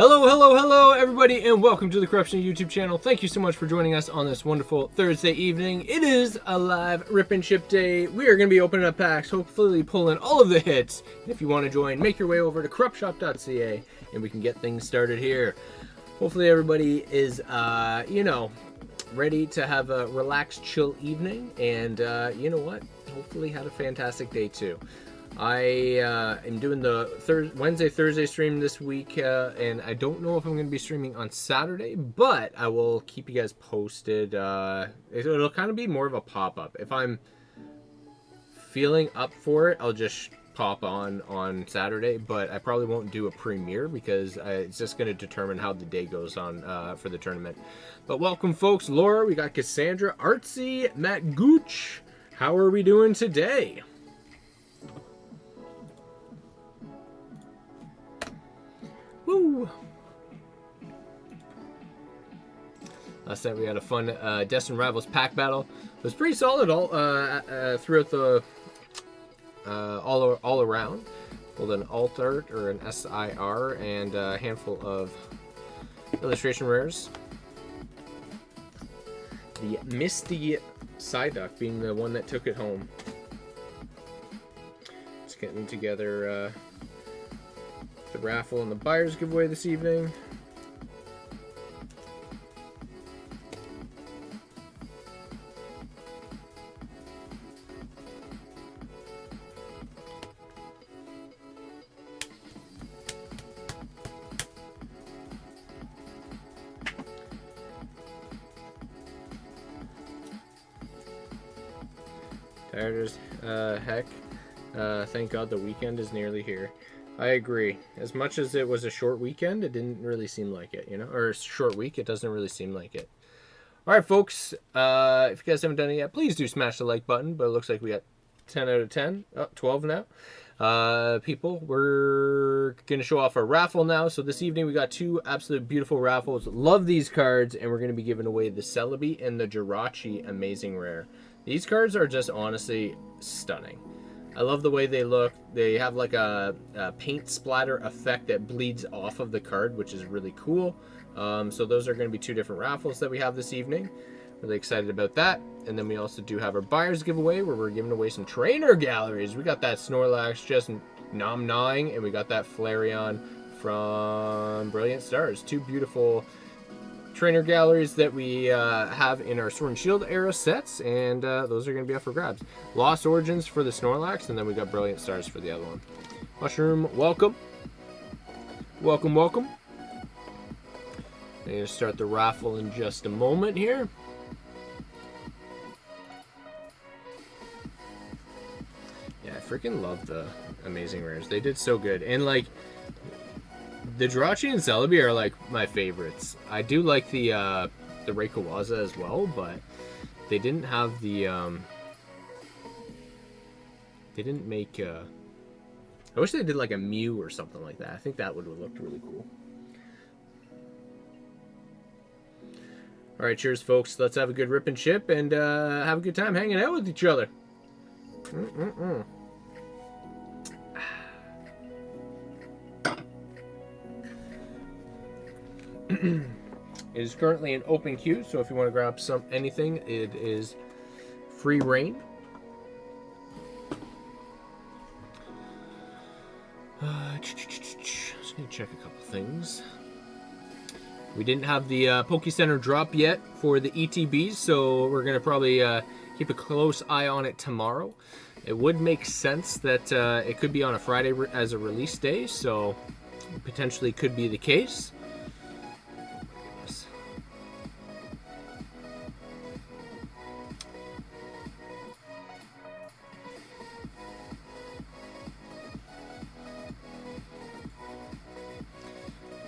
Hello, hello, hello, everybody, and welcome to the Corruption YouTube channel. Thank you so much for joining us on this wonderful Thursday evening. It is a live Rip and Ship day. We are going to be opening up packs, hopefully pulling all of the hits. And if you want to join, make your way over to corruptshop.ca, and we can get things started here. Hopefully everybody is, ready to have a relaxed, chill evening. And you know what? Hopefully had a fantastic day, too. I am doing the Wednesday, Thursday stream this week, and I don't know if I'm going to be streaming on Saturday, but I will keep you guys posted. It'll kind of be more of a pop-up. If I'm feeling up for it, I'll just pop on Saturday, but I probably won't do a premiere because it's just going to determine how the day goes on for the tournament. But welcome, folks. Laura, we got Cassandra, Artsy, Matt Gooch. How are we doing today? Woo! Last night we had a fun Destin Raffles pack battle. It was pretty solid all throughout the all around. Pulled an alt art or an SIR and a handful of illustration rares. The Misty Psyduck being the one that took it home. Just getting together. The raffle and the buyer's giveaway this evening. Tired as heck. Thank God the weekend is nearly here. I agree. As much as it was a short weekend, it didn't really seem like it, you know? Or a short week, it doesn't really seem like it. All right, folks. If you guys haven't done it yet, please do smash the like button. But it looks like we got 10 out of 10. Oh, 12 now. People, we're going to show off our raffle now. So this evening, we got two absolute beautiful raffles. Love these cards. And we're going to be giving away the Celebi and the Jirachi Amazing Rare. These cards are just honestly stunning. I love the way they look. They have like a paint splatter effect that bleeds off of the card, which is really cool. So those are going to be two different raffles that we have this evening. Really excited about that. And then we also do have our buyer's giveaway where we're giving away some trainer galleries. We got that Snorlax just nom-gnawing, and we got that Flareon from Brilliant Stars. Two beautiful trainer galleries that we have in our Sword and Shield era sets, and those are going to be up for grabs. Lost Origins for the Snorlax, and then we got Brilliant Stars for the other one. Mushroom, welcome. Welcome, welcome. I'm going to start the raffle in just a moment here. Yeah, I freaking love the Amazing Rares. They did so good. And like, the Jirachi and Celebi are like my favorites. I do like the Rayquaza as well, but they didn't have the they didn't make I wish they did like a Mew or something like that. I think that would have looked really cool. All right, cheers, folks. Let's have a good Rip and Ship and have a good time hanging out with each other. It is currently an open queue, so if you want to grab anything, it is free reign. Just need to check a couple things. We didn't have the Poke Center drop yet for the ETBs, so we're going to probably keep a close eye on it tomorrow. It would make sense that it could be on a Friday as a release day, so potentially could be the case.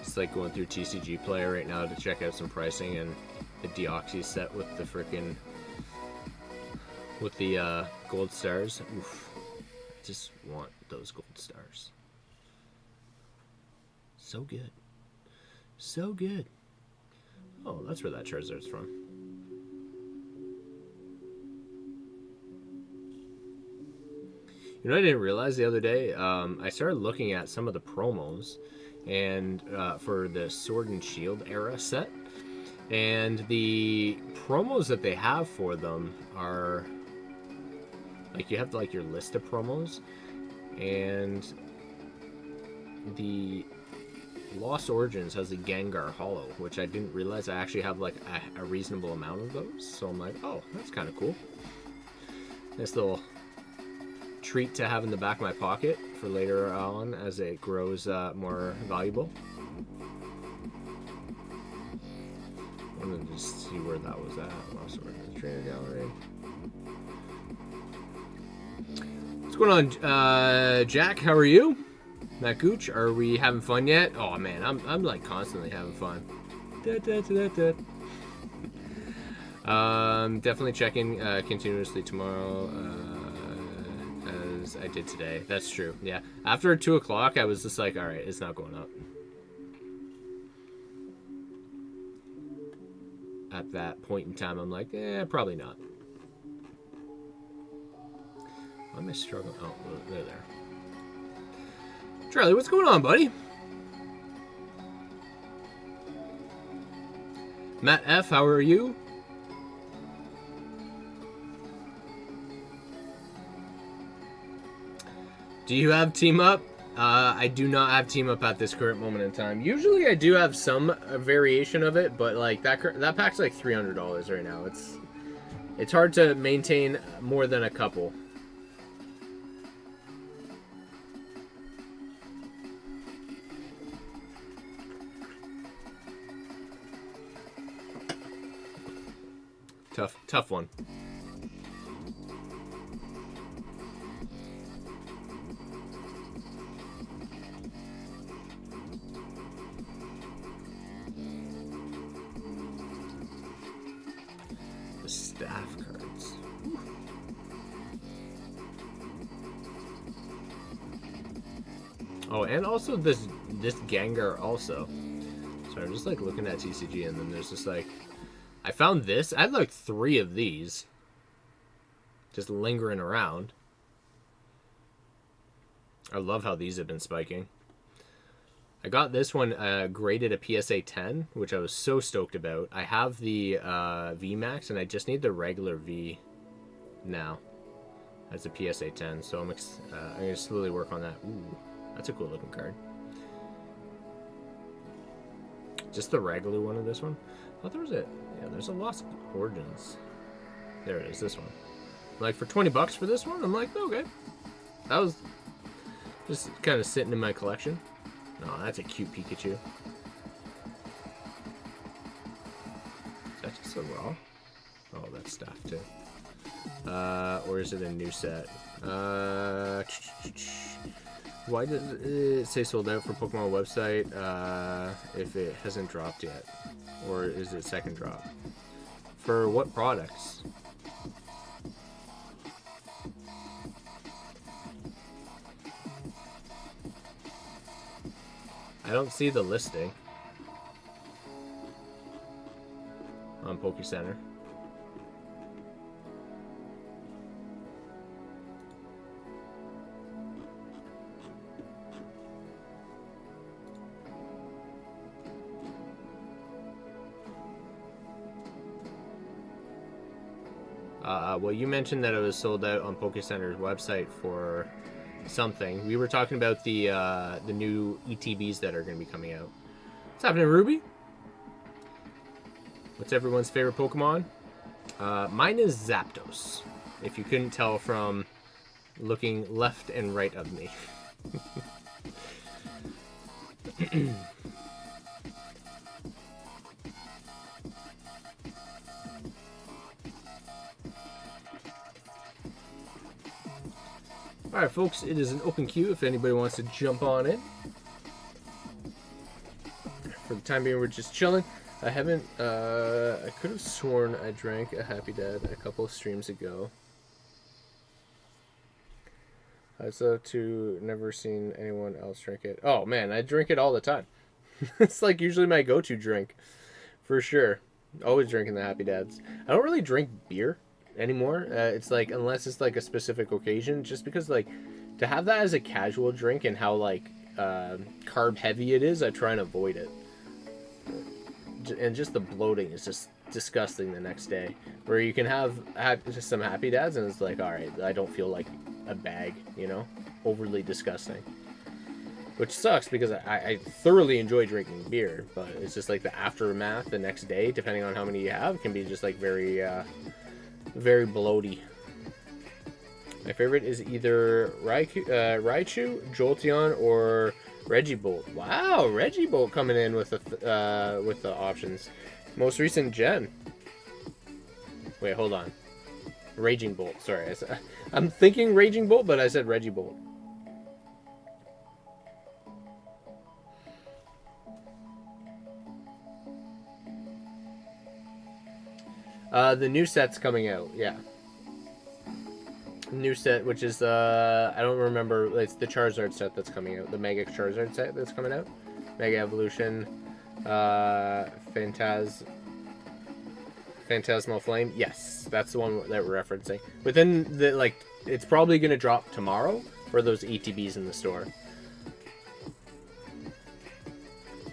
It's like going through TCG Player right now to check out some pricing, and the Deoxys set with the frickin' gold stars. Oof. I just want those gold stars. So good. So good. Oh, that's where that Charizard's from. You know what I didn't realize the other day? I started looking at some of the promos, and for the Sword and Shield era set. And the promos that they have for them are like, you have like your list of promos, and the Lost Origins has a Gengar Hollow, which I didn't realize I actually have like a reasonable amount of those. So I'm like, oh, that's kind of cool. Nice little treat to have in the back of my pocket for later on as it grows more valuable. I wanted to just see where that was at. Lost Origins Trainer Gallery. What's going on, Jack? How are you? Matt Gooch, are we having fun yet? Oh man, I'm like constantly having fun. Definitely checking continuously tomorrow, as I did today. That's true. Yeah, after 2 o'clock, I was just like, all right, it's not going up. At that point in time, I'm like, probably not. Why am I struggling? Oh, there. Charlie, what's going on, buddy? Matt F, how are you? Do you have Team Up? I do not have Team Up at this current moment in time. Usually I do have some variation of it, but like that pack's like $300 right now. It's hard to maintain more than a couple. Tough one. The staff cards. Oh, and also this Gengar also. Sorry, I'm just like looking at TCG, and then there's just like, I found this. I had like 3 of these just lingering around. I love how these have been spiking. I got this one graded a PSA 10, which I was so stoked about. I have the VMAX, and I just need the regular V now as a PSA 10. So I'm going to slowly work on that. Ooh, that's a cool looking card. Just the regular one of this one. I thought there was yeah, there's a Lost Origins. There it is, this one. Like for 20 bucks for this one, I'm like, okay. That was just kind of sitting in my collection. Oh, that's a cute Pikachu. Is that just a raw? Oh, that's staff too. Or is it a new set? Why does it say sold out for Pokemon website if it hasn't dropped yet? Or is it second drop? For what products? I don't see the listing on Poke Center. Well, you mentioned that it was sold out on Poke Center's website for something. We were talking about the new ETBs that are going to be coming out. What's happening, Ruby? What's everyone's favorite Pokemon? Mine is Zapdos, if you couldn't tell from looking left and right of me. Alright, folks, it is an open queue if anybody wants to jump on in. For the time being, we're just chilling. I haven't, I could have sworn I drank a Happy Dad a couple of streams ago. I've to never seen anyone else drink it. Oh man, I drink it all the time. It's like usually my go-to drink, for sure. Always drinking the Happy Dads. I don't really drink beer anymore. It's like, unless it's like a specific occasion, just because like to have that as a casual drink and how like carb heavy it is, I try and avoid it. And just the bloating is just disgusting the next day. Where you can have just some Happy Dads and it's like, all right, I don't feel like a bag, you know, overly disgusting. Which sucks because I thoroughly enjoy drinking beer, but it's just like the aftermath the next day, depending on how many you have, can be just like very, very bloaty. My favorite is either Raichu, Jolteon, or Regibolt. Wow, Regibolt coming in with the options. Most recent gen. Wait, hold on. Raging Bolt. Sorry, I'm thinking Raging Bolt, but I said Regibolt. The new set's coming out. Yeah. New set, which is I don't remember. It's the Charizard set that's coming out. The Mega Charizard set that's coming out. Mega Evolution. Phantasmal Flame. Yes, that's the one that we're referencing. Within the it's probably gonna drop tomorrow for those ETBs in the store.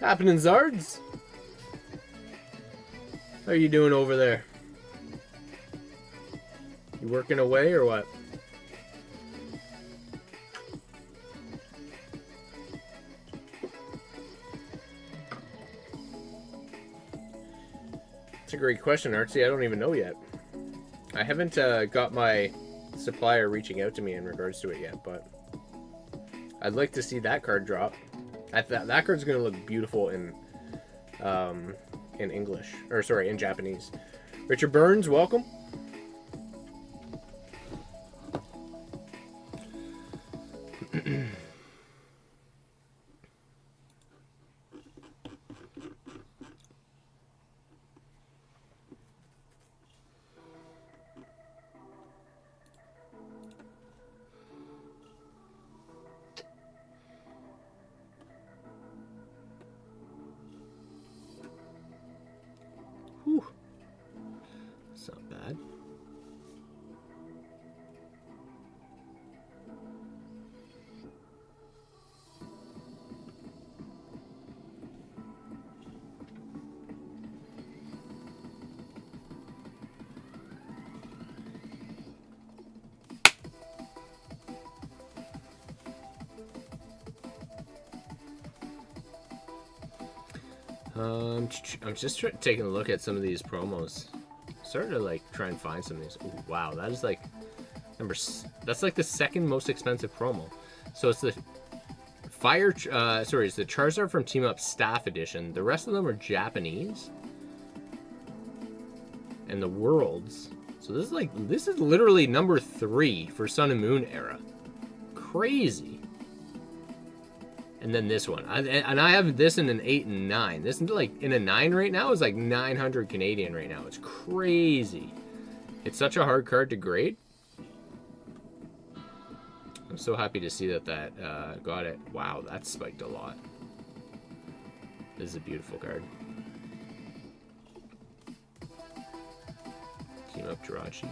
Happening, Zards. How are you doing over there? You working away or what? That's a great question, Artsy. I don't even know yet. I haven't got my supplier reaching out to me in regards to it yet, but I'd like to see that card drop. That card's gonna look beautiful in English, or sorry, in Japanese. Richard Burns, welcome. Whew. That's not bad. I'm just taking a look at some of these promos. Starting to try and find some of these. Ooh, wow, that is that's like the second most expensive promo. So it's the it's the Charizard from Team Up Staff Edition. The rest of them are Japanese. And the Worlds. So this is literally number 3 for Sun and Moon era. Crazy. And then this one. And I have this in an 8 and 9. This in a 9 right now is like 900 Canadian right now. It's crazy. It's such a hard card to grade. I'm so happy to see that got it. Wow, that spiked a lot. This is a beautiful card. Team Up Jirachi.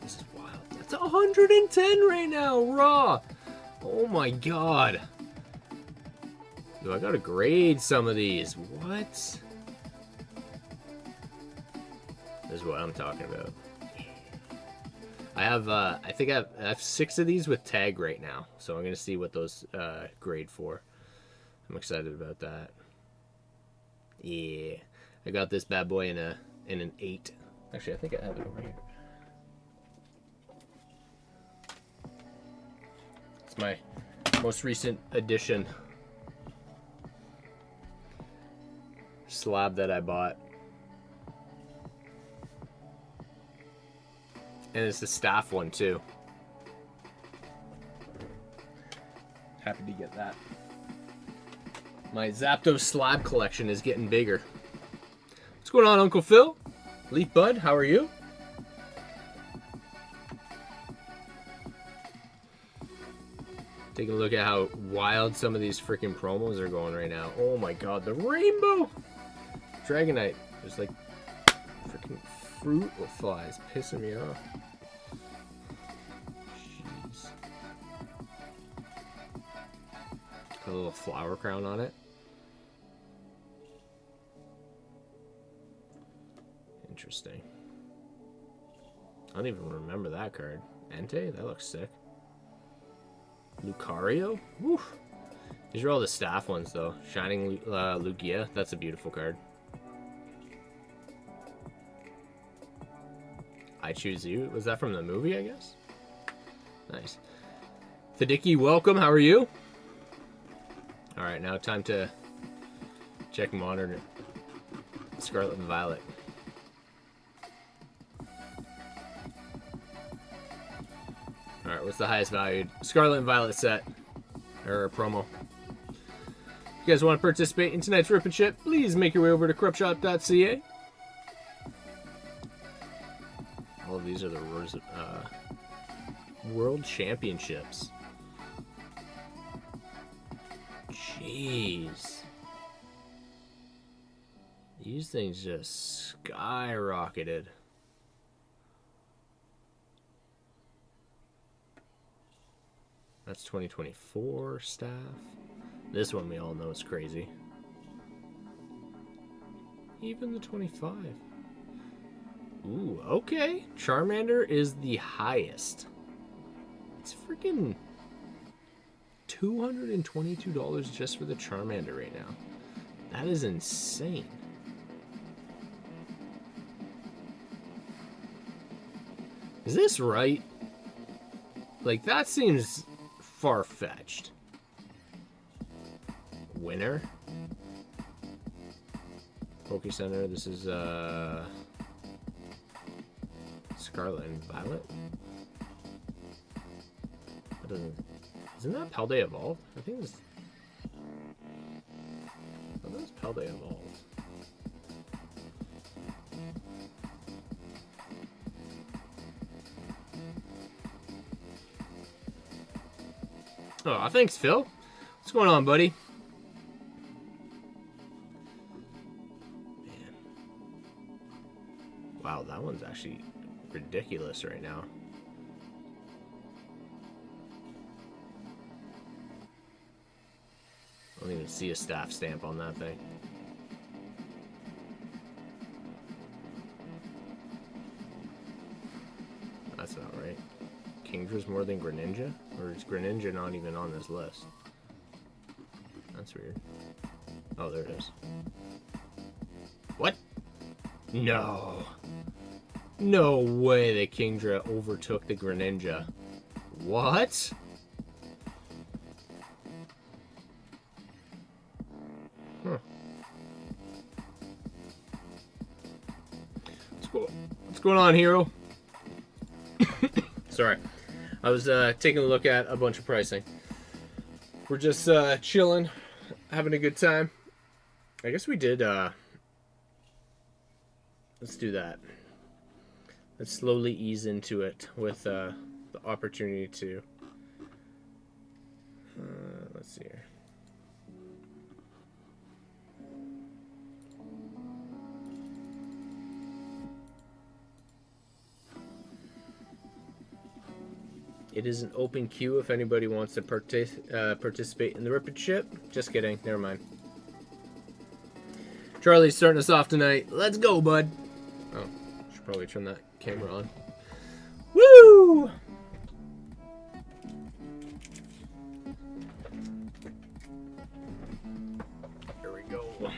This is wild. That's 110 right now, raw. Oh my god. Yo, I gotta grade some of these. What? This is what I'm talking about. I have, I think I have 6 of these with tag right now. So I'm gonna see what those grade for. I'm excited about that. Yeah. I got this bad boy in an 8. Actually, I think I have it over here. It's my most recent edition slab that I bought. And it's the staff one too. Happy to get that. My Zapdos slab collection is getting bigger. What's going on, Uncle Phil? Leaf Bud, how are you? Taking a look at how wild some of these freaking promos are going right now. Oh my god, the rainbow! Dragonite. There's like freaking fruit with flies. Pissing me off. Jeez. A little flower crown on it. Interesting. I don't even remember that card. Entei? That looks sick. Lucario? Woo! These are all the staff ones, though. Shining Lugia. That's a beautiful card. I Choose You. Was that from the movie, I guess? Nice. Fadiki, welcome. How are you? Alright, now time to check Modern Scarlet and Violet. Alright, what's the highest valued Scarlet and Violet set? Or promo? If you guys want to participate in tonight's Rip and Ship, please make your way over to corruptshop.ca. All of these are the World Championships. Jeez. These things just skyrocketed. That's 2024 staff. This one we all know is crazy. Even the 25. Ooh, okay. Charmander is the highest. It's freaking $222 just for the Charmander right now. That is insane. Is this right? Like, that seems far-fetched. Winner. Poke Center. This is Scarlet and Violet. That doesn't. Isn't that Paldean Evolved? I think it's. I thought it was Paldean Evolved. Oh, thanks, Phil. What's going on, buddy? Man. Wow, that one's actually ridiculous right now. I don't even see a staff stamp on that thing. That's not right. Kingdra's more than Greninja? Or is Greninja not even on this list? That's weird. Oh, there it is. What? No. No way that Kingdra overtook the Greninja. What? Huh. What's going on, hero? Sorry. I was taking a look at a bunch of pricing. We're just chilling, having a good time. I guess we did. Let's do that. Let's slowly ease into it with the opportunity to. Let's see here. It is an open queue if anybody wants to participate in the Rip&Ship. Just kidding. Never mind. Charlie's starting us off tonight. Let's go, bud. Oh, should probably turn that camera on. Woo! There we go.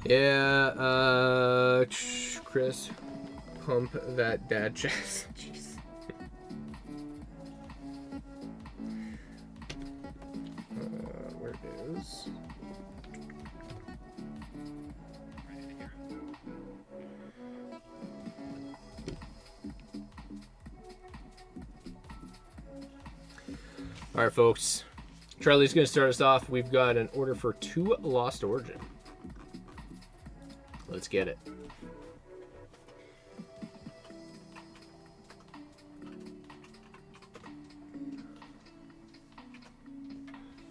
Yeah, Chris. Pump that dad chest. Jeez. Where is? All right, folks. Charlie's going to start us off. We've got an order for 2 Lost Origin. Let's get it.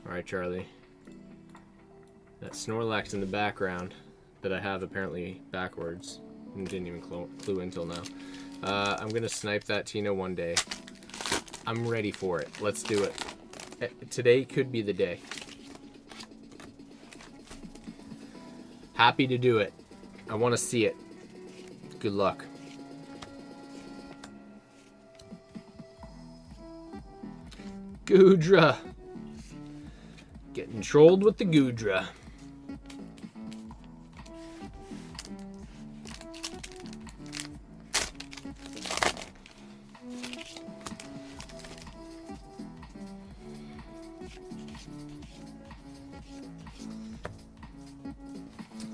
Alright, Charlie. That Snorlax in the background that I have apparently backwards and didn't even clue until now. I'm going to snipe that Tina one day. I'm ready for it. Let's do it. Today could be the day. Happy to do it. I want to see it. Good luck. Goodra. Getting trolled with the Goodra.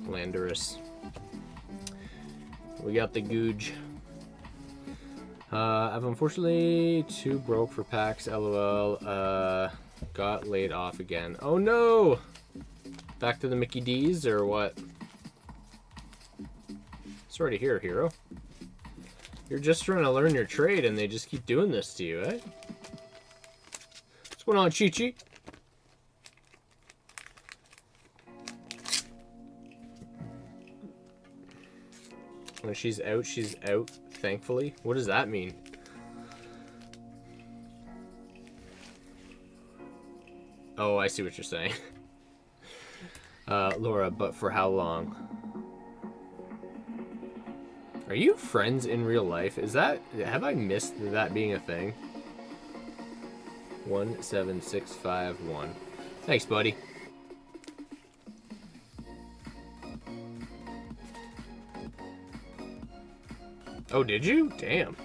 Landorus. We got the Gooj. I've unfortunately too broke for packs. LOL. Got laid off again. Oh no! Back to the Mickey D's or what? Sorry to hear, hero. You're just trying to learn your trade and they just keep doing this to you, eh? What's going on, Chi-Chi? When she's out, thankfully. What does that mean? Oh, I see what you're saying. Laura, but for how long? Are you friends in real life? Is that... Have I missed that being a thing? 17651. Thanks, buddy. Oh, did you? Damn.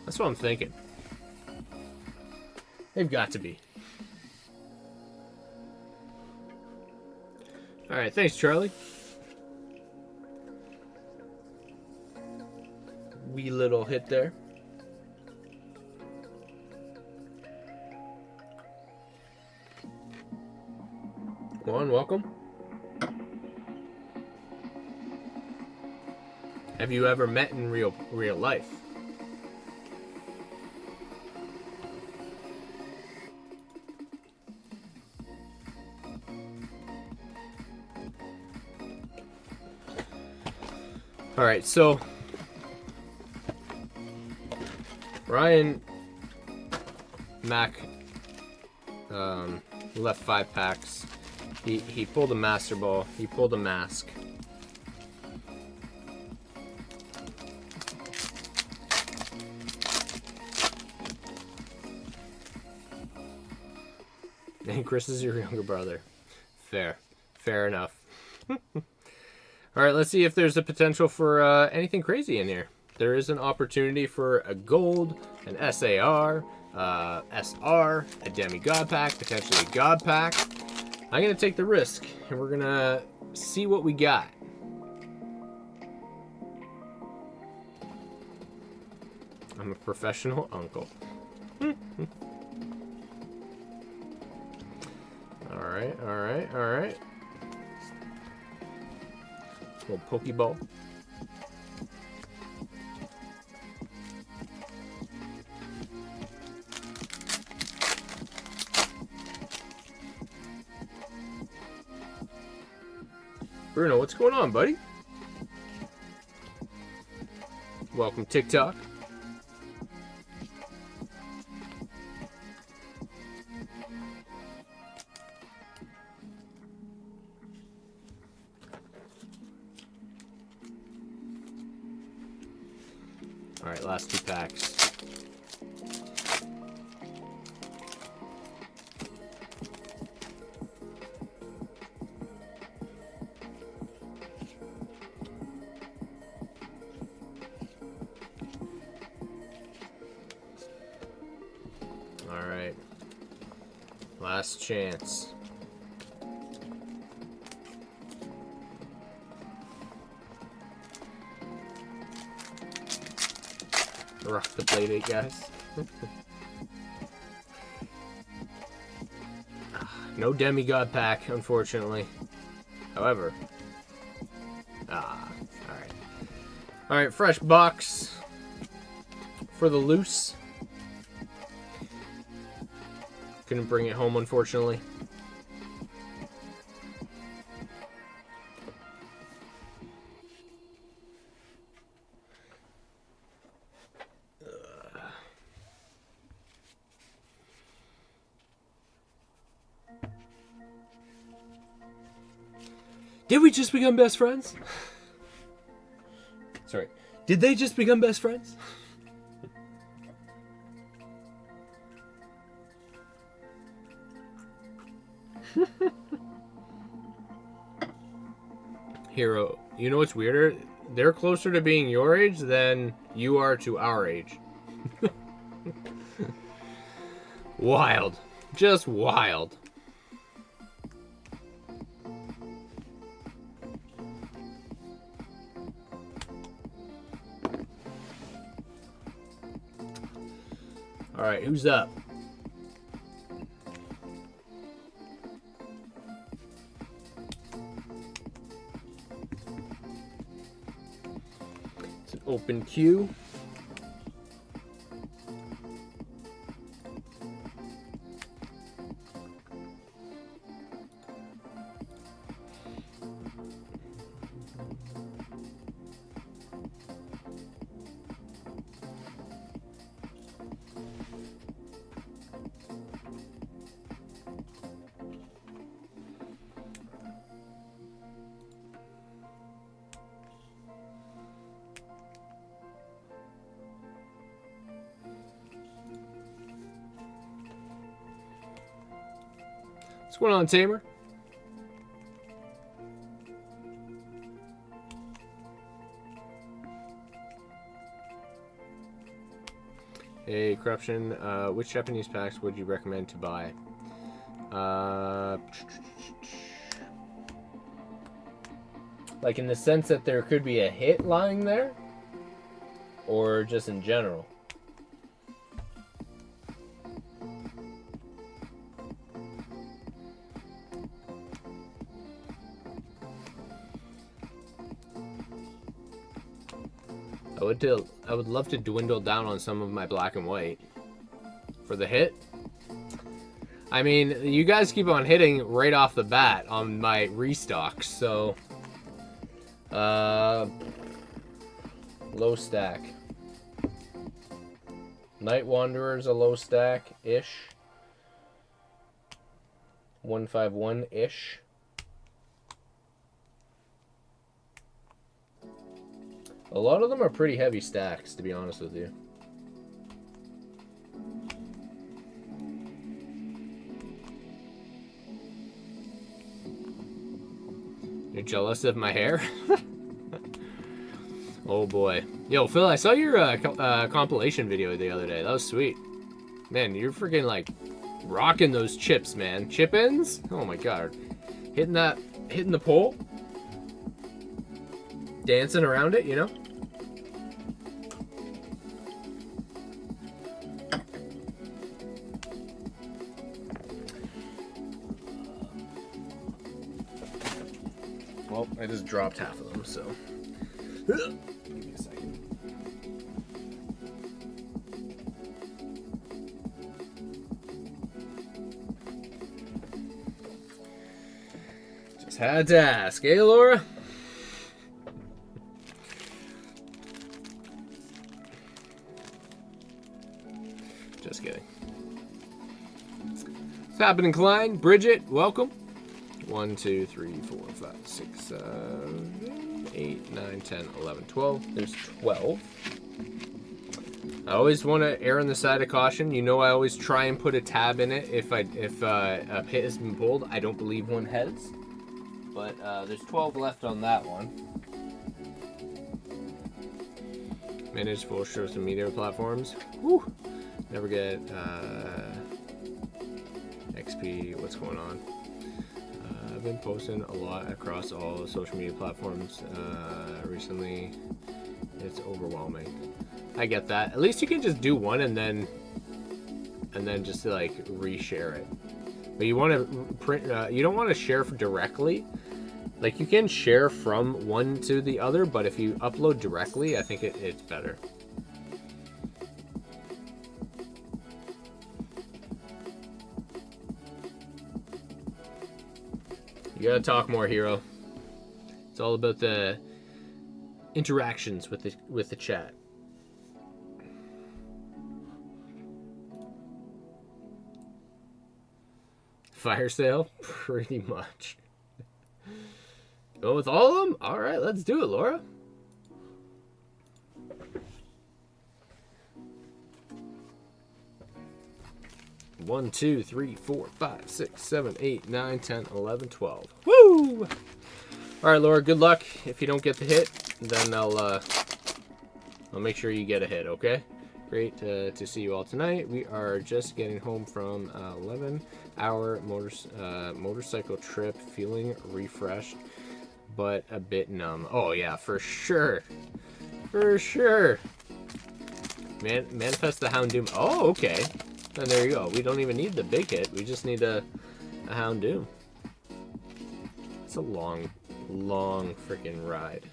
That's what I'm thinking. They've got to be. Alright, thanks, Charlie. Wee little hit there. Juan, welcome. Have you ever met in real life? All right, so Ryan Mac left 5 packs. He pulled a Master Ball. He pulled a Mask. And Chris is your younger brother. Fair enough. All right, let's see if there's a potential for anything crazy in here. There is an opportunity for a gold, an SAR, SR, a demigod pack, potentially a god pack. I'm going to take the risk, and we're going to see what we got. I'm a professional uncle. All right. Little Pokeball. Bruno, what's going on, buddy? Welcome, TikTok. All right, last 2 packs. All right, last chance. Rock the playdate, guys. No demigod pack, unfortunately. However, all right. All right, fresh box for the loose. Couldn't bring it home, unfortunately. Did we just become best friends? Sorry. Did they just become best friends? Hero, you know what's weirder? They're closer to being your age than you are to our age. Wild. Just wild. Alright, who's up? It's an open queue. What's going on, Tamer? Hey, Corruption. Which Japanese packs would you recommend to buy? Like in the sense that there could be a hit lying there? Or just in general? I would love to dwindle down on some of my black and white. For the hit? I mean, you guys keep on hitting right off the bat on my restocks, so... low stack. Night Wanderer's a low stack-ish. 151-ish. A lot of them are pretty heavy stacks, to be honest with you. You're jealous of my hair? Oh boy. Yo, Phil, I saw your compilation video the other day. That was sweet. Man, you're freaking like rocking those chips, man. Chip-ins? Oh my god. Hitting the pole. Dancing around it, you know? Well, I just dropped half of them, so. Give me a second. Just had to ask, eh, Laura? Just kidding. What's happening, Klein? Bridget, welcome. 1, 2, 3, 4, 5, 6, 7, 8, 9, 10, 11, 12. There's 12. I always want to err on the side of caution. You know I always try and put a tab in it if a hit has been pulled. I don't believe one has. But there's 12 left on that one. Manage full social media platforms. Woo! Never get XP. What's going on? I've been posting a lot across all social media platforms recently. It's overwhelming. I get that. At least you can just do one and then just like reshare it. But you want to print. You don't want to share directly. Like you can share from one to the other, but if you upload directly, I think it's better. You gotta talk more, Hero. It's all about the interactions with the chat. Fire sale? Pretty much. Go with all of them? Alright, let's do it, Laura. One, 2, 3, 4, 5, 6, 7, 8, 9, 10, 11, 12. Woo! Alright, Laura, good luck. If you don't get the hit, then I'll make sure you get a hit, okay? Great to see you all tonight. We are just getting home from 11-hour motorcycle trip, feeling refreshed, but a bit numb. Oh yeah, for sure. For sure. Manifest the Houndoom. Oh, okay. And there you go. We don't even need the big hit. We just need a Houndoom. It's a long freaking ride.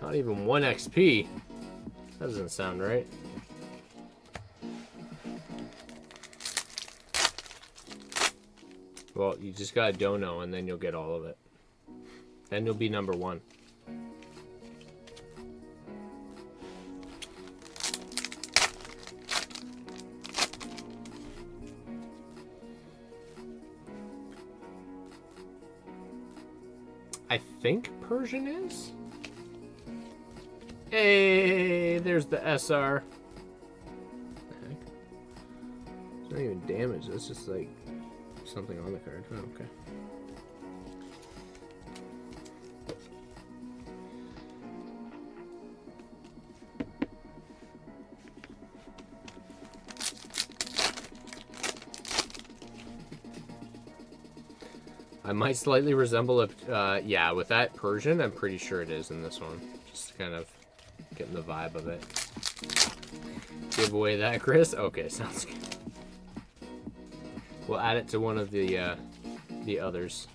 Not even 1 XP. That doesn't sound right. Well, you just got a dono and then you'll get all of it. Then you'll be number 1. I think Persian is? Hey, there's the SR. What the heck? It's not even damage, that's just like something on the card. Oh, okay. I might slightly resemble a, yeah, with that Persian, I'm pretty sure it is in this one. Just kind of getting the vibe of it. Give away that, Chris? Okay, sounds good. We'll add it to one of the others.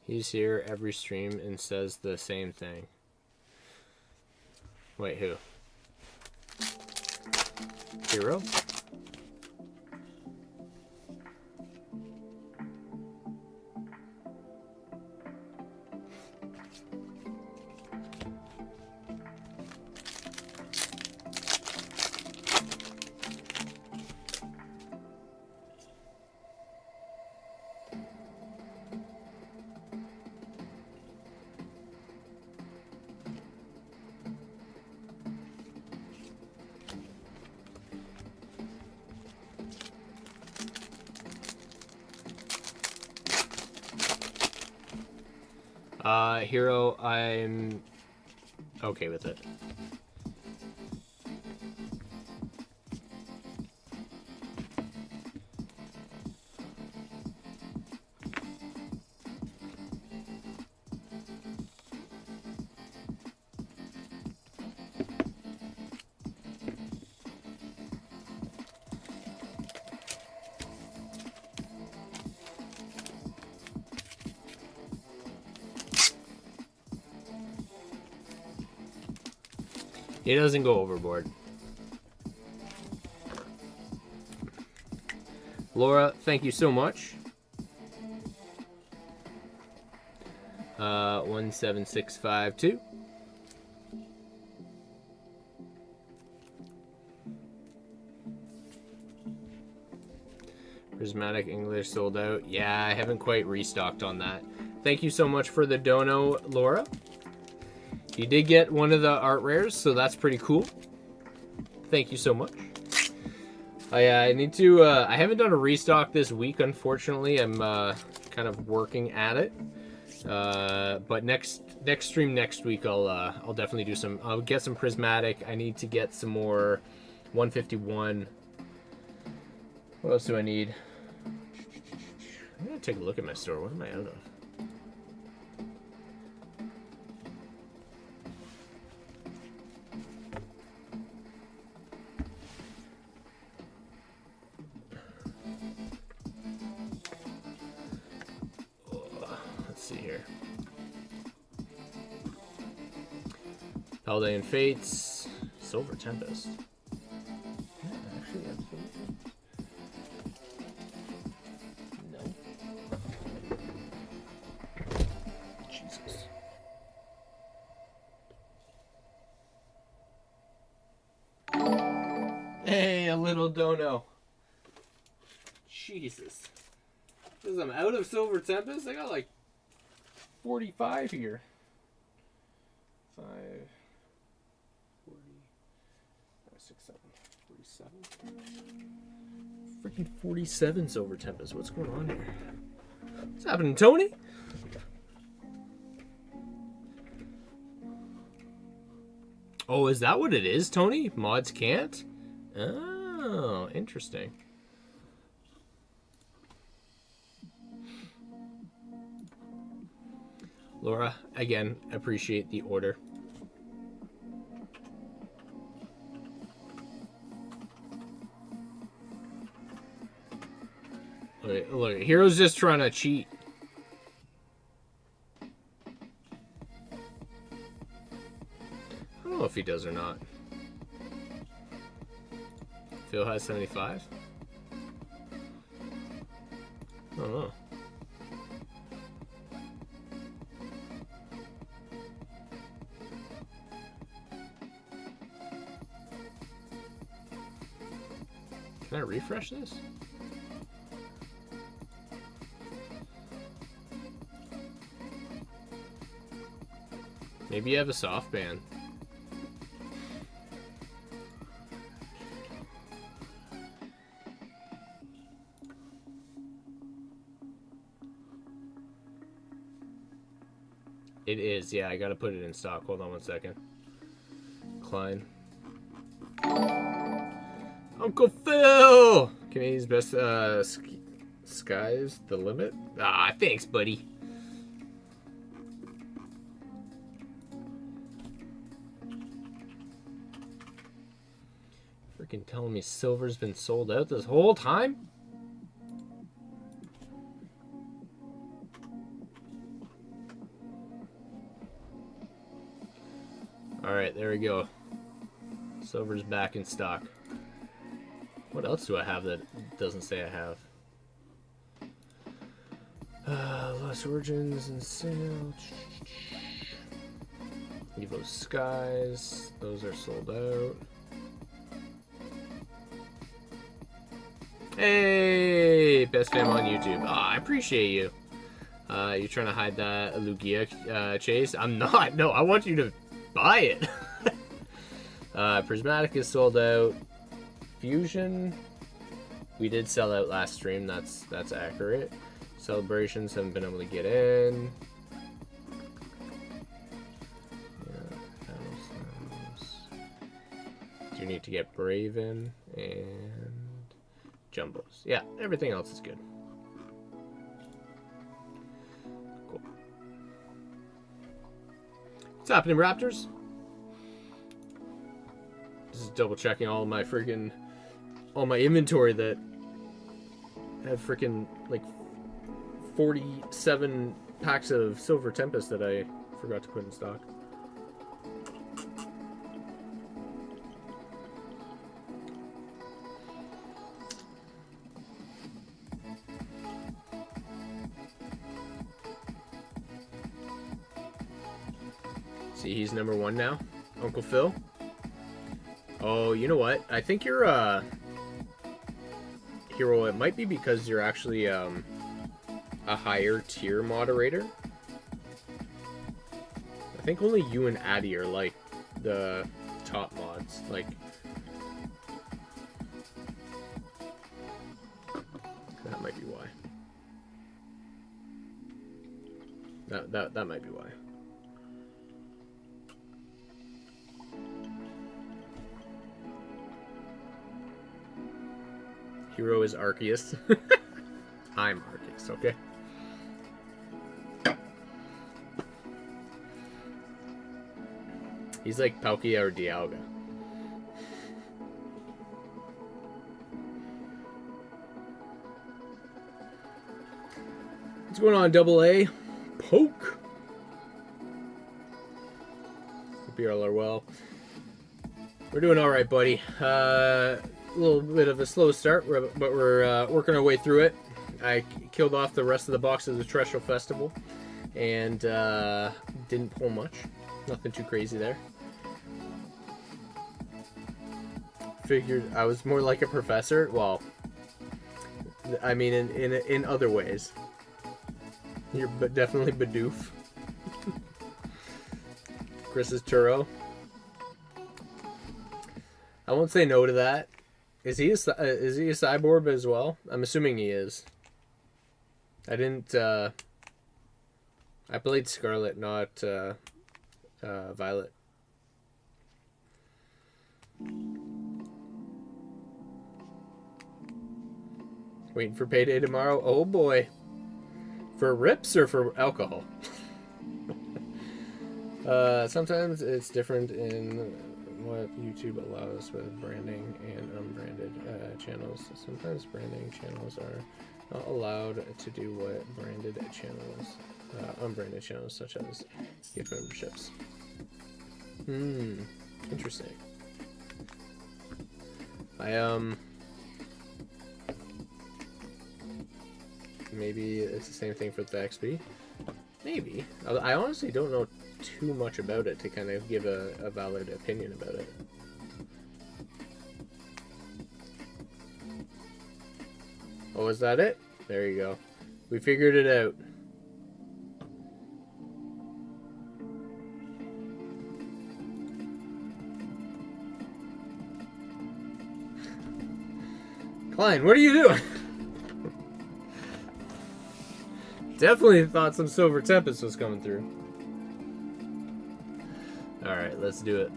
He's here every stream and says the same thing. Wait, who? Hero? Hero, I'm okay with it. He doesn't go overboard. Laura, thank you so much. 17652. Prismatic English sold out. Yeah, I haven't quite restocked on that. Thank you so much for the dono, Laura. You did get one of the art rares, so that's pretty cool. Thank you so much. I need to, I haven't done a restock this week, unfortunately. I'm kind of working at it. But next stream next week, I'll definitely do some, I'll get some prismatic. I need to get some more 151 What else do I need? I'm gonna take a look at my store. What am I out of? Let's see here. Paldean Fates, Silver Tempest. Yeah, actually, that's no. Jesus. Hey, a little dono. Jesus. Because I'm out of Silver Tempest, I got like 45 here. 5, 40, 5, 6, 7, 47. Freaking 47 Silver Tempest. What's going on here? What's happening, Tony? Oh, is that what it is, Tony? Mods can't? Oh, interesting. Laura, again, appreciate the order. Look, Hero's just trying to cheat. I don't know if he does or not. Phil has 75? I don't know. Can I refresh this? Maybe you have a soft ban. It is, yeah, I gotta put it in stock. Hold on one second. Klein. Uncle Phil! Canadian's best sky's the limit? Ah, thanks, buddy. Freaking telling me silver's been sold out this whole time? Alright, there we go. Silver's back in stock. What else do I have that doesn't say I have? Lost Origins and sale. Evo Skies. Those are sold out. Hey, best fam on YouTube. Ah, I appreciate you. You're trying to hide that Lugia chase? I'm not. No, I want you to buy it. Prismatic is sold out. Fusion, we did sell out last stream. That's accurate. Celebrations haven't been able to get in. Do you need to get Braven and Jumbos? Yeah, everything else is good. Cool. What's happening, Raptors? Just double checking all my inventory that had freaking like 47 packs of Silver Tempest that I forgot to put in stock. See, he's number 1 now, Uncle Phil. Oh, you know what? I think you're Hero. It might be because you're actually a higher tier moderator. I think only you and Addy are like the top mods. Like, that might be why. That might be why. Hero is Arceus. I'm Arceus, okay? He's like Palkia or Dialga. What's going on, Double A? Poke. Hope you all are well. We're doing all right, buddy. A little bit of a slow start, but we're working our way through it. I killed off the rest of the box of the Terrestrial Festival and didn't pull much. Nothing too crazy there. Figured I was more like a professor. Well, I mean in other ways. You're definitely Bidoof. Chris's Turo. I won't say no to that. Is he a cyborg as well? I'm assuming he is. I didn't. I played Scarlet, not Violet. Waiting for payday tomorrow. Oh boy. For rips or for alcohol? Sometimes it's different in what YouTube allows with branding and unbranded channels. Sometimes branding channels are not allowed to do what branded channels, unbranded channels such as gift memberships. Interesting. Maybe it's the same thing for the XP. Maybe. I honestly don't know too much about it to kind of give a valid opinion about it. Oh, is that it? There you go. We figured it out. Klein, what are you doing? Definitely thought some Silver Tempest was coming through. Alright, let's do it.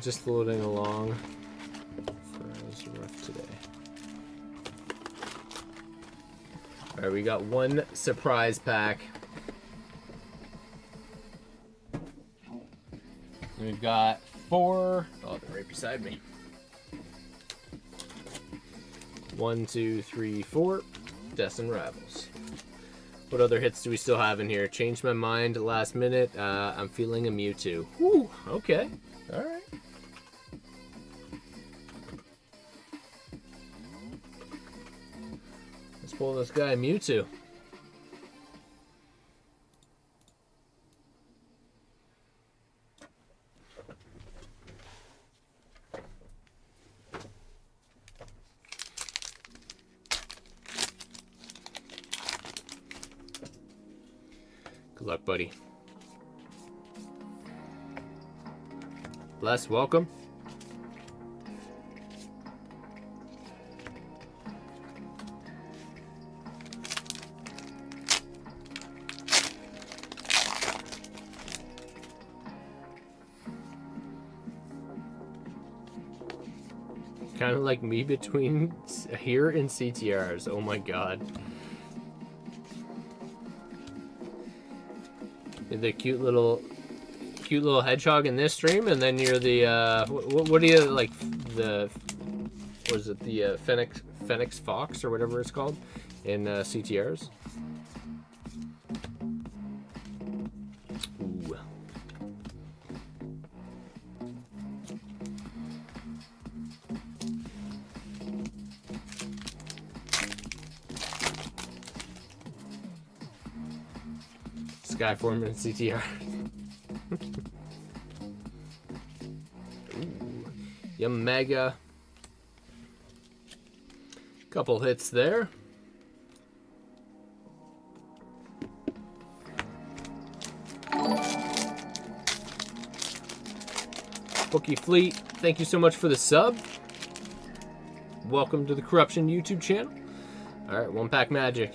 Just loading along. Fries rough today. Alright, we got one surprise pack. We've got 4. Oh, they're right beside me. 1, 2, 3, 4. Destin Raffles. What other hits do we still have in here? Changed my mind last minute. I'm feeling a Mewtwo. Whew, okay. Alright. Let's pull this guy Mewtwo. Good luck, buddy. Bless, welcome. Kind of like me between here and CTRs. Oh my god. You're the cute little hedgehog in this stream, and then you're the what do you like, the what is it, the Phoenix Fox or whatever it's called in CTRs. Ooh. Skyform and CTR. Ooh. Yamega. Couple hits there. Bookie Fleet, thank you so much for the sub. Welcome to the Corruption YouTube channel. Alright, one pack magic.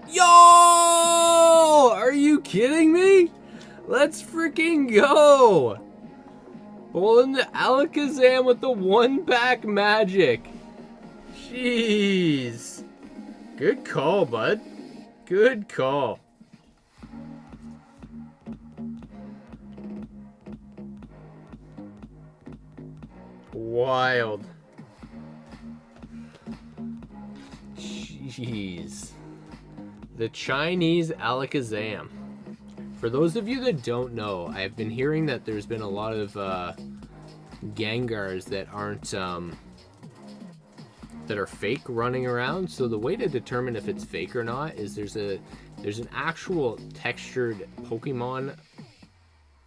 Yo! Are you kidding me? Let's freaking go! Pulling the Alakazam with the 1-pack magic. Jeez. Good call, bud. Good call. Wild. Jeez. The Chinese Alakazam. For those of you that don't know, I've been hearing that there's been a lot of Gengars that aren't that are fake running around. So the way to determine if it's fake or not is there's an actual textured Pokemon,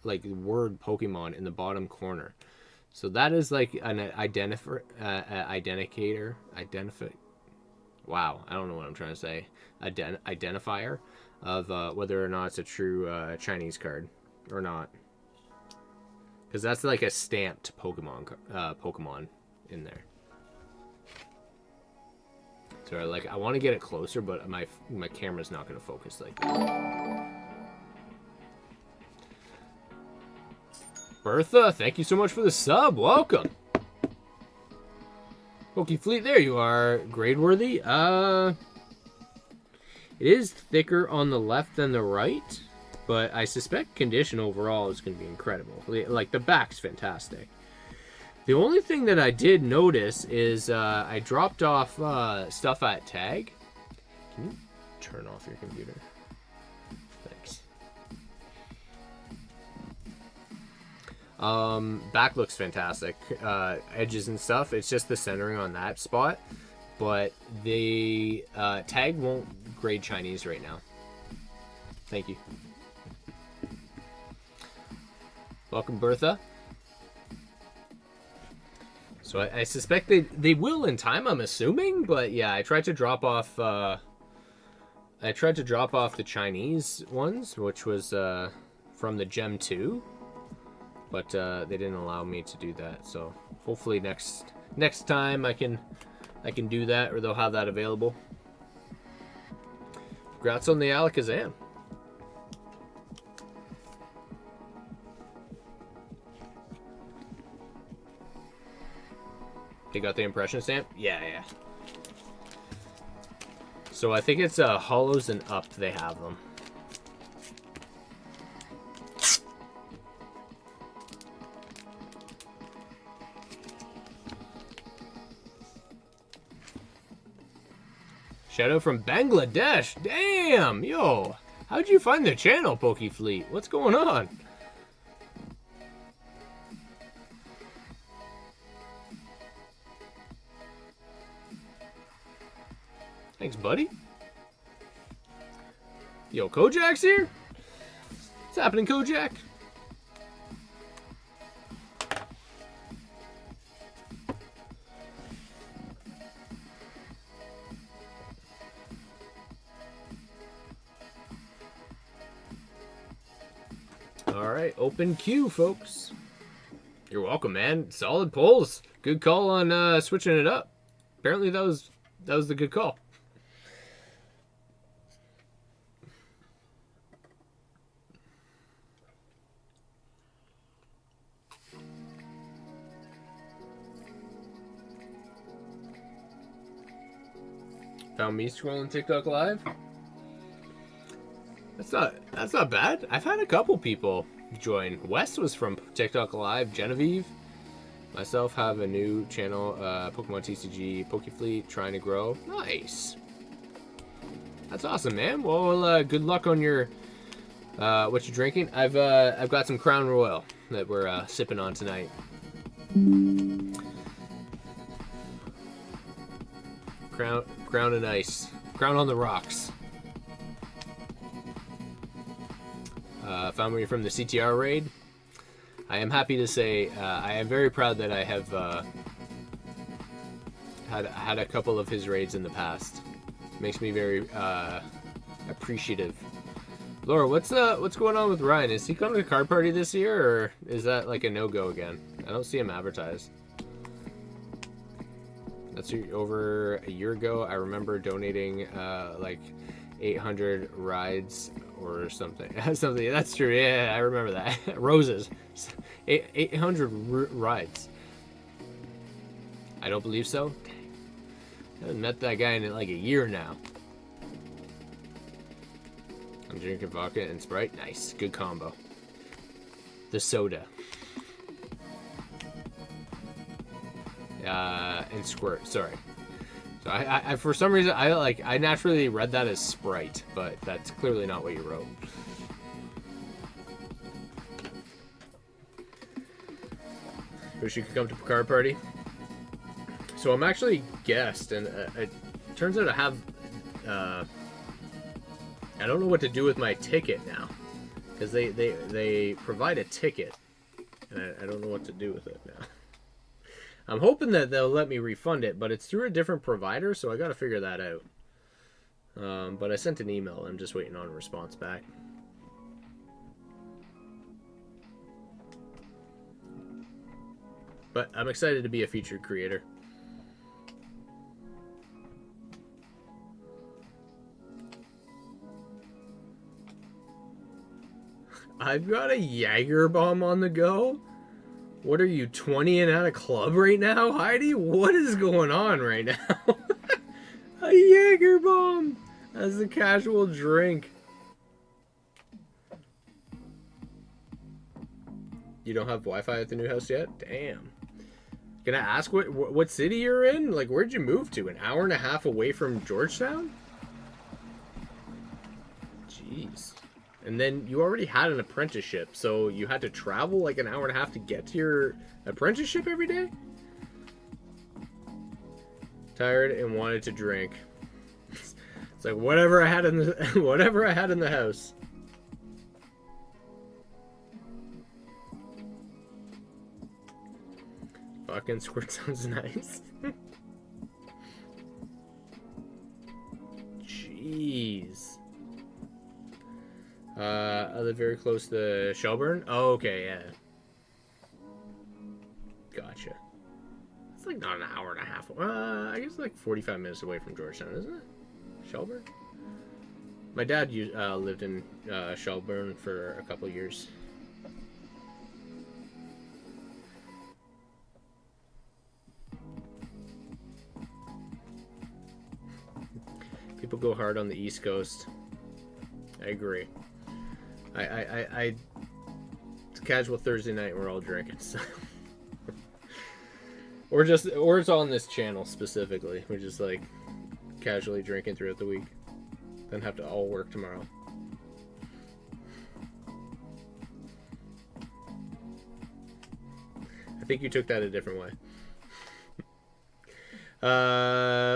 like word Pokemon in the bottom corner. So that is like an identifier. Wow, I don't know what I'm trying to say. Identifier of whether or not it's a true Chinese card or not. Because that's like a stamped Pokemon in there. So like I want to get it closer, but my camera's not going to focus like that. Bertha, thank you so much for the sub. Welcome. Pokefleet, there you are. Grade worthy. It is thicker on the left than the right, but I suspect condition overall is going to be incredible. Like the back's fantastic. The only thing that I did notice is I dropped off stuff at Tag. Can you turn off your computer? Thanks. Back looks fantastic. Edges and stuff. It's just the centering on that spot. But the Tag won't grade Chinese right now. Thank you. Welcome, Bertha. So I suspect they will in time, I'm assuming, but yeah, I tried to drop off the Chinese ones, which was from the Gem 2, but they didn't allow me to do that. So hopefully next time I can do that, or they'll have that available. Congrats on the Alakazam. They got the impression stamp? Yeah. So I think it's hollows and up they have them. Shout out from Bangladesh. Damn, yo. How'd you find the channel, Pokefleet? What's going on? Thanks, buddy. Yo, Kojak's here? What's happening, Kojak? Alright, open queue, folks. You're welcome, man. Solid polls. Good call on switching it up. Apparently that was the good call. Found me scrolling TikTok live. That's not bad. I've had a couple people join. Wes was from TikTok live. Genevieve, myself have a new channel, Pokemon TCG, Pokefleet, trying to grow. Nice. That's awesome, man. Well, good luck on your what you drinking. I've got some Crown Royal that we're sipping on tonight. Crown and ice. Crown on the rocks. Found me from the CTR raid. I am happy to say I am very proud that I have had a couple of his raids in the past. Makes me very appreciative. Laura, what's going on with Ryan? Is he coming to card party this year, or is that like a no-go again? I don't see him advertised. That's over a year ago. I remember donating like 800 rides or something. Something. That's true. Yeah, I remember that. Roses. 800 rides. I don't believe so. I haven't met that guy in like a year now. I'm drinking vodka and Sprite. Nice. Good combo. The soda. And Squirt. Sorry. So I for some reason I naturally read that as Sprite, but that's clearly not what you wrote. Wish you could come to Picard Party. So I'm actually guest, and it turns out I have I don't know what to do with my ticket now, because they provide a ticket, and I don't know what to do with it now. I'm hoping that they'll let me refund it, but it's through a different provider, so I got to figure that out. But I sent an email. I'm just waiting on a response back. But I'm excited to be a featured creator. I've got a Jaeger bomb on the go. What are you, 20 and at a club right now, Heidi? What is going on right now? A Jaeger bomb as a casual drink. You don't have Wi-Fi at the new house yet? Damn. Can I ask what city you're in? Like, where'd you move to? An hour and a half away from Georgetown? Jeez. And then you already had an apprenticeship, so you had to travel like an hour and a half to get to your apprenticeship every day? Tired and wanted to drink. It's like whatever I had in the house. Fucking Squirt sounds nice. Jeez. I live very close to Shelburne. Oh, okay, yeah. Gotcha. It's like not an hour and a half. I guess like 45 minutes away from Georgetown, isn't it? Shelburne? My dad lived in Shelburne for a couple years. People go hard on the East Coast. I agree. It's a casual Thursday night. We're all drinking, so. or it's on this channel specifically. We're just like casually drinking throughout the week, then have to all work tomorrow. I think you took that a different way.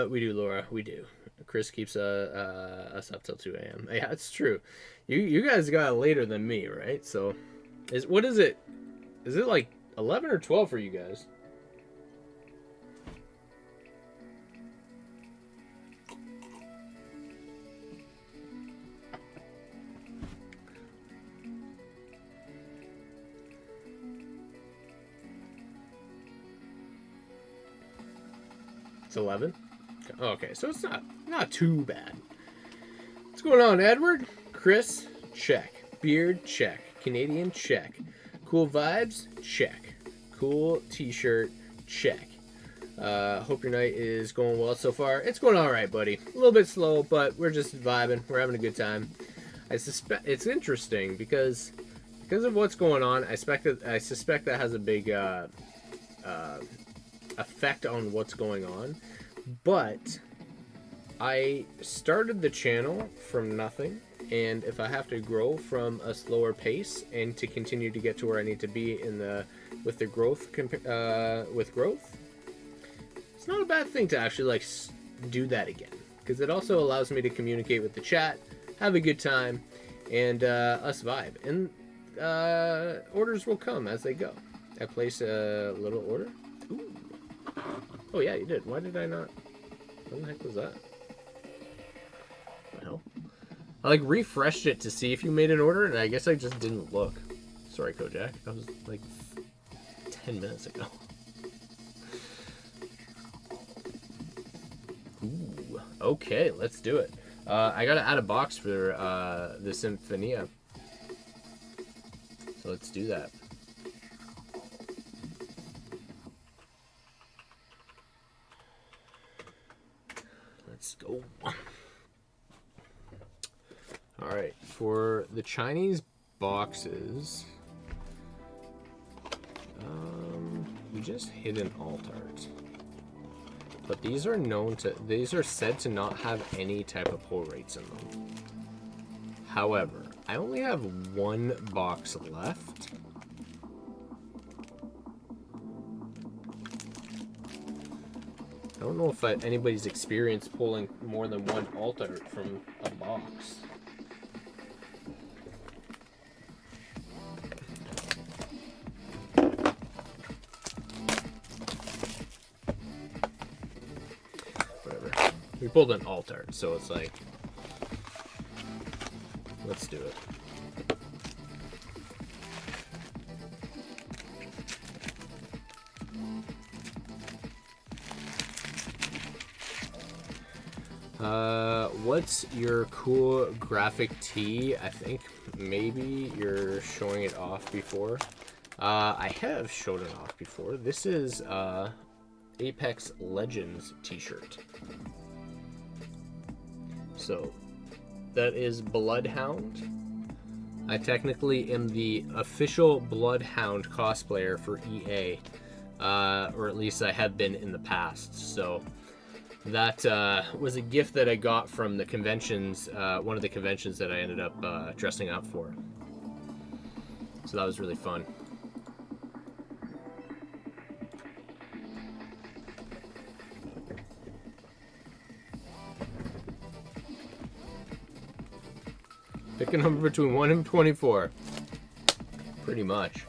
We do, Laura. We do. Chris keeps us up till 2 a.m. Yeah, it's true. You guys got later than me, right? So, what is it? Is it like 11 or 12 for you guys? It's 11? Okay, so it's not too bad. What's going on, Edward? Chris, check. Beard, check. Canadian, check. Cool vibes, check. Cool t-shirt, check. Hope your night is going well so far. It's going all right, buddy. A little bit slow, but we're just vibing. We're having a good time. I suspect it's interesting because of what's going on. I suspect that has a big effect on what's going on. But I started the channel from nothing, and if I have to grow from a slower pace and to continue to get to where I need to be with growth, it's not a bad thing to actually like do that again, because it also allows me to communicate with the chat, have a good time, and us vibe. And orders will come as they go. I place a little order. Ooh. Oh yeah, you did. Why did I not? What the heck was that? What the hell? I like refreshed it to see if you made an order, and I guess I just didn't look. Sorry, Kojak. That was like 10 minutes ago. Ooh. Okay, let's do it. I gotta add a box for the Symphonia. So let's do that. Let's go. Alright, for the Chinese boxes, we just hit an alt art. But these are said to not have any type of pull rates in them. However, I only have one box left. I don't know if anybody's experienced pulling more than one alt art from a box. We pulled an alt art, so it's like, let's do it. What's your cool graphic tee? I think maybe you're showing it off before. I have showed it off before. This is Apex Legends t-shirt. So that is Bloodhound. I technically am the official Bloodhound cosplayer for EA, or at least I have been in the past. So that was a gift that I got from the conventions, one of the conventions that I ended up dressing up for. So that was really fun. Pick a number between 1 and 24. Pretty much.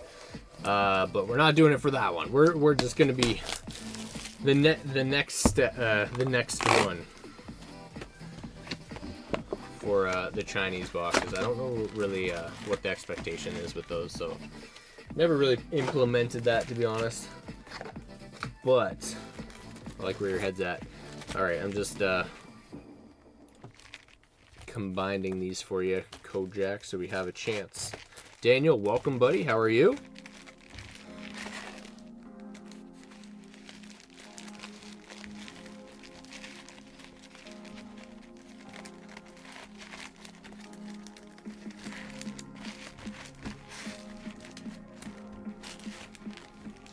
But we're not doing it for that one. We're just gonna be the next one for the Chinese boxes. I don't know really what the expectation is with those, so never really implemented that, to be honest. But I like where your head's at. All right, I'm just combining these for you, Kojak, so we have a chance. Daniel, welcome, buddy. How are you?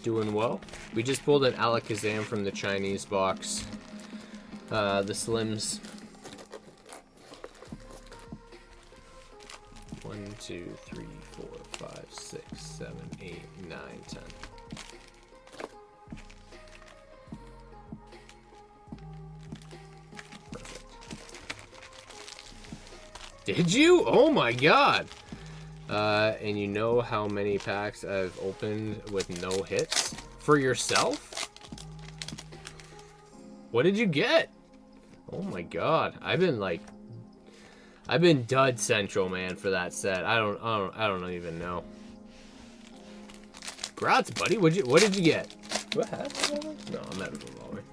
Doing well. We just pulled an Alakazam from the Chinese box. The Slims. 1, 2, 3, 4, 5, 6, 7, 8, 9, 10. Perfect. Did you? Oh my god! And you know how many packs I've opened with no hits? For yourself? What did you get? Oh my god. I've been dud central, man, for that set. I don't even know. Congrats, buddy. What did you get? Do I have? No, I'm at revolver.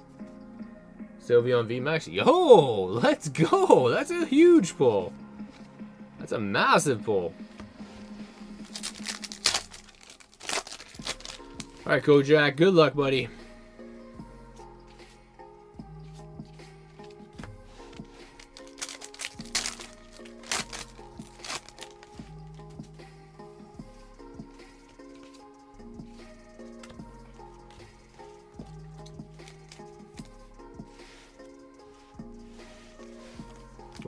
Sylveon VMAX. Yo, let's go. That's a huge pull. That's a massive pull. All right, Kojak. Good luck, buddy.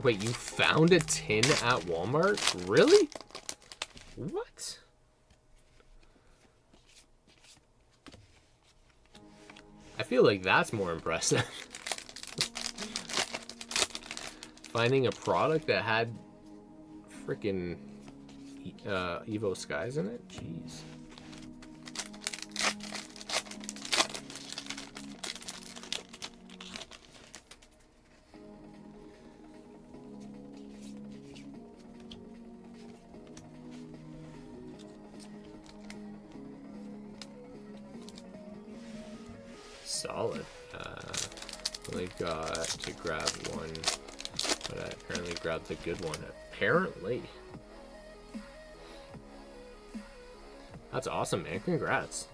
Wait, you found a tin at Walmart? Really? What? I feel like that's more impressive. Finding a product that had freaking Evo Skies in it? Jeez. Solid. Only got to grab one But I apparently grabbed the good one. Apparently. That's awesome, man. Congrats.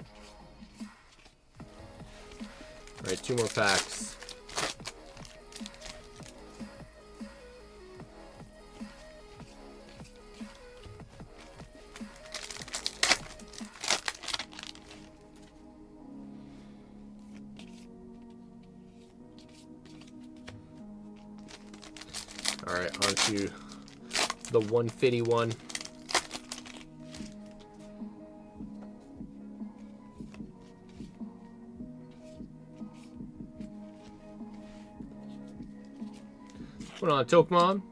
Alright, 2 more packs. Alright, on to the 151. What's on, Tokemon?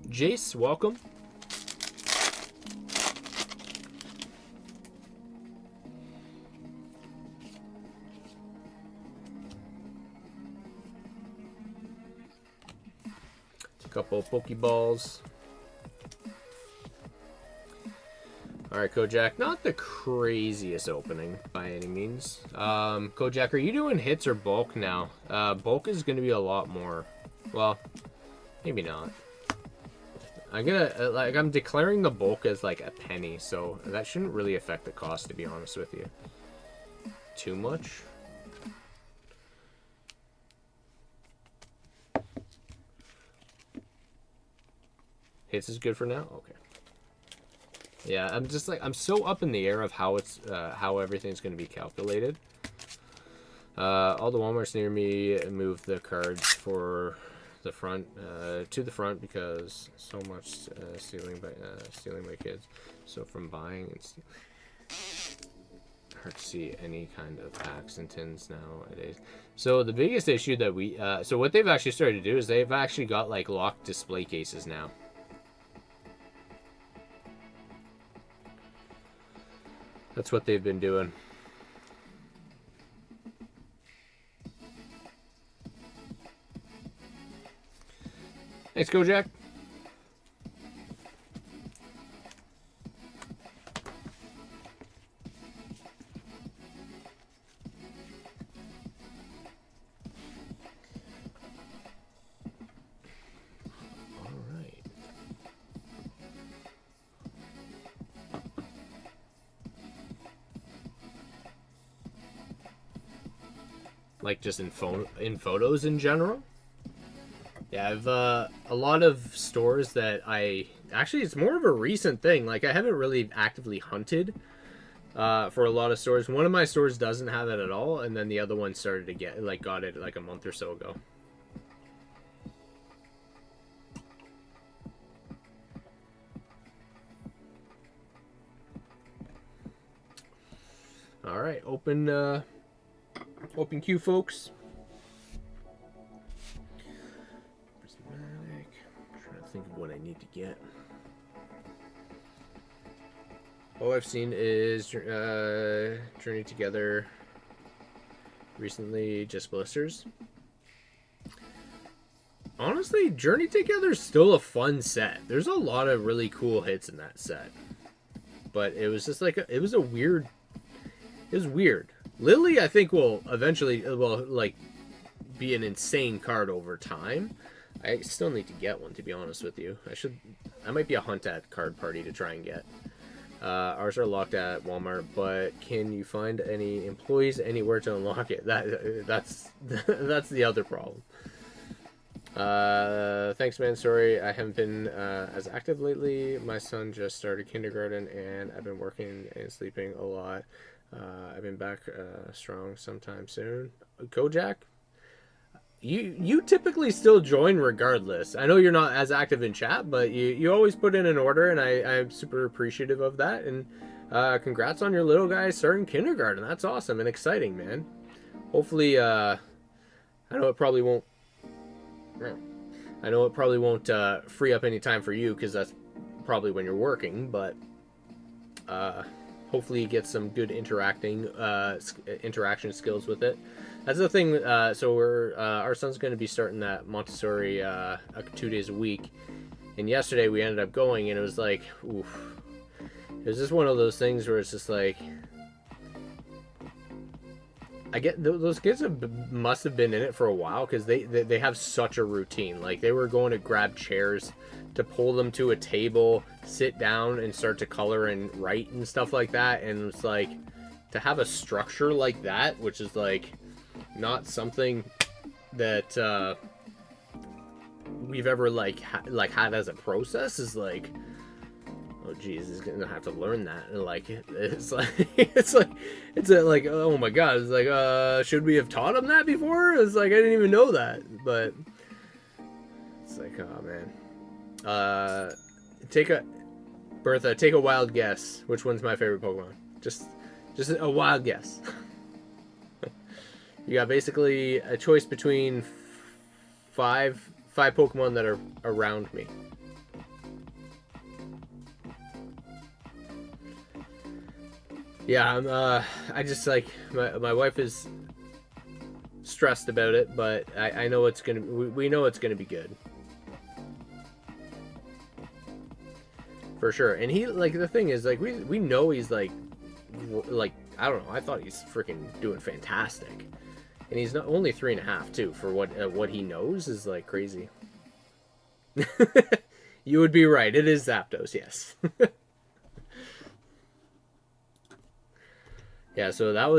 Jace, welcome. A couple of Pokeballs. Alright, Kojak, not the craziest opening by any means. Kojak, are you doing hits or bulk now? Bulk is going to be a lot more. Well, maybe not. I'm declaring the bulk as like a penny, so that shouldn't really affect the cost, to be honest with you. Too much? Hits is good for now? Okay. Yeah, I'm just like, I'm so up in the air of how it's, how everything's going to be calculated. All the Walmarts near me move the cards for the front, to the front because so much stealing by kids. So from buying and stealing, hard to see any kind of packs and tins nowadays. So the biggest issue that we, so what they've actually started to do is they've actually got like locked display cases now. That's what they've been doing. Thanks, Kojak. All right. Like just in photos in general. Yeah, I've a lot of stores that actually it's more of a recent thing. Like I haven't really actively hunted for a lot of stores. One of my stores doesn't have it at all, and then the other one started to got it like a month or so ago. All right, open queue, folks. Think of what I need to get. All I've seen is Journey Together recently, just blisters. Honestly, Journey Together is still a fun set. There's a lot of really cool hits in that set, but it was just like it was weird. Lily, I think, will eventually like be an insane card over time. I still need to get one, to be honest with you. I might be a hunt at card party to try and get. Ours are locked at Walmart, but can you find any employees anywhere to unlock it? That's the other problem. Thanks, man. Sorry, I haven't been as active lately. My son just started kindergarten, and I've been working and sleeping a lot. I've been back strong sometime soon. Kojak? You typically still join regardless. I know you're not as active in chat, but you always put in an order, and I'm super appreciative of that. And congrats on your little guy starting kindergarten. That's awesome and exciting, man. Hopefully, I know it probably won't free up any time for you because that's probably when you're working, but hopefully you get some good interaction skills with it. That's the thing. So our son's going to be starting that Montessori 2 days a week, and yesterday we ended up going, and it was like, oof. It was just one of those things where it's just like, I get those kids must have been in it for a while because they have such a routine. Like they were going to grab chairs to pull them to a table, sit down and start to color and write and stuff like that. And it's like to have a structure like that, which is like not something that we've ever had as a process, is like, oh geez, he's gonna have to learn that. And like it's like oh my god, it's like should we have taught him that before? It's like I didn't even know that. But it's like, oh man. Bertha, take a wild guess. Which one's my favorite Pokemon? Just a wild guess. You got basically a choice between five Pokemon that are around me. Yeah, I just like my wife is stressed about it, but I know it's gonna. We know it's gonna be good. For sure. And he, like, the thing is, like, we know he's like I don't know, I thought he's freaking doing fantastic. And he's not only 3.5 too, for what he knows is like crazy. You would be right, it is Zapdos, yes. Yeah, so that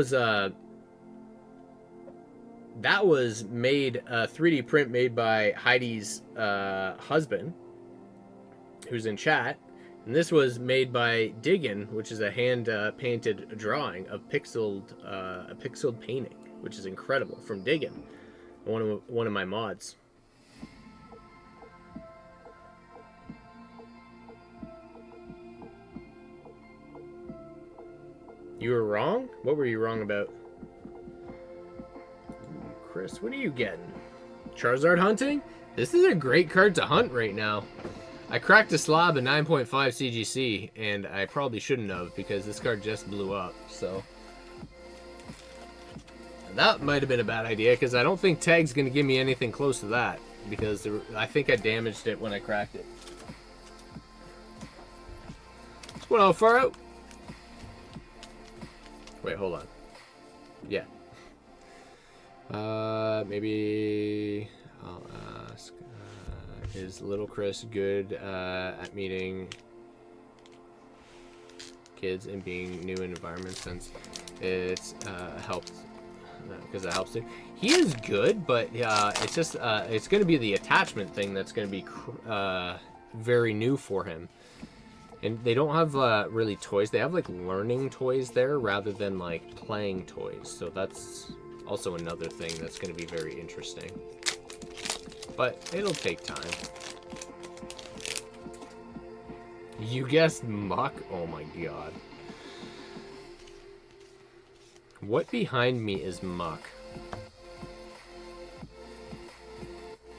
was made, a 3D print made by Heidi's husband, who's in chat. And this was made by Diggin, which is a hand painted drawing of a pixeled painting, which is incredible, from Diggin, one of my mods. You were wrong? What were you wrong about? Ooh, Chris, what are you getting? Charizard hunting? This is a great card to hunt right now. I cracked a slab at 9.5 CGC, and I probably shouldn't have because this card just blew up, so. That might have been a bad idea because I don't think Tag's going to give me anything close to that because I think I damaged it when I cracked it. What's going on, far out? Wait, hold on. Yeah. Maybe I'll ask... is Little Chris good at meeting kids and being new in environments since it's helped? Because it helps too. He is good, but it's just it's going to be the attachment thing that's going to be very new for him. And they don't have really toys. They have like learning toys there rather than like playing toys. So that's also another thing that's going to be very interesting. But it'll take time. You guessed muck? Oh my god. What behind me is muck?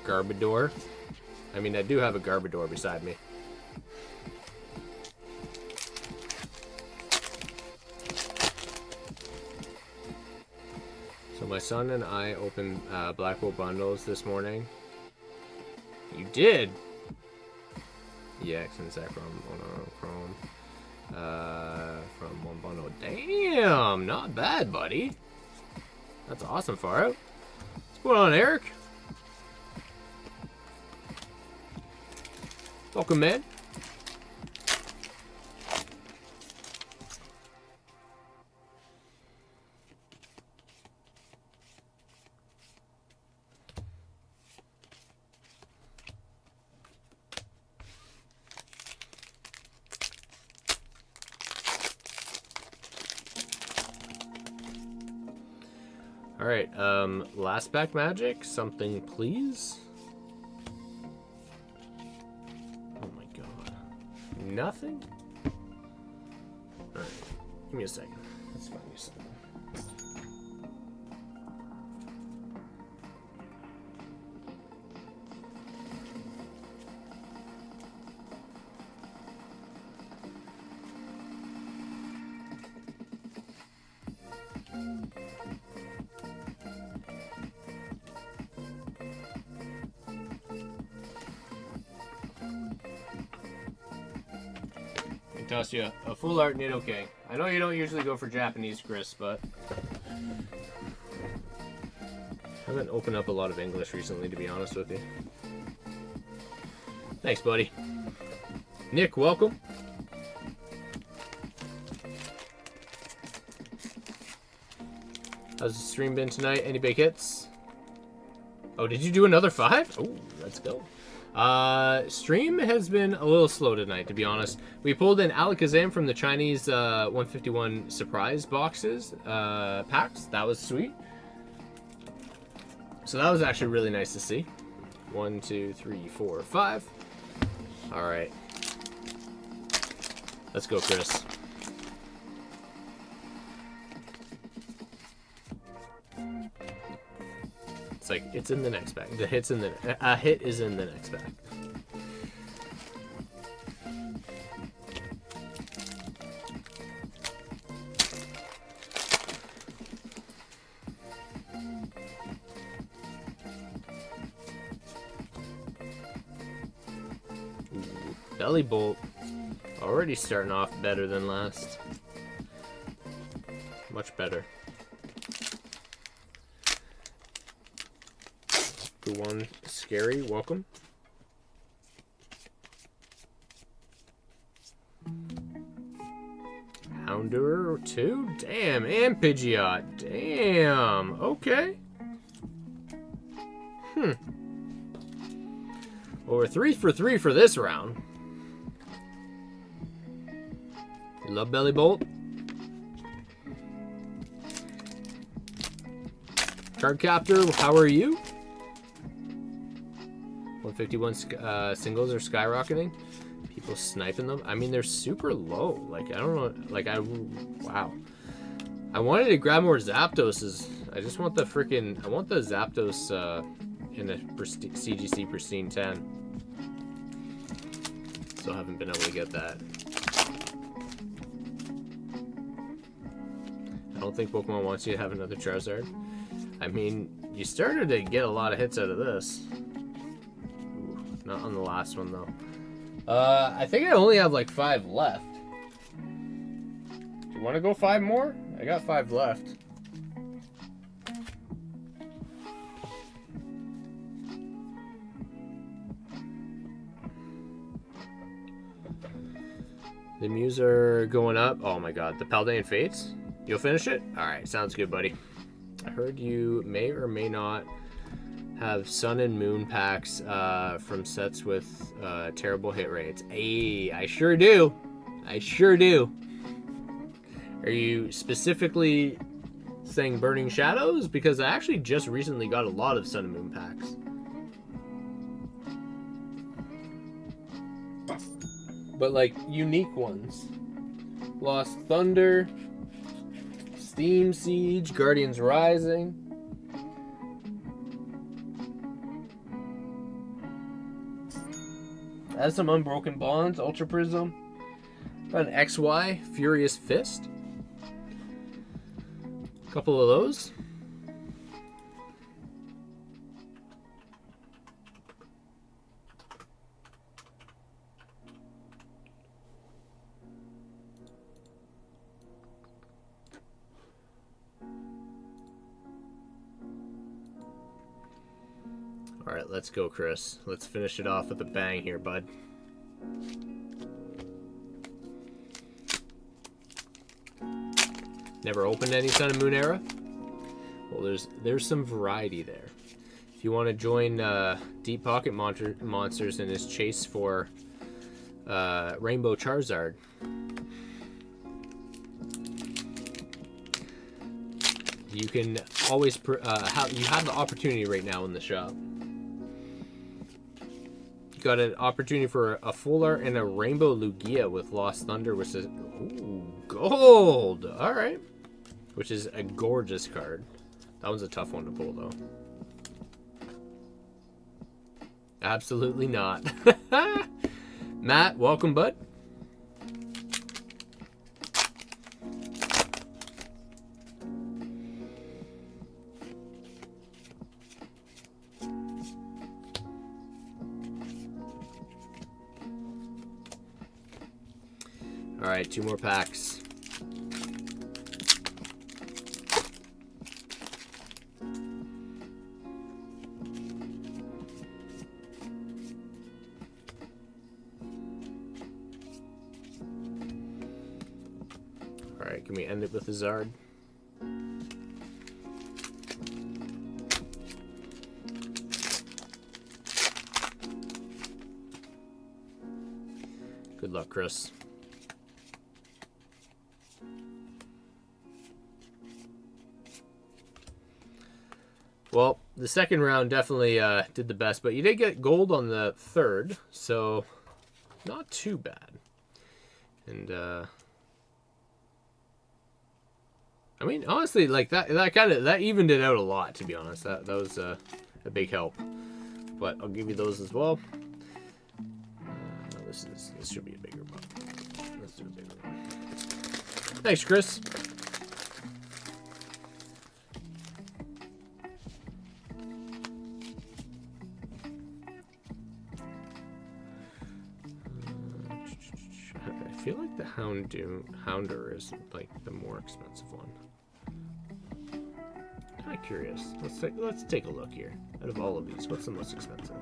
Garbodor? I mean, I do have a Garbodor beside me. So my son and I opened Blackwell bundles this morning. You did? EX and Zach from Chrome. From one bundle. Damn, not bad, buddy. That's awesome, Faro. What's going on, Eric? Welcome, man. Alright, last pack magic, something please. Oh my god. Nothing? Alright, give me a second. Let's find you something. Toss you a full art Nidoking. I know you don't usually go for Japanese, Chris, but I haven't opened up a lot of English recently, to be honest with you. Thanks, buddy. Nick, welcome. How's the stream been tonight? Any big hits? Oh, did you do another 5? Oh, let's go. Stream has been a little slow tonight, to be honest. We pulled in Alakazam from the Chinese 151 surprise boxes, packs. That was sweet. So that was actually really nice to see. 1, 2, 3, 4, 5. All right. Let's go, Chris. It's like, it's in the next bag. The hit's in the, a hit is in the next bag. Ooh, Belly Bolt. Already starting off better than last. Much better. Good one, Scary, welcome. Houndour 2, damn, and Pidgeot, damn, okay. Well, we're 3 for 3 for this round. You love Belly Bolt? Cardcaptor, how are you? 151 singles are skyrocketing. People sniping them. I mean, they're super low. Like, I don't know. Like, wow. I wanted to grab more Zapdoses. I just want the freaking. I want the Zapdos in the CGC Pristine 10. Still haven't been able to get that. I don't think Pokemon wants you to have another Charizard. I mean, you started to get a lot of hits out of this. Not on the last one, though. I think I only have like 5 left. Do you want to go 5 more? I got 5 left. The Mews are going up. Oh my god. The Paldean Fates? You'll finish it? Alright, sounds good, buddy. I heard you may or may not have Sun and Moon packs from sets with terrible hit rates. Hey, I sure do. I sure do. Are you specifically saying Burning Shadows? Because I actually just recently got a lot of Sun and Moon packs. But like unique ones. Lost Thunder, Steam Siege, Guardians Rising. Has some Unbroken Bonds, Ultra Prism. Got an XY, Furious Fist. A couple of those. Alright, let's go, Chris. Let's finish it off with a bang here, bud. Never opened any Sun and Moon era? Well, there's some variety there. If you want to join Deep Pocket Monsters in his chase for Rainbow Charizard, you can always you have the opportunity right now in the shop. Got an opportunity for a full art and a Rainbow Lugia with Lost Thunder, which is gold. All right, which is a gorgeous card. That one's a tough one to pull, though. Absolutely not. Matt, welcome, bud. All right, 2 more packs. Alright, can we end it with a Zard? Good luck, Chris. Well, the second round definitely did the best, but you did get gold on the third, so not too bad. And I mean, honestly, like that evened it out a lot. To be honest, that was a big help. But I'll give you those as well. This should be a bigger one. Let's do a bigger one. Thanks, Chris. I feel like the Hounder is like the more expensive one. Kind of curious. Let's take a look here. Out of all of these, what's the most expensive?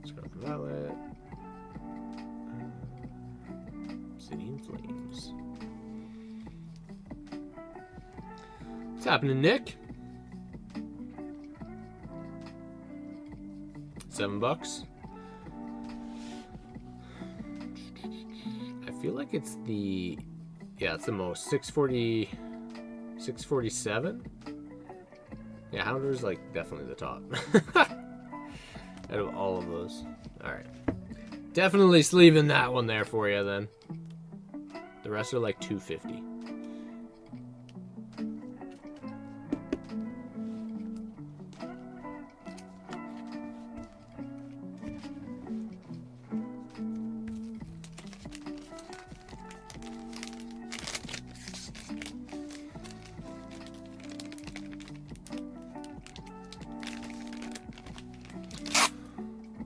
Let's go for Violet. City in Flames. What's happening, Nick? $7. I feel like it's the, yeah, it's the most. 640, 647. Yeah, Hounder's like definitely the top out of all of those. All right, definitely sleeving that one there for you then. The rest are like 250.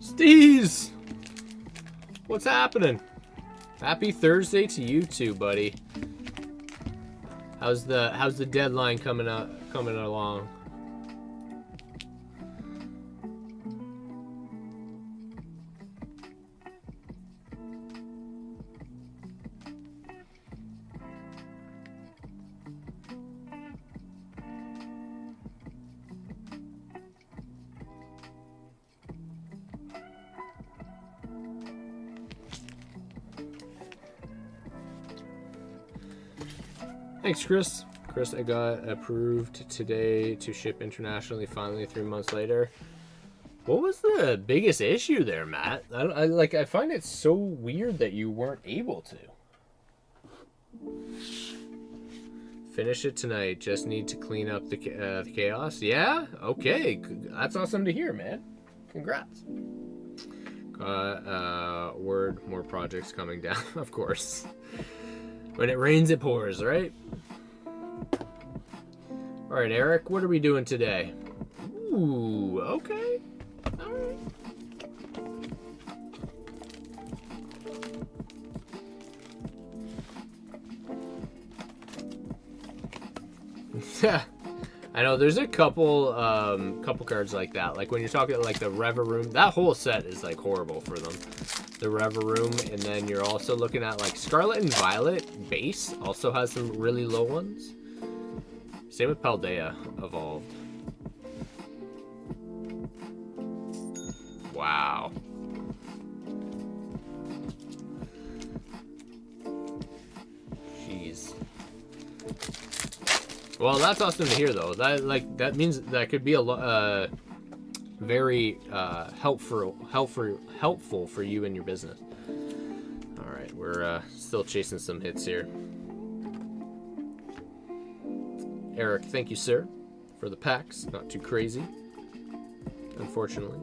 Steez! What's happening? Happy Thursday to you too, buddy. How's the deadline coming along? Thanks, Chris. Chris, I got approved today to ship internationally, finally 3 months later. What was the biggest issue there, Matt? I find it so weird that you weren't able to. Finish it tonight. Just need to clean up the chaos. Yeah? Okay. That's awesome to hear, man. Congrats. Word, more projects coming down, of course. When it rains, it pours, right? All right, Eric, what are we doing today? Ooh, okay. All right. Yeah, I know. There's a couple cards like that. Like when you're talking like the Rever Room, that whole set is like horrible for them. The Rever Room, and then you're also looking at like Scarlet and Violet base also has some really low ones. Same with Paldea Evolved. Wow. Jeez. Well, that's awesome to hear though. That means that could be a very helpful for you and your business. All right, we're still chasing some hits here. Eric, thank you, sir, for the packs. Not too crazy, unfortunately.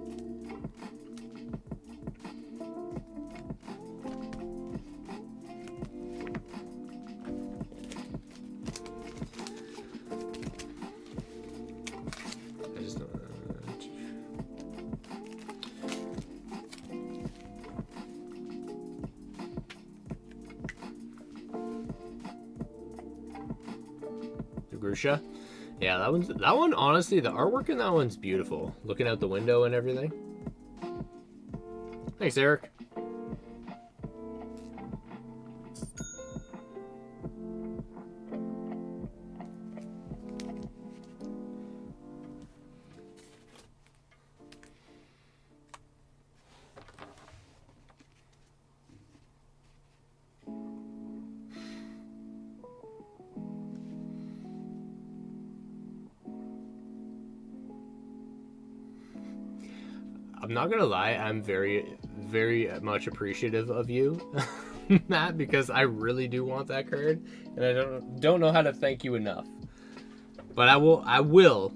Grusha. Yeah, that one honestly, the artwork in that one's beautiful. Looking out the window and everything. Thanks, Eric. I'm not gonna lie, I'm very, very much appreciative of you, Matt, because I really do want that card, and I don't know how to thank you enough. But I will.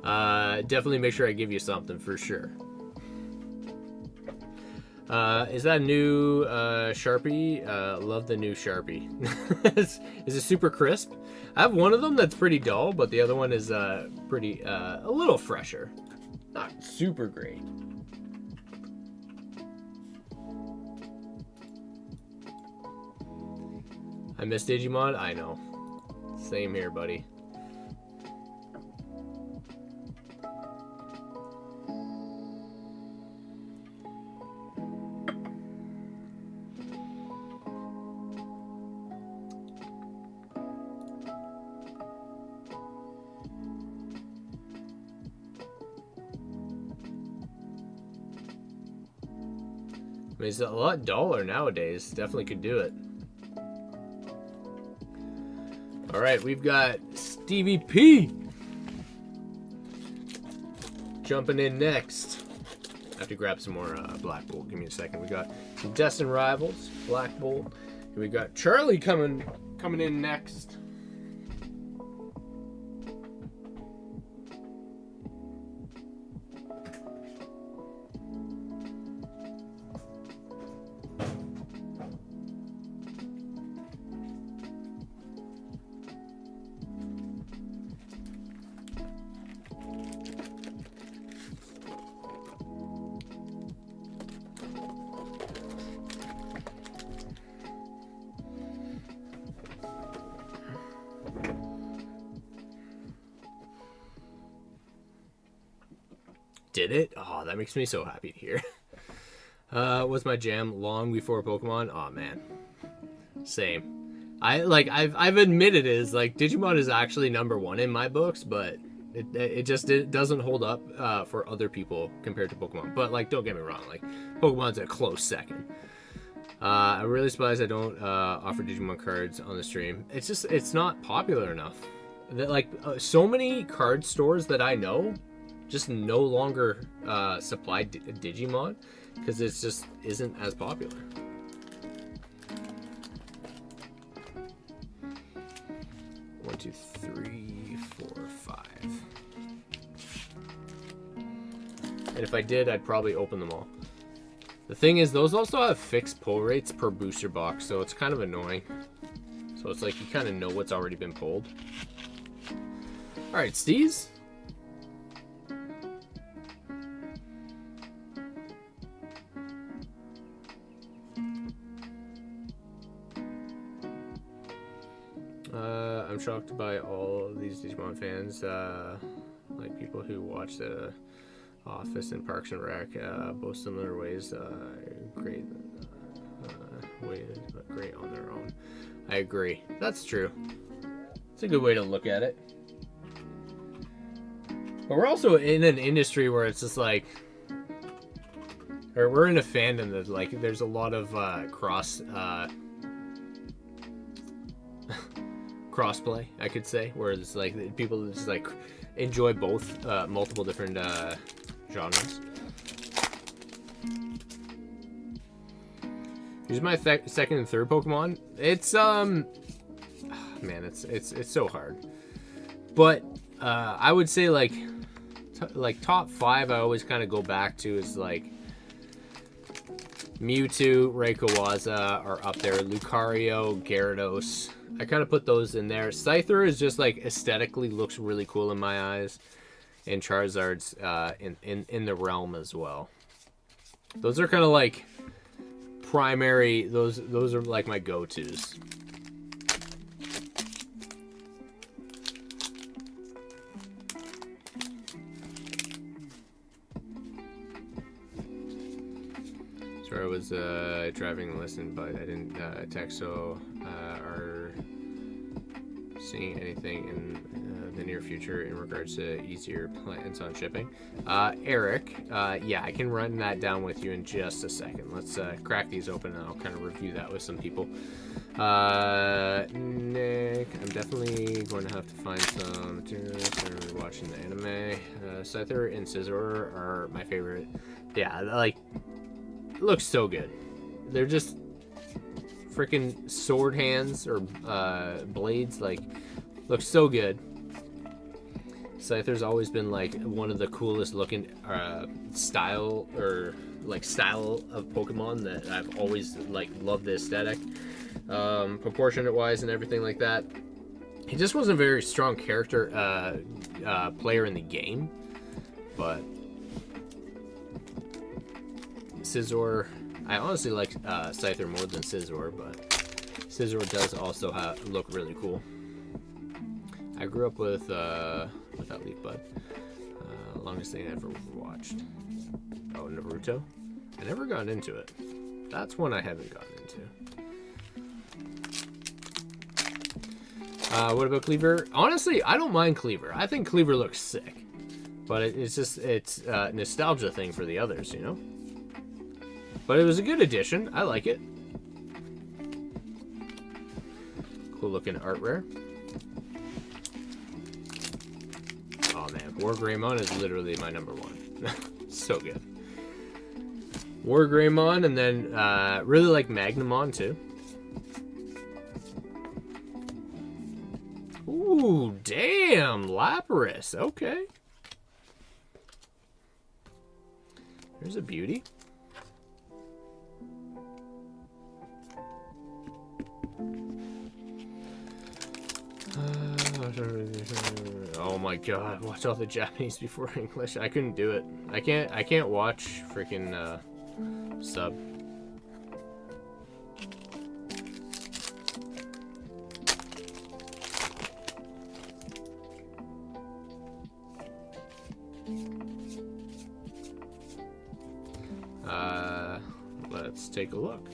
Definitely make sure I give you something for sure. Is that a new Sharpie? Love the new Sharpie. Is it super crisp? I have one of them that's pretty dull, but the other one is pretty a little fresher. Not super great. I miss Digimon? I know. Same here, buddy. I mean, it's a lot duller nowadays. Definitely could do it. All right, we've got Stevie P jumping in next. I have to grab some more Black Bolt. Give me a second. We got some Destined Rivals, Black Bolt, and we got Charlie coming in next. Did it? Oh, that makes me so happy to hear. Was my jam long before Pokemon? Oh man, same. I've admitted it is like Digimon is actually #1 in my books, but it doesn't hold up for other people compared to Pokemon. But like, don't get me wrong, like Pokemon's a close second. I'm really surprised I don't offer Digimon cards on the stream. It's not popular enough. That so many card stores that I know just no longer supply Digimon because it just isn't as popular. One, two, three, 4, 5. And if I did, I'd probably open them all. The thing is, those also have fixed pull rates per booster box, so it's kind of annoying. So it's like you kind of know what's already been pulled. All right, Steez. I'm shocked by all of these Digimon fans, like people who watch The Office and Parks and Rec, both similar ways, great ways, but great on their own. I agree. That's true. It's a good way to look at it. But we're also in an industry where it's just like, or we're in a fandom that like there's a lot of crossplay, I could say, where it's like people just like enjoy both multiple different genres. Here's my second and third Pokemon. It's man, it's so hard. But I would say like top 5 I always kind of go back to is like Mewtwo, Rayquaza are up there, Lucario, Gyarados. I kind of put those in there. Scyther is just like aesthetically looks really cool in my eyes, and Charizard's in the realm as well. Those are kind of like primary. Those are like my go-tos. Sorry, I was driving and listening, but I didn't text. So are seeing anything in the near future in regards to easier plans on shipping? Eric, yeah, I can run that down with you in just a second. Let's crack these open and I'll kind of review that with some people. Nick, I'm definitely going to have to find some materials for watching the anime. Scyther and Scizor are my favorite. Yeah, like, looks so good. They're just freaking sword hands or blades. Like, looks so good. Scyther's always been like one of the coolest looking style of Pokemon that I've always like loved the aesthetic, proportionate wise and everything like that. He just wasn't a very strong character player in the game, but Scizor, I honestly like Scyther more than Scizor, but Scizor does also look really cool. I grew up with that Leaf Bud. Longest thing I ever watched. Oh, Naruto? I never got into it. That's one I haven't gotten into. What about Cleaver? Honestly, I don't mind Cleaver. I think Cleaver looks sick. But it's a nostalgia thing for the others, you know? But it was a good addition. I like it. Cool looking art rare. Oh man, Wargreymon is literally my number one. So good. Wargreymon, and then really like Magnamon too. Ooh, damn, Lapras. Okay. There's a beauty. Oh my god, watch all the Japanese before English. I couldn't do it. I can't watch freaking sub. Let's take a look.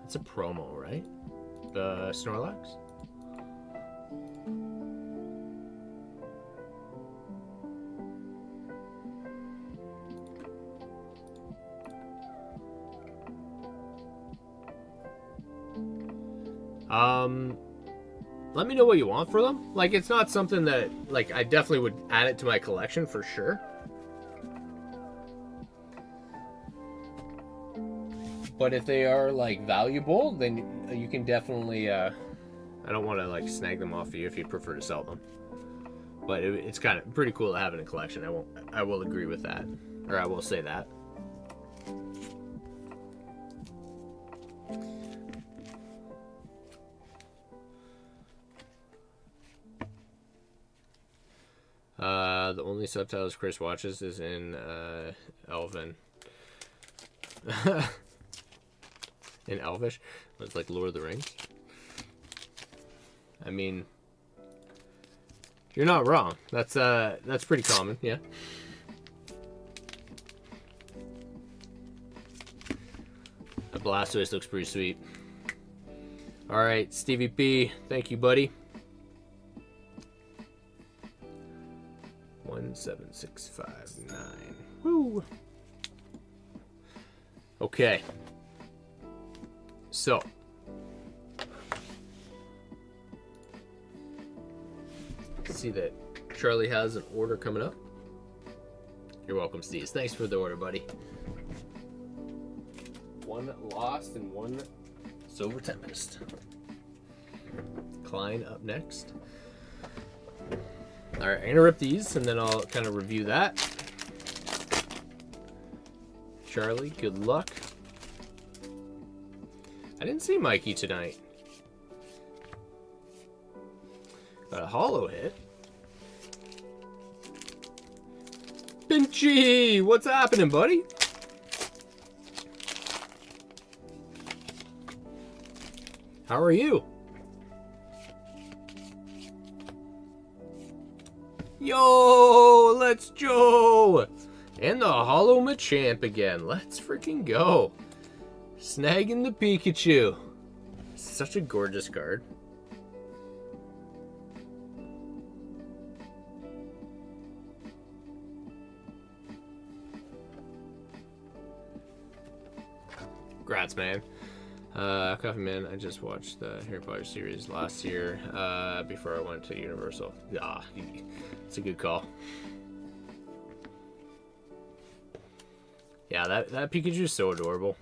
It's a promo, right? The Snorlax? Let me know what you want for them. Like, it's not something that, like, I definitely would add it to my collection for sure. But if they are, like, valuable, then you can definitely, I don't want to, like, snag them off of you if you prefer to sell them. But it's kind of pretty cool to have in a collection. I will agree with that. Or I will say that. The only subtitles Chris watches is in Elven. In Elvish. It's like Lord of the Rings. I mean, you're not wrong. That's pretty common, yeah. The Blastoise looks pretty sweet. Alright, Stevie P, thank you, buddy. 17659. Woo! Okay. So. See that Charlie has an order coming up. You're welcome, Steve. Thanks for the order, buddy. One Lost and one Silver Tempest. Klein up next. Alright, I'm gonna rip these and then I'll kind of review that. Charlie, good luck. I didn't see Mikey tonight. Got a hollow hit. Pinchy, what's happening, buddy? How are you? Yo, let's Joe! And the Hollow Machamp again. Let's freaking go. Snagging the Pikachu. Such a gorgeous card. Congrats, man. Coffee Man, I just watched the Harry Potter series last year before I went to Universal. Ah, it's a good call. Yeah, that Pikachu is so adorable.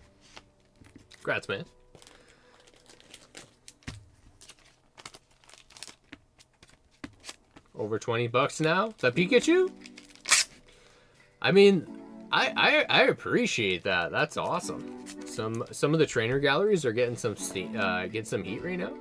Congrats, man. Over $20 now? That Pikachu? I mean, I appreciate that. That's awesome. Some of the trainer galleries are getting some heat right now.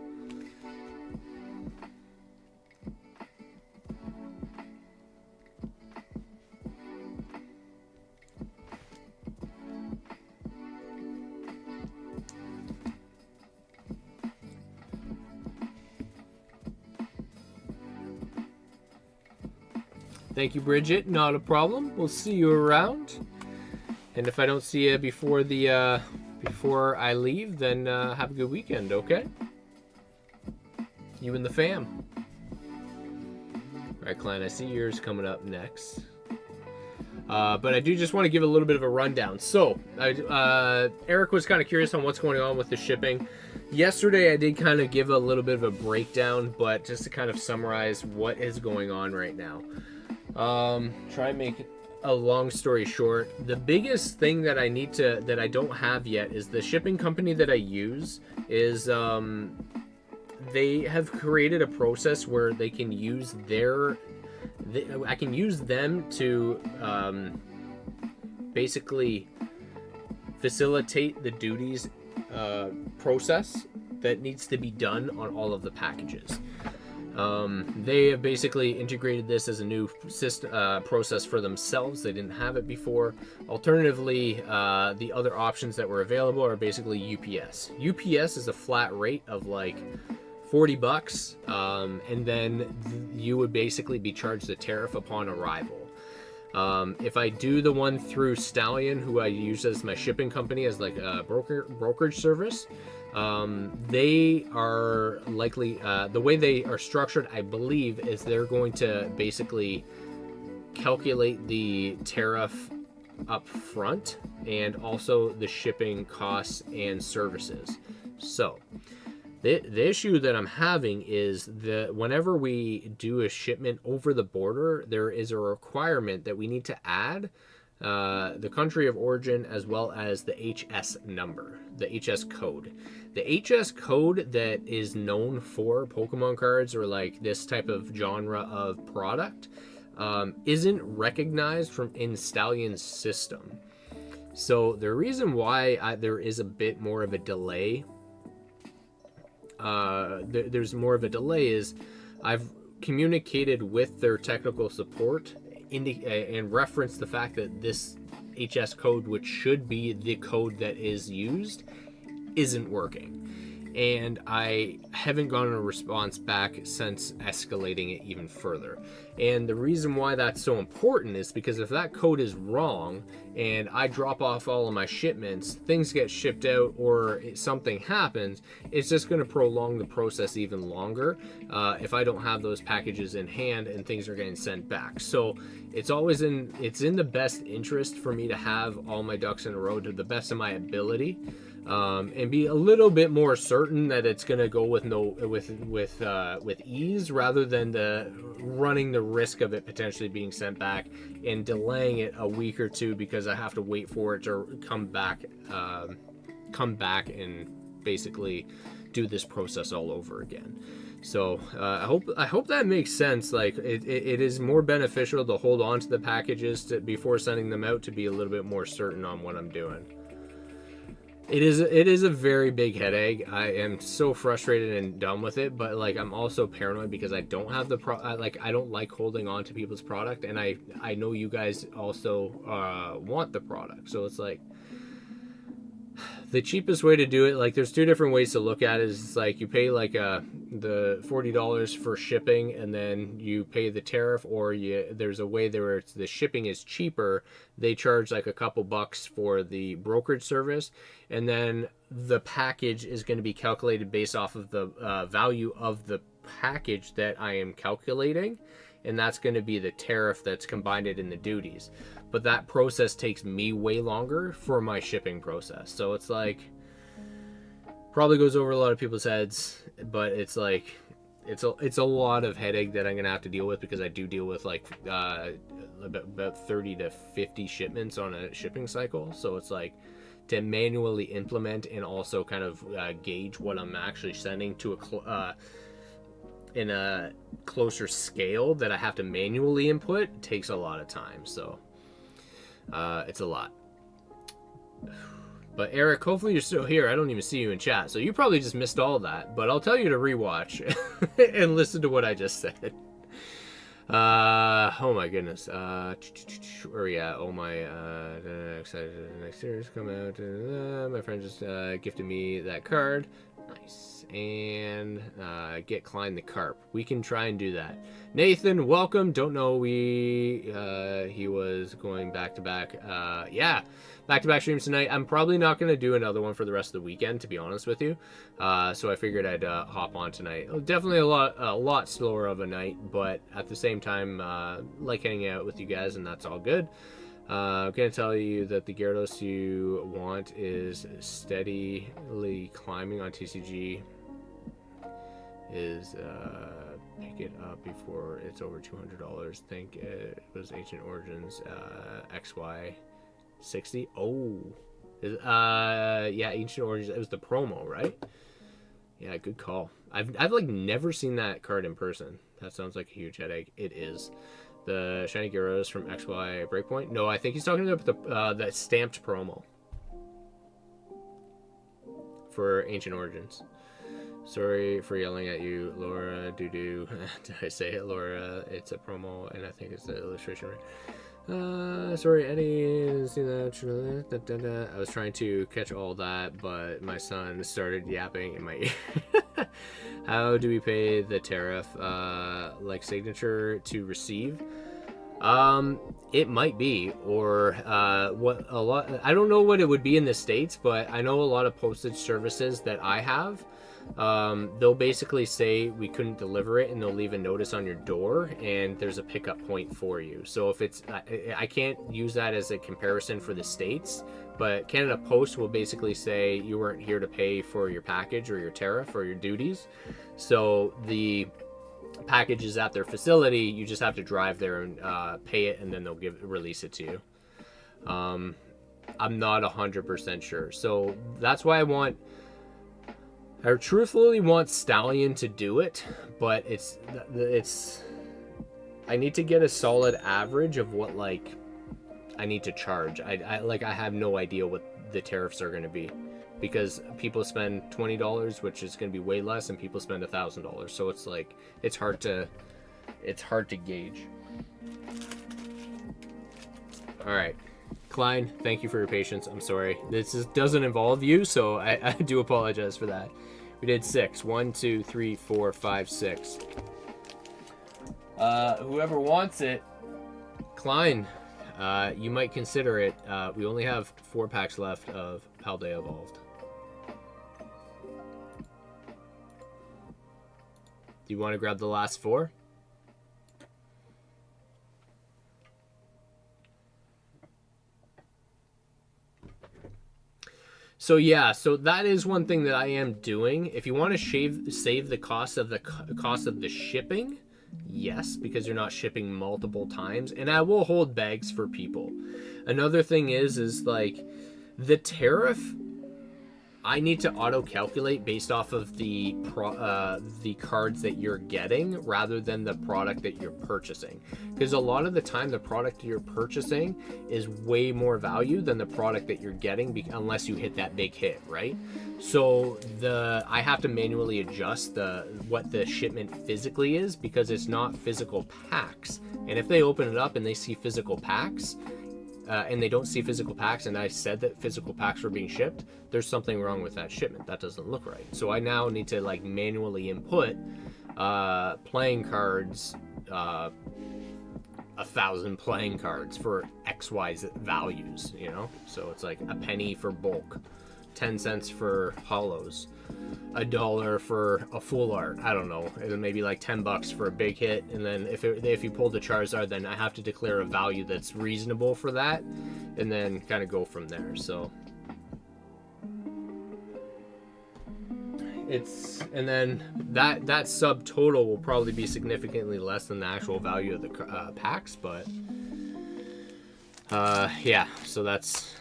Thank you, Bridget. Not a problem. We'll see you around. And if I don't see you before I leave, then have a good weekend, okay? You and the fam. All right, Klein, I see yours coming up next. But I do just want to give a little bit of a rundown. So, Eric was kind of curious on what's going on with the shipping. Yesterday, I did kind of give a little bit of a breakdown, but just to kind of summarize what is going on right now. Try and make a long story short. The biggest thing that I don't have yet is the shipping company that I use is, they have created a process where they can use I can use them to basically facilitate the duties process that needs to be done on all of the packages. They have basically integrated this as a new process for themselves. They didn't have it before. Alternatively, the other options that were available are basically UPS. UPS is a flat rate of like $40, and then you would basically be charged a tariff upon arrival. If I do the one through Stallion, who I use as my shipping company as like a brokerage service, they are likely, the way they are structured, I believe, is they're going to basically calculate the tariff up front and also the shipping costs and services. So the issue that I'm having is that whenever we do a shipment over the border, there is a requirement that we need to add the country of origin as well as the HS number, the HS code. The HS code that is known for Pokemon cards or like this type of genre of product isn't recognized from in Stallion's system. So the reason why there is a bit more of a delay, there's more of a delay is I've communicated with their technical support and referenced the fact that this HS code, which should be the code that is used, isn't working. And I haven't gotten a response back since escalating it even further. And the reason why that's so important is because if that code is wrong and I drop off all of my shipments, things get shipped out or something happens, it's just going to prolong the process even longer if I don't have those packages in hand and things are getting sent back. So it's in the best interest for me to have all my ducks in a row to the best of my ability. And be a little bit more certain that it's going to go with ease rather than running the risk of it potentially being sent back and delaying it a week or two because I have to wait for it to come back and basically do this process all over again. So I hope that makes sense. Like it is more beneficial to hold on to the packages before sending them out to be a little bit more certain on what I'm doing. It is a very big headache. I am so frustrated and done with it, but like I'm also paranoid because I don't have the I don't like holding on to people's product, and I know you guys also want the product, so it's like the cheapest way to do it. Like there's two different ways to look at it. Is like you pay like the $40 for shipping, and then you pay the tariff, or there's a way there where the shipping is cheaper. They charge like a couple bucks for the brokerage service, and then the package is going to be calculated based off of the value of the package that I am calculating, and that's going to be the tariff that's combined in the duties. But that process takes me way longer for my shipping process. So it's like, probably goes over a lot of people's heads, but it's like, it's a lot of headache that I'm going to have to deal with, because I do deal with like about 30 to 50 shipments on a shipping cycle. So it's like to manually implement and also kind of gauge what I'm actually sending to in a closer scale that I have to manually input takes a lot of time. So it's a lot. But Eric, hopefully you're still here. I don't even see you in chat, so you probably just missed all that. But I'll tell you to rewatch and listen to what I just said. Oh my goodness. Where are we at? Oh my, excited the next series come out. My friend just gifted me that card. Nice. And get Klein the Carp. We can try and do that. Nathan, welcome. Don't know he was going back to back. Yeah, back to back streams tonight. I'm probably not going to do another one for the rest of the weekend, to be honest with you. So I figured I'd hop on tonight. Definitely a lot slower of a night, but at the same time, like hanging out with you guys, and that's all good. I'm going to tell you that the Gyarados you want is steadily climbing on TCG. Is pick it up before it's over $200. Think it was Ancient Origins XY 60. Oh, yeah, Ancient Origins. It was the promo, right? Yeah, good call. I've like never seen that card in person. That sounds like a huge headache. It is. The Shiny Gyarados from XY Breakpoint. No, I think he's talking about the stamped promo for Ancient Origins. Sorry for yelling at you, Laura. Did I say it, Laura? It's a promo, and I think it's the illustration. Sorry, Eddie. Didn't see that. I was trying to catch all that, but my son started yapping in my ear. How do we pay the tariff? Like signature to receive? It might be, or what a lot. I don't know what it would be in the States, but I know a lot of postage services that I have. They'll basically say we couldn't deliver it, and they'll leave a notice on your door, and there's a pickup point for you. So if it's, I can't use that as a comparison for the States, but Canada Post will basically say you weren't here to pay for your package or your tariff or your duties. So the package is at their facility. You just have to drive there and pay it, and then they'll release it to you. I'm not 100% sure. So that's why I truthfully want Stallion to do it, but it's I need to get a solid average of what like I need to charge. I have no idea what the tariffs are going to be, because people spend $20, which is going to be way less, and people spend $1,000. So it's like it's hard to gauge. All right. Klein, thank you for your patience. I'm sorry. This doesn't involve you, so I do apologize for that. We did 6. 1, 2, 3, 4, 5, 6. Whoever wants it, Klein, you might consider it. We only have 4 packs left of Paldea Evolved. Do you want to grab the last 4? So yeah, so that is one thing that I am doing. If you want to save the cost of the shipping, yes, because you're not shipping multiple times, and I will hold bags for people. Another thing is like the tariff. I need to auto-calculate based off of the cards that you're getting rather than the product that you're purchasing. Because a lot of the time, the product you're purchasing is way more value than the product that you're getting, unless you hit that big hit, right? So I have to manually adjust what the shipment physically is, because it's not physical packs. And if they open it up and they see physical packs, and they don't see physical packs, and I said that physical packs were being shipped, there's something wrong with that shipment. That doesn't look right. So I now need to like manually input playing cards, 1,000 playing cards for XY values, you know? So it's like a penny for bulk, 10 cents for hollows, $1 for a full art. I don't know, and then maybe like $10 for a big hit. And then if you pulled the Charizard, then I have to declare a value that's reasonable for that, and then kind of go from there. So and then that subtotal will probably be significantly less than the actual value of the packs, but yeah. So that's.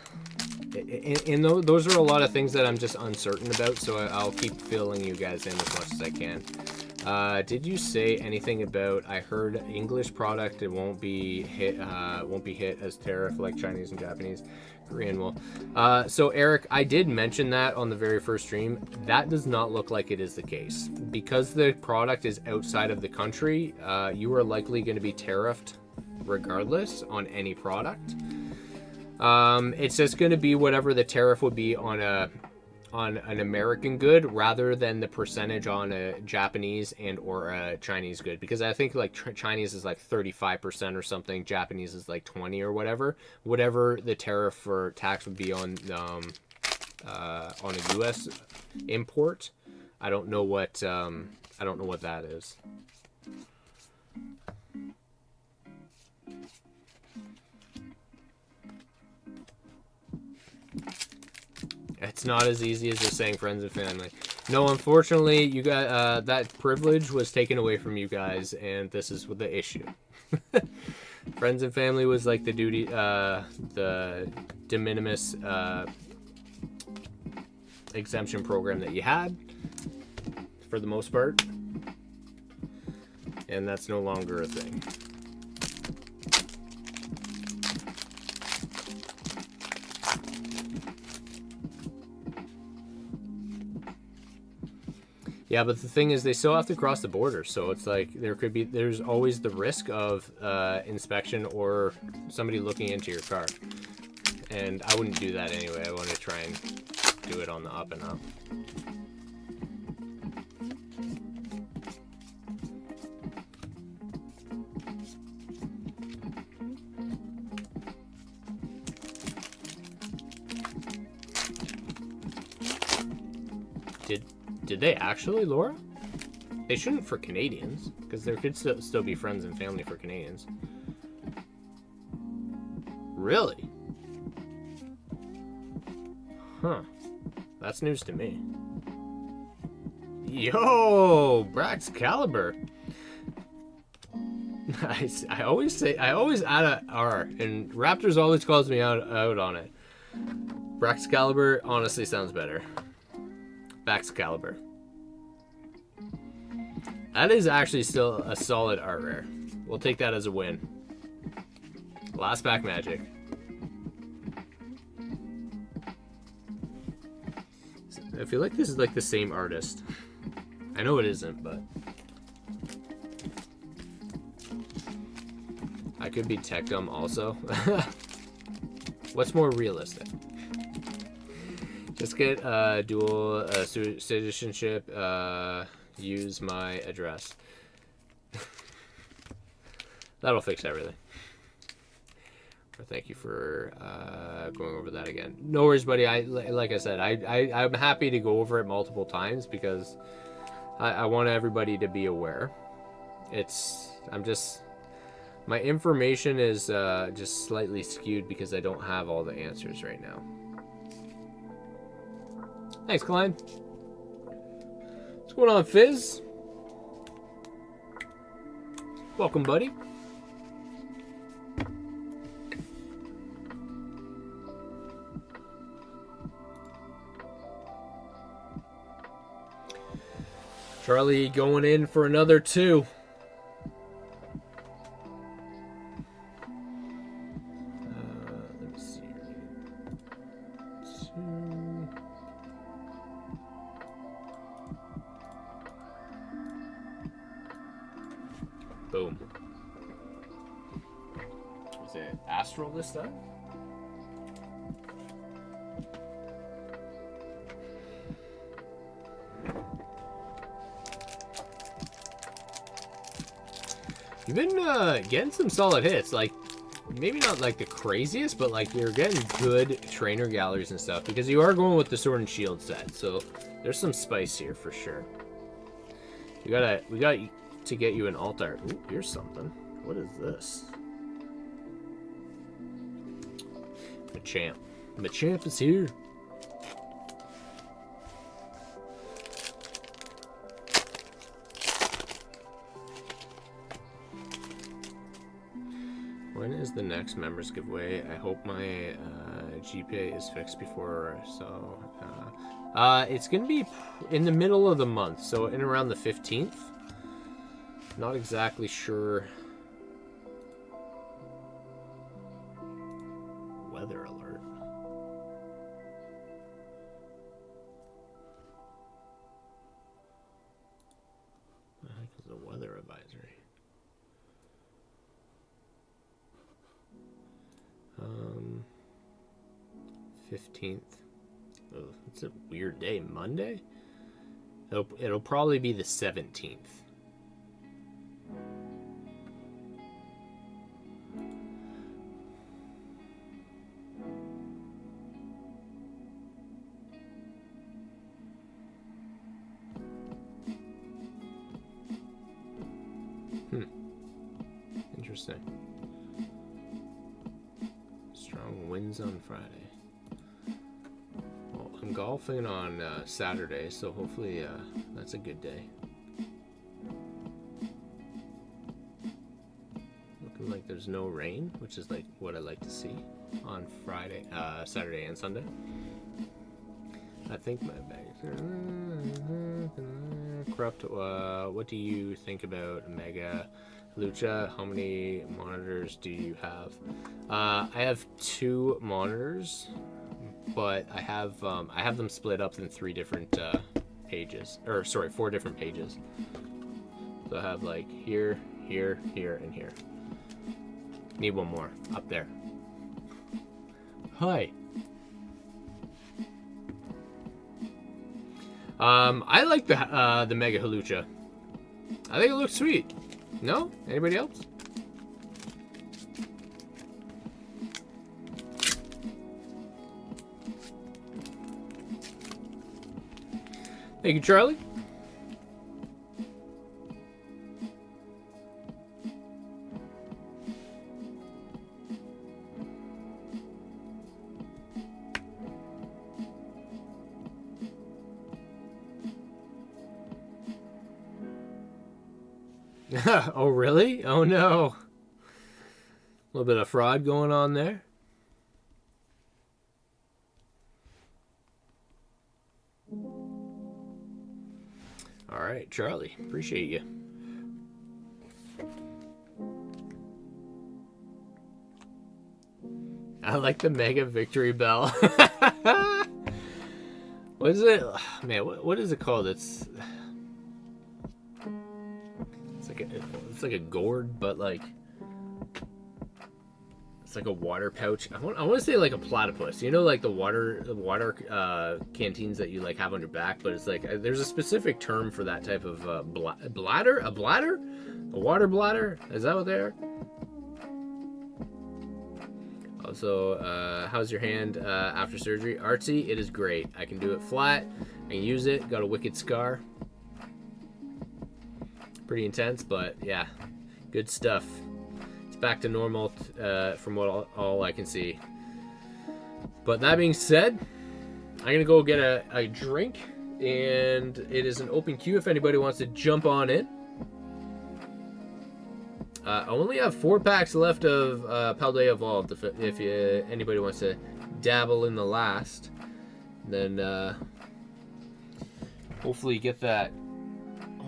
And those are a lot of things that I'm just uncertain about, so I'll keep filling you guys in as much as I can. Did you say anything about? I heard English product, it won't be hit as tariff like Chinese and Japanese, Korean will. So Eric, I did mention that on the very first stream. That does not look like it is the case, because the product is outside of the country. You are likely going to be tariffed regardless on any product. It's just going to be whatever the tariff would be on an American good, rather than the percentage on a Japanese and or a Chinese good, because I think like Chinese is like 35% or something, Japanese is like 20 or whatever the tariff for tax would be on a US import. I don't know what that is. It's not as easy as just saying friends and family. No, unfortunately, you got that privilege was taken away from you guys, and this is the issue. Friends and family was like the duty, the de minimis exemption program that you had for the most part, and that's no longer a thing. Yeah, but the thing is, they still have to cross the border, so it's like there's always the risk of inspection or somebody looking into your car, and I wouldn't do that anyway. I want to try and do it on the up and up. Did they actually, Laura? They shouldn't for Canadians, because there could still be friends and family for Canadians. Really? Huh. That's news to me. Yo, Brax Caliber. I always add a R, and Raptors always calls me out on it. Brax Caliber honestly sounds better. Caliber. That is actually still a solid art rare. We'll take that as a win. Last pack magic. I feel like this is like the same artist. I know it isn't, but I could be Tech Dumb also. What's more realistic? Just get dual citizenship, use my address. That'll fix everything. Thank you for going over that again. No worries, buddy. Like I said, I'm happy to go over it multiple times, because I want everybody to be aware. My information is just slightly skewed because I don't have all the answers right now. Thanks, Klein. What's going on, Fizz? Welcome, buddy. Charlie going in for another 2. Let me see. 2. Boom. Is it Astral this time? You've been getting some solid hits, like maybe not like the craziest, but like you're getting good trainer galleries and stuff because you are going with the Sword and Shield set, so there's some spice here for sure. We got to get you an altar. Ooh, here's something. What is this? Machamp. Machamp is here. When is the next members giveaway? I hope my GPA is fixed before, so it's gonna be in the middle of the month, so in around the 15th. Not exactly sure. Weather alert. What the heck is the weather advisory? 15th. Oh, it's a weird day. Monday? It'll probably be the 17th. Interesting. Strong winds on Friday. Well, I'm golfing on Saturday, so hopefully that's a good day. Looking like there's no rain, which is like what I like to see on Friday, Saturday and Sunday. I think my bag's corrupt. What do you think about Mega Lucha? How many monitors do you have? I have 2 monitors, but I have them split up in 3 different pages, or sorry, 4 different pages. So I have like here, here, here, and here. Need one more up there. Hi. I like the Mega Halucha. I think it looks sweet. No? Anybody else? Thank you, Charlie. Oh, really? Oh, no. A little bit of fraud going on there. All right, Charlie. Appreciate you. I like the Mega Victory Bell. What is it? Man, what is it called? It's like a gourd, but like it's like a water pouch. I want to say like a platypus. You know, like the water canteens that you like have on your back, but it's like there's a specific term for that type of bladder. A bladder? A water bladder? Is that what they are? Also, how's your hand after surgery? Artsy, it is great. I can do it flat. I can use it. Got a wicked scar. Pretty intense, but yeah, good stuff. It's back to normal from what all I can see. But that being said, I'm gonna go get a drink, and it is an open queue if anybody wants to jump on in. I only have 4 packs left of Paldea Evolved. If anybody wants to dabble in the last, then hopefully get that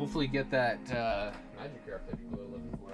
hopefully get that magic card that people are looking for.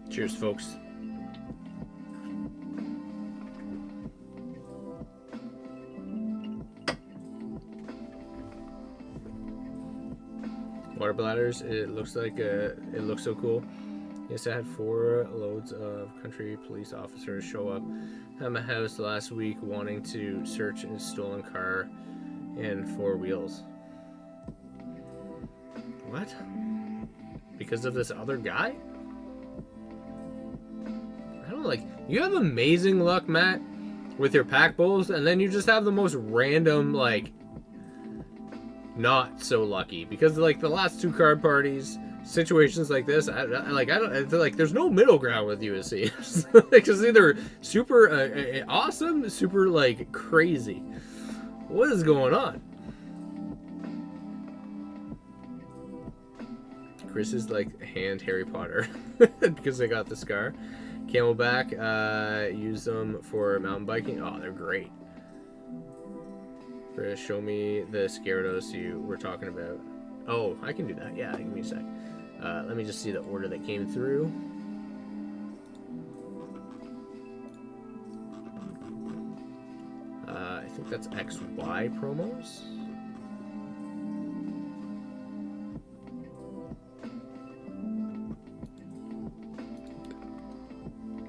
Cheers, folks. Water bladders. It looks like it looks so cool. Yes, I had 4 loads of country police officers show up at my house last week wanting to search a stolen car and 4 wheels. What? Because of this other guy? I don't know, like, you have amazing luck, Matt, with your pack bowls, and then you just have the most random, like, not so lucky. Because, like, the last 2 card parties, situations like this, I feel like there's no middle ground with you, it seems. Like, it's either super awesome, super, like, crazy. What is going on? Chris is like hand Harry Potter because I got the scar. Camelback, use them for mountain biking. Oh, they're great. Chris, show me the Gyarados you were talking about. Oh, I can do that. Yeah, give me a sec. Let me just see the order that came through. I think that's XY promos.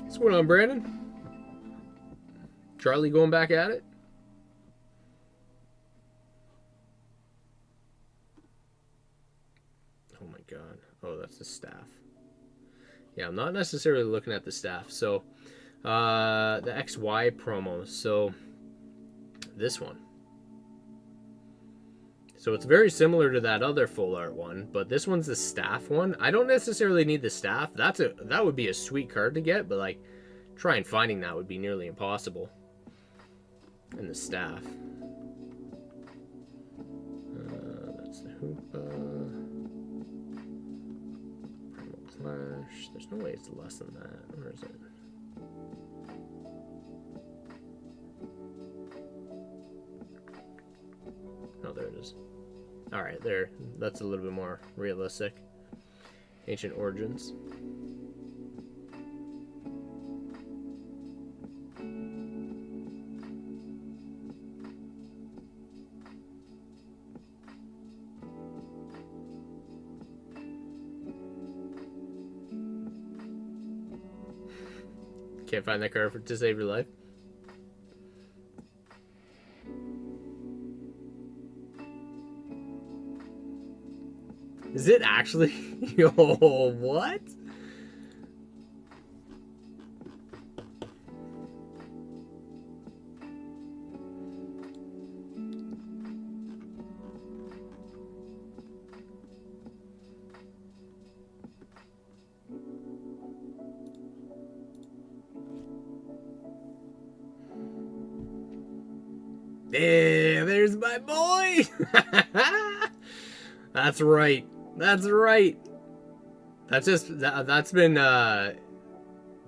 What's going on, Brandon? Charlie going back at it? Oh my god. Oh, that's the staff. Yeah, I'm not necessarily looking at the staff. So, the XY promo. So, this one. So it's very similar to that other full art one, but this one's the staff one. I don't necessarily need the staff. That would be a sweet card to get, but like trying finding that would be nearly impossible. And the staff. That's the Hoopa. Primal Clash. There's no way it's less than that. Where is it? Oh, there it is. Alright, there. That's a little bit more realistic. Ancient Origins. Can't find that card to save your life. Is it actually? Yo, what? Yeah, there's my boy. That's right. That's right. That's been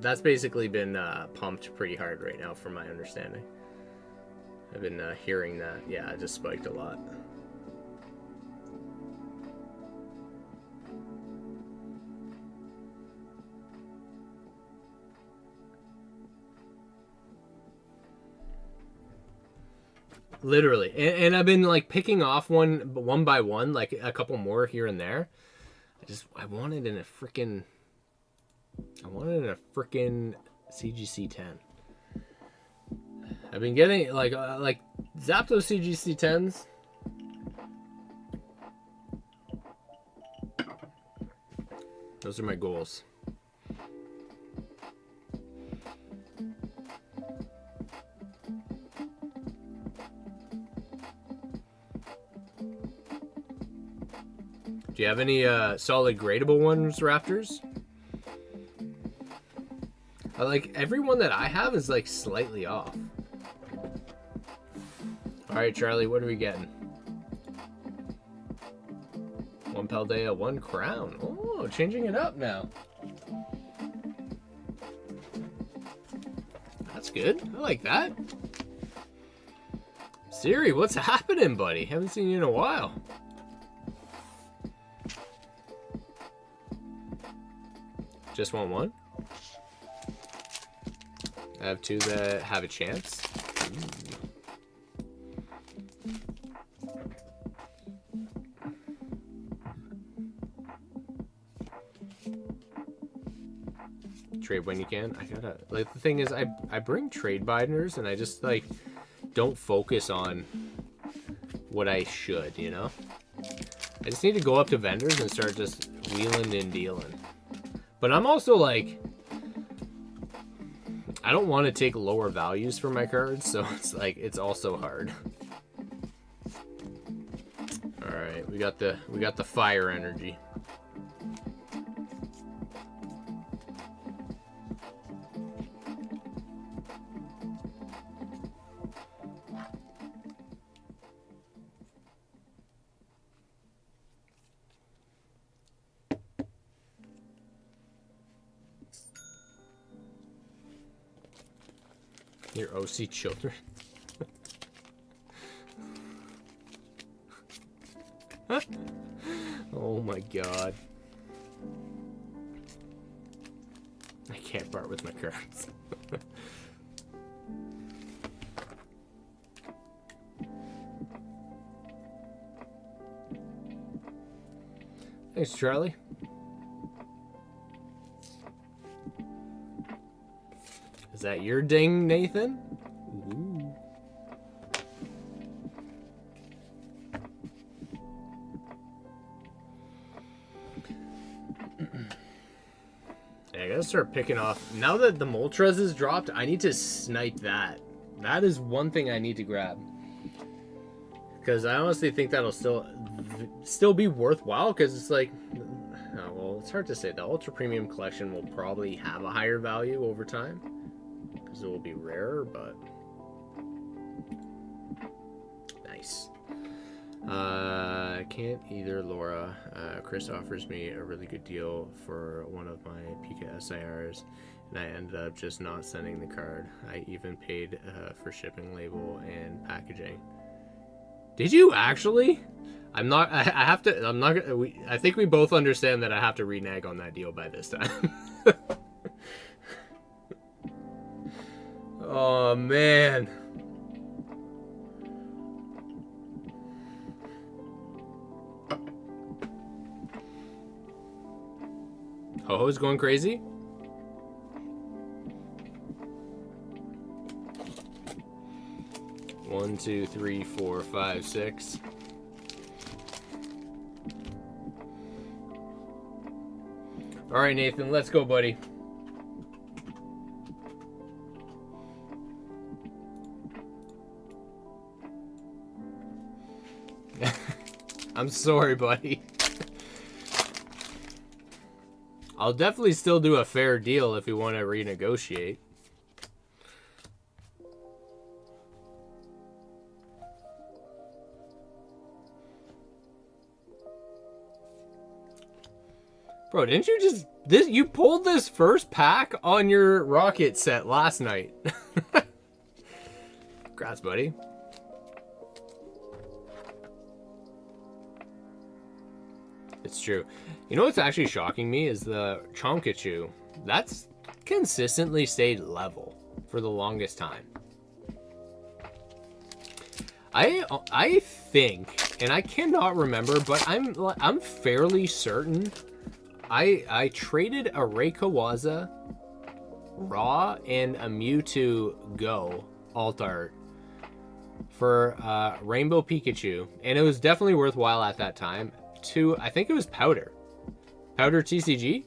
that's basically been pumped pretty hard right now, from my understanding. I've been hearing that. Yeah, it just spiked a lot. Literally. And I've been like picking off one by one, like a couple more here and there. I wanted in a freaking CGC 10. I've been getting like Zapdos CGC 10s. Those are my goals. Do you have any solid gradable ones, Raptors? Like everyone that I have is like slightly off. All right, Charlie, what are we getting? One Paldea, one Crown. Oh, changing it up now. That's good. I like that. Siri, what's happening, buddy? Haven't seen you in a while. Just want one? I have two that have a chance. Trade when you can. I gotta, like, the thing is, I bring trade binders and I just like don't focus on what I should, you know? I just need to go up to vendors and start just wheeling and dealing. But I'm also like, I don't want to take lower values for my cards, so it's like, it's also hard. All right, we got the fire energy. Your OC children. Oh my god. I can't part with my cards. Thanks, Charlie. Is that your ding, Nathan? Ooh. Yeah, I gotta start picking off. Now that the Moltres is dropped, I need to snipe that. That is one thing I need to grab. Because I honestly think that'll still be worthwhile, because it's like, oh, well, it's hard to say. The Ultra Premium Collection will probably have a higher value over time. Because it will be rarer, but nice. Can't either, Laura. Chris offers me a really good deal for one of my Pika SIRs, and I ended up just not sending the card. I even paid for shipping label and packaging. Did you actually? I'm not. I have to. I'm not. I think we both understand that I have to renege on that deal by this time. Oh, man. Ho-Ho's going crazy? One, two, three, four, five, six. All right, Nathan, let's go, buddy. I'm sorry, buddy. I'll definitely still do a fair deal if we want to renegotiate. Bro, didn't you just You pulled this first pack on your rocket set last night. Congrats, buddy. It's true. You know what's actually shocking me is the Chonkachu. That's consistently stayed level for the longest time. I think, and I cannot remember, but I'm fairly certain I traded a Rayquaza Raw and a Mewtwo Go alt art for Rainbow Pikachu, and it was definitely worthwhile at that time. To I think it was Powder TCG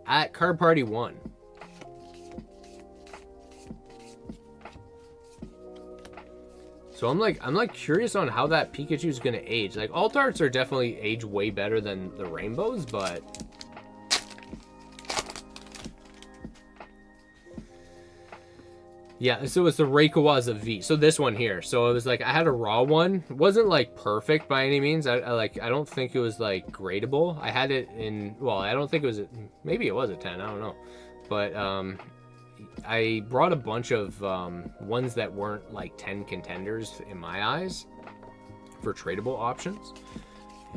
at Card Party 1. So I'm like curious on how that Pikachu's gonna age. Like, alt arts are definitely age way better than the rainbows, but yeah. So it's the Rayquaza V. So this one here. So it was like I had a raw one. It wasn't like perfect by any means. I don't think it was like gradable. I had it in, well, I don't think it was. Maybe it was a 10. I don't know, but I brought a bunch of ones that weren't like 10 contenders in my eyes for tradable options,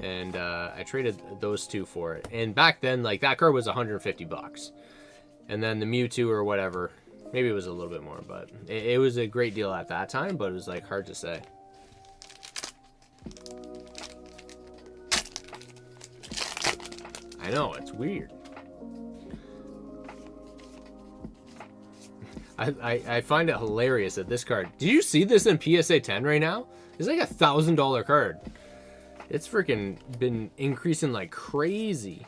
and I traded those two for it. And back then, like, that card was $150, and then the Mewtwo or whatever, maybe it was a little bit more, but it was a great deal at that time. But it was like hard to say. I know, it's weird. I find it hilarious that this card... Do you see this in PSA 10 right now? It's like $1,000 card. It's freaking been increasing like crazy.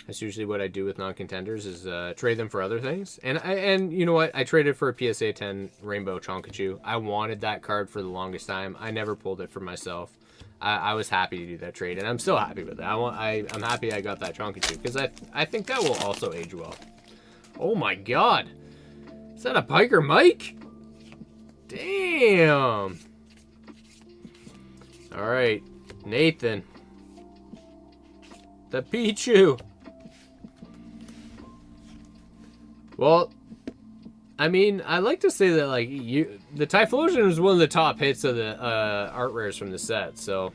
That's usually what I do with non-contenders, is trade them for other things. And you know what? I traded for a PSA 10 Rainbow Chonkachu. I wanted that card for the longest time. I never pulled it for myself. I was happy to do that trade, and I'm still happy with it. I'm happy I got that Chonkachu, because I think that will also age well. Oh my god! Is that a Piker Mike? Damn! Alright, Nathan. The Pichu! Well, I mean, I like to say that, like, the Typhlosion was one of the top hits of the art rares from the set, so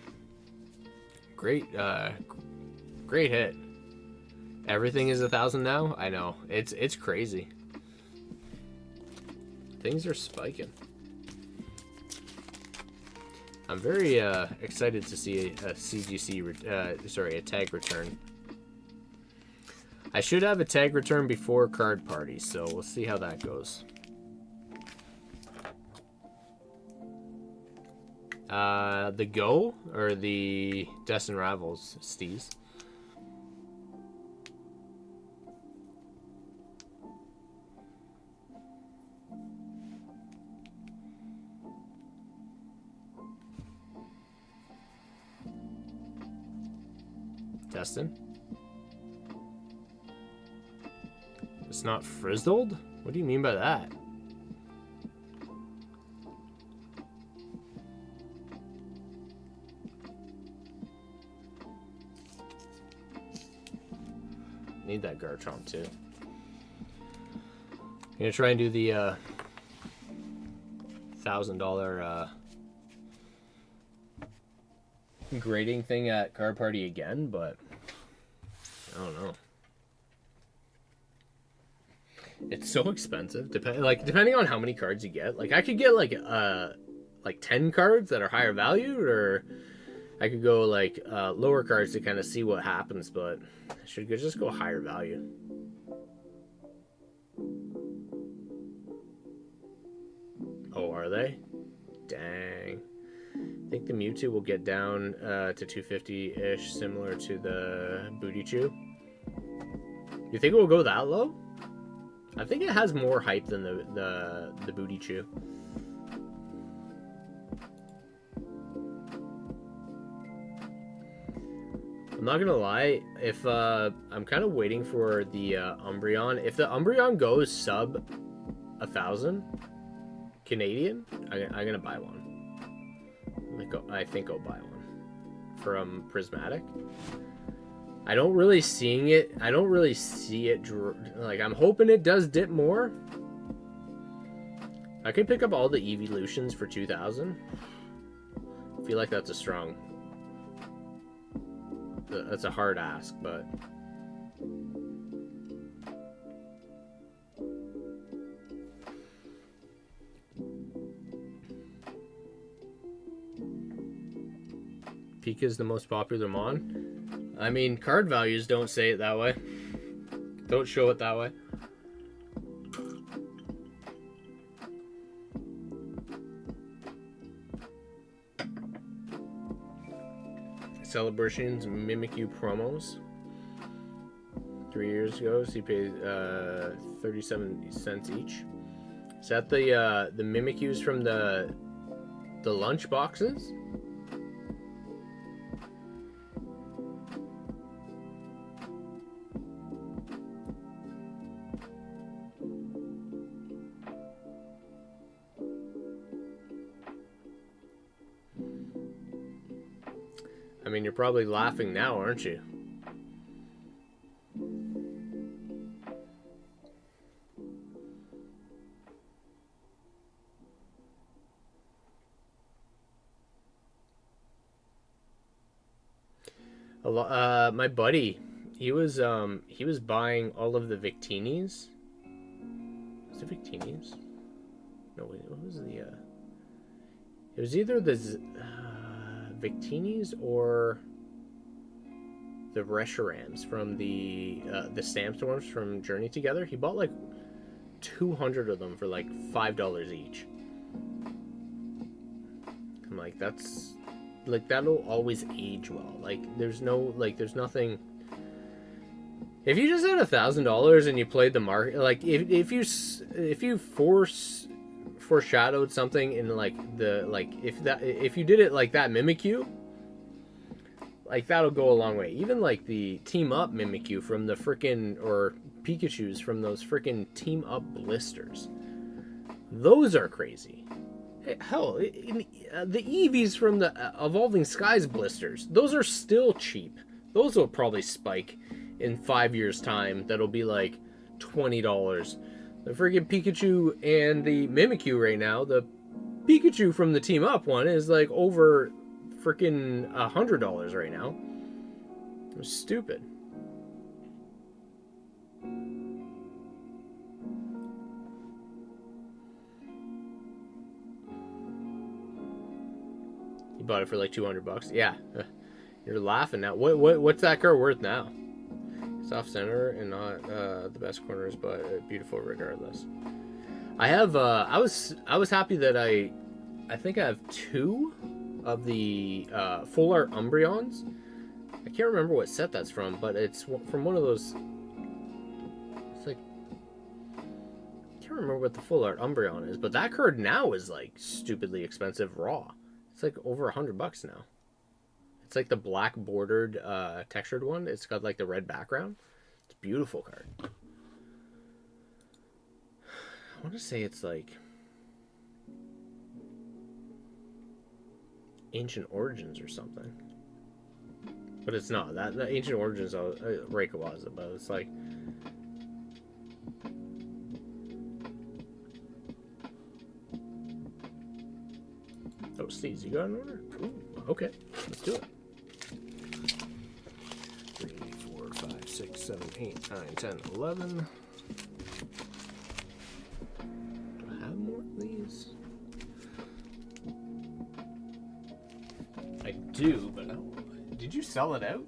great hit. Everything is 1,000 now. I know, it's crazy. Things are spiking. I'm very excited to see a CGC, a tag return. I should have a tag return before Card Party, so we'll see how that goes. The Go or the Destin Raffles Steez? Destin? It's not frizzled? What do you mean by that? Need that Garchomp too. I'm gonna try and do the $1,000 grading thing at Card Party again, but I don't know. It's so expensive. Depending on how many cards you get. Like, I could get like 10 cards that are higher valued, or I could go like lower cards to kind of see what happens, but I should just go higher value. Oh, are they? Dang. I think the Mewtwo will get down to 250-ish, similar to the Booty Chew. You think it will go that low? I think it has more hype than the Booty Chew. I'm not gonna lie, if I'm kind of waiting for the Umbreon. If the Umbreon goes sub 1,000, Canadian, I'm gonna buy one. I think I'll buy one from Prismatic. I don't really see it. Like, I'm hoping it does dip more. I could pick up all the evolutions for 2,000. I feel like that's a strong. That's a hard ask, but. Pika's the most popular mon. I mean, card values don't say it that way. Don't show it that way. Celebrations Mimikyu promos. 3 years ago, so you paid 37 cents each. Is that the Mimikyus from the lunch boxes? I mean, you're probably laughing now, aren't you? My buddy, he was buying all of the Victinis. Was it Victinis? No, wait, what was the? It was either the Victinis or the Reshiram's from the Sandstorms from Journey Together. He bought like 200 of them for like $5 each. I'm like, that's like, that'll always age well. Like, there's nothing. If you just had $1,000 and you played the market, like if you foreshadowed something in if you did it like that Mimikyu, like, that'll go a long way. Even like the team up Mimikyu from the frickin' or Pikachu's from those frickin' team up blisters, those are crazy. Hell, the Eevees from the Evolving Skies blisters, those are still cheap. Those will probably spike in 5 years time. That'll be like $20. The freaking Pikachu and the Mimikyu right now, the Pikachu from the Team Up one is like over freaking $100 right now. It's stupid. You bought it for like $200. Yeah, you're laughing now. What's that card worth now? It's off center and not the best corners, but beautiful regardless. I have I was happy that I think I have 2 of the full art Umbreons. I can't remember what set that's from, but it's from one of those. It's like, I can't remember what the full art Umbreon is, but that card now is like stupidly expensive raw. It's like over $100 now. It's like the black bordered textured one. It's got like the red background. It's a beautiful card. I want to say it's like Ancient Origins or something, but it's not. That the Ancient Origins Rayquaza, but it's like. Oh, Steez, you got an order? Ooh, okay, let's do it. 3, 4, 5, 6, 7, 8, 9, 10, 11. Do I have more of these? I do, but I don't. Did you sell it out?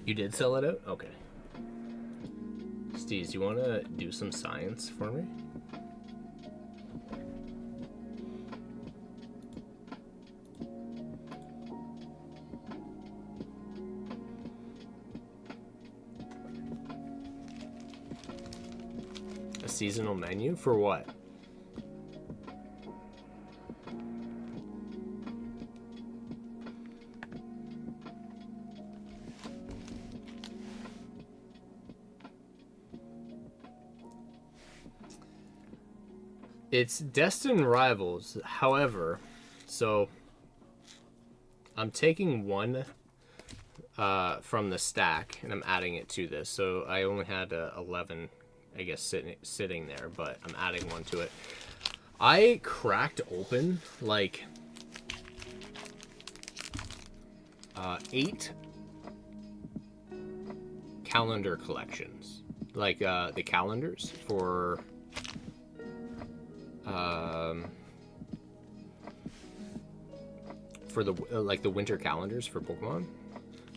You did sell it out? Okay. Besties, you want to do some science for me? A seasonal menu? For what? It's Destined Rivals, however, so I'm taking one from the stack and I'm adding it to this. So I only had 11, I guess, sitting there, but I'm adding one to it. I cracked open like 8 calendar collections, like the calendars for the like the winter calendars for Pokemon.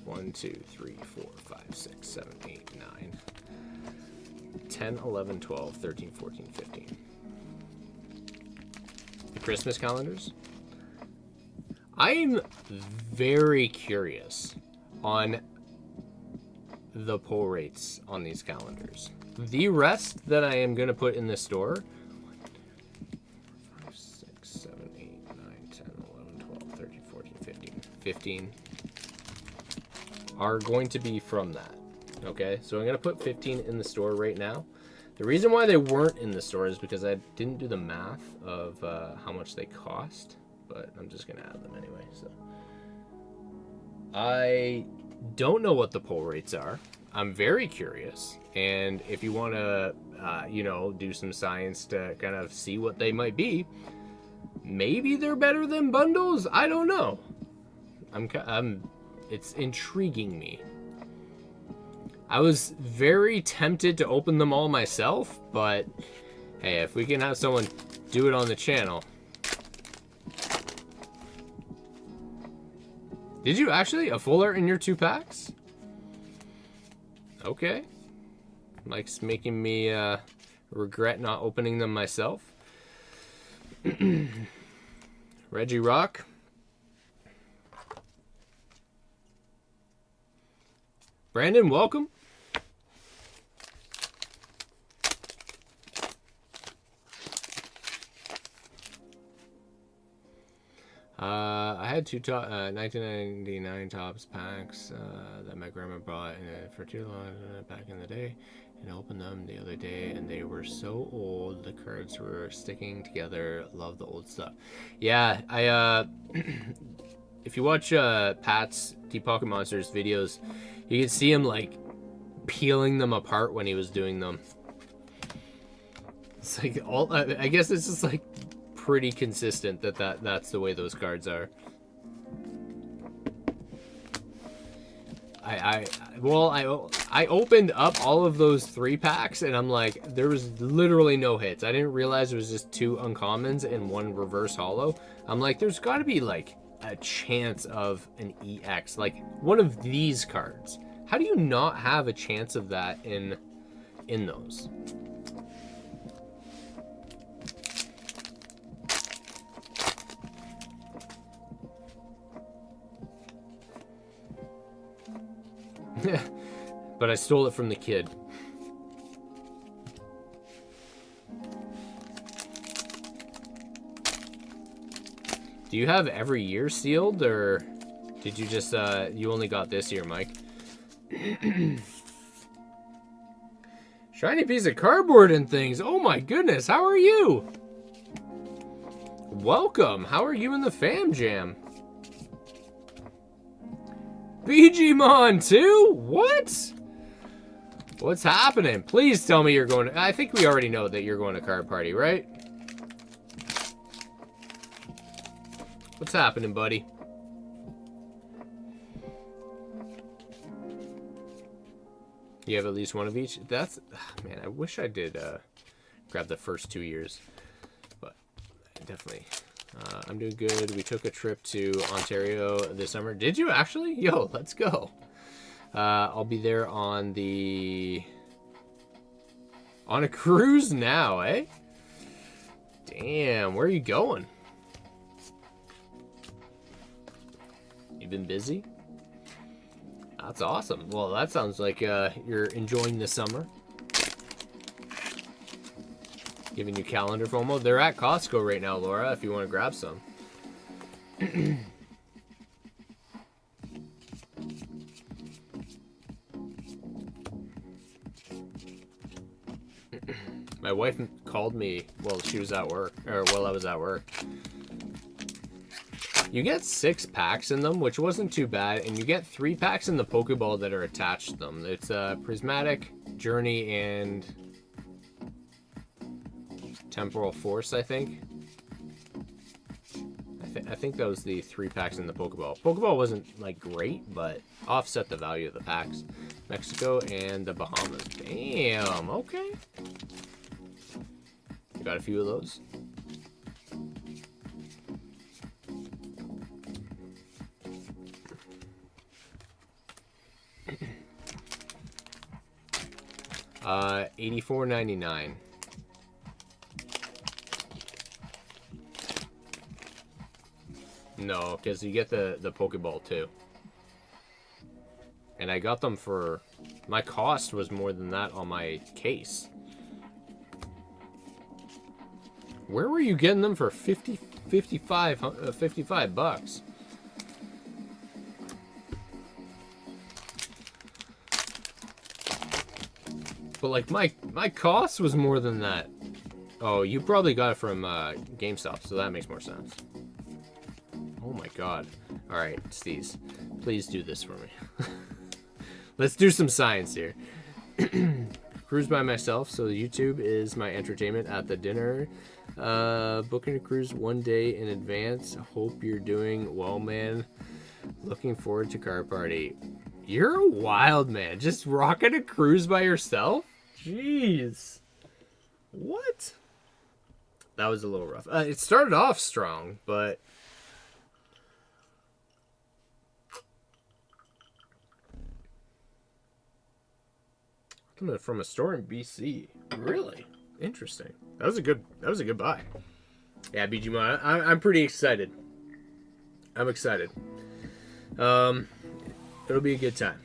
1, 2, 3, 4, 5, 6, 7, 8, 9, 10, 11, 12, 13, 14, 15. The Christmas calendars. I'm very curious on the pull rates on these calendars. The rest that I am going to put in the store, 15 are going to be from that. Okay, so I'm going to put 15 in the store right now. The reason why they weren't in the store is because I didn't do the math of how much they cost, but I'm just going to add them anyway. So I don't know what the pull rates are. I'm very curious, and if you want to you know, do some science to kind of see what they might be, maybe they're better than bundles. I don't know. It's intriguing me. I was very tempted to open them all myself, but hey, if we can have someone do it on the channel. Did you actually? A full art in your 2 packs? Okay. Mike's making me regret not opening them myself. Reggie Rock. Brandon, welcome. I had 2 1999 Topps packs that my grandma bought for too long back in the day, and I opened them the other day, and they were so old. The cards were sticking together. Love the old stuff. Yeah, I if you watch Pat's Deep Pocket Monsters videos, you can see him like peeling them apart when he was doing them. It's like all, I guess it's just like pretty consistent that's the way those cards are. I opened up all of those 3 packs and I'm like, there was literally no hits. I didn't realize it was just 2 uncommons and 1 reverse holo. I'm like, there's got to be like a chance of an EX, like one of these cards. How do you not have a chance of that in those? But I stole it from the kid. Do you have every year sealed, or did you just, you only got this year, Mike? Shiny piece of cardboard and things. Oh my goodness, how are you? Welcome. How are you in the fam jam? BGmon too? What? What's happening? Please tell me you're going to... I think we already know that you're going to card party, right? What's happening, buddy? You have at least one of each? That's... man, I wish I did grab the first 2 years. But definitely... I'm doing good. We took a trip to Ontario this summer. Did you actually? Yo, let's go. I'll be there on the On a cruise now, eh? Damn, where are you going? You been busy? That's awesome. Well, that sounds like you're enjoying the summer. Giving you calendar FOMO. They're at Costco right now, Laura, if you want to grab some. My wife called me while she was at work, or while I was at work. You get 6 packs in them, which wasn't too bad, and you get 3 packs in the Pokeball that are attached to them. It's Prismatic, Journey, and Temporal Force, I think. I think that was the 3 packs in the Pokeball. Pokeball wasn't, like, great, but offset the value of the packs. Mexico and the Bahamas. Damn, okay. You got a few of those. $84.99. No, because you get the Pokeball too. And I got them for... My cost was more than that on my case. Where were you getting them for 55 bucks? But like my cost was more than that. Oh, you probably got it from GameStop, so that makes more sense. Oh my god. Alright, Steez. Please do this for me. Let's do some science here. Cruise by myself, so YouTube is my entertainment at the dinner. Booking a cruise 1 day in advance. Hope you're doing well, man. Looking forward to car party. You're a wild man. Just rocking a cruise by yourself? Jeez. What? That was a little rough. It started off strong, but... Coming from a store in BC. Really? Interesting. That was a good buy. Yeah, BG, I'm pretty excited. I'm excited. It'll be a good time.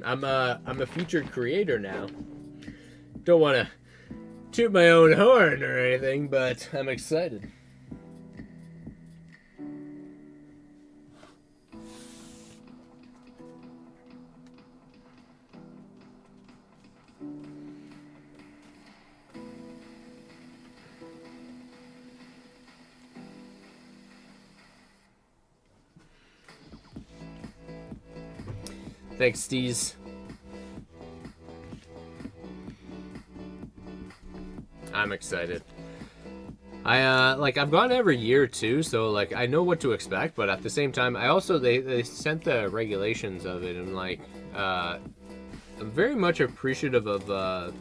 I'm a featured creator now. Don't want to toot my own horn or anything, but I'm excited. Thanks, Steez. I'm excited. I've gone every year too, so like I know what to expect, but at the same time, I also they sent the regulations of it, and like I'm very much appreciative of the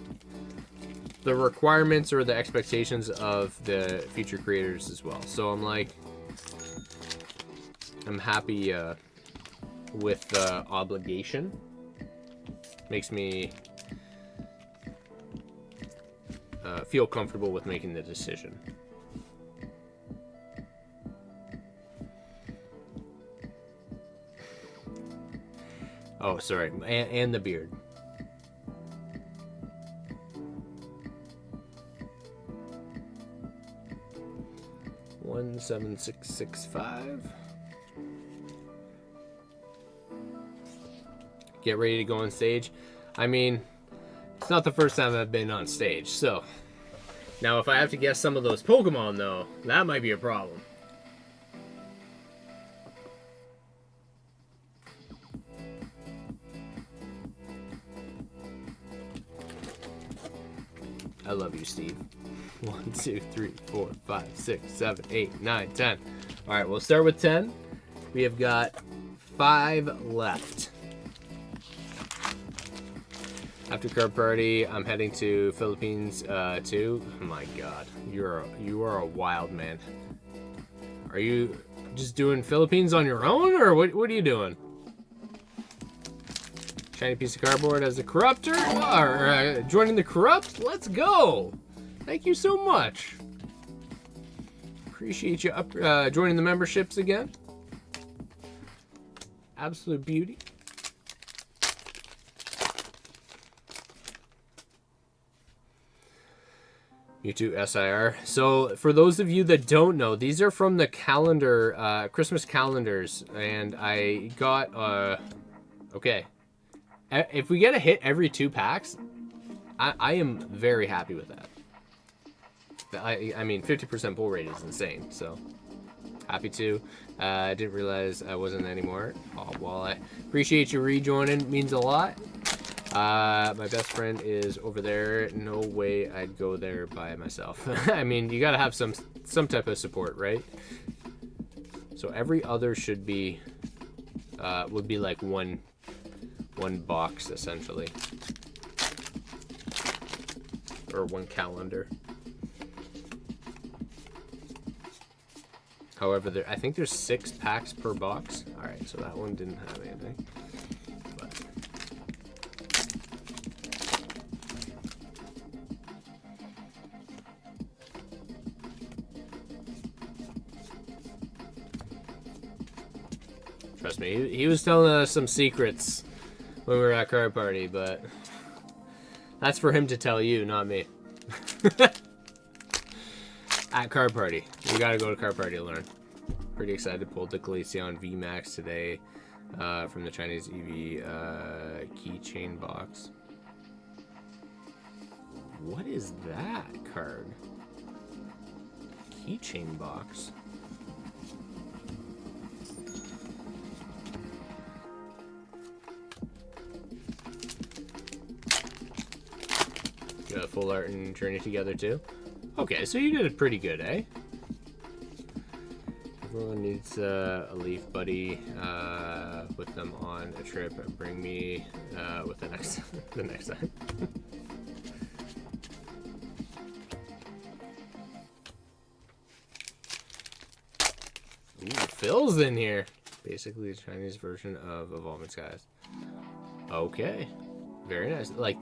requirements or the expectations of the future creators as well. So I'm happy with the obligation. Makes me feel comfortable with making the decision. Oh, sorry, and the beard. $17665. Get ready to go on stage. I mean, it's not the first time I've been on stage, so. Now, if I have to guess some of those Pokemon, though, that might be a problem. I love you, Steve. 1, 2, 3, 4, 5, 6, 7, 8, 9, 10. All right, we'll start with 10. We have got 5 left. After card party, I'm heading to Philippines too. Oh my God, you are a wild man. Are you just doing Philippines on your own, or what are you doing? Shiny piece of cardboard as a corruptor. Or joining the corrupt. Let's go. Thank you so much. Appreciate you joining the memberships again. Absolute beauty. Mewtwo SIR. So for those of you that don't know, these are from the calendar, Christmas calendars, and I got okay. If we get a hit every 2 packs, I am very happy with that. I mean, 50% pull rate is insane, so happy to. I didn't realize I wasn't anymore. Oh, well, I appreciate you rejoining. Means a lot. My best friend is over there. No way I'd go there by myself. I mean, you gotta have some type of support, right? So every other should be would be like one box essentially, or one calendar. However, I think there's 6 packs per box. All right, so that one didn't have anything. But trust me, he was telling us some secrets when we were at Card Party, but that's for him to tell you, not me. At Card Party. You gotta go to Card Party to learn. Pretty excited to pull the Glaceon VMAX today from the Chinese EV keychain box. What is that card? Keychain box. Got a full art and journey together too. Okay, so you did it pretty good, eh? Everyone needs a leaf buddy with them on a trip and bring me with the next time. Ooh, Phil's in here. Basically, the Chinese version of Evolving Skies. Okay, very nice. Like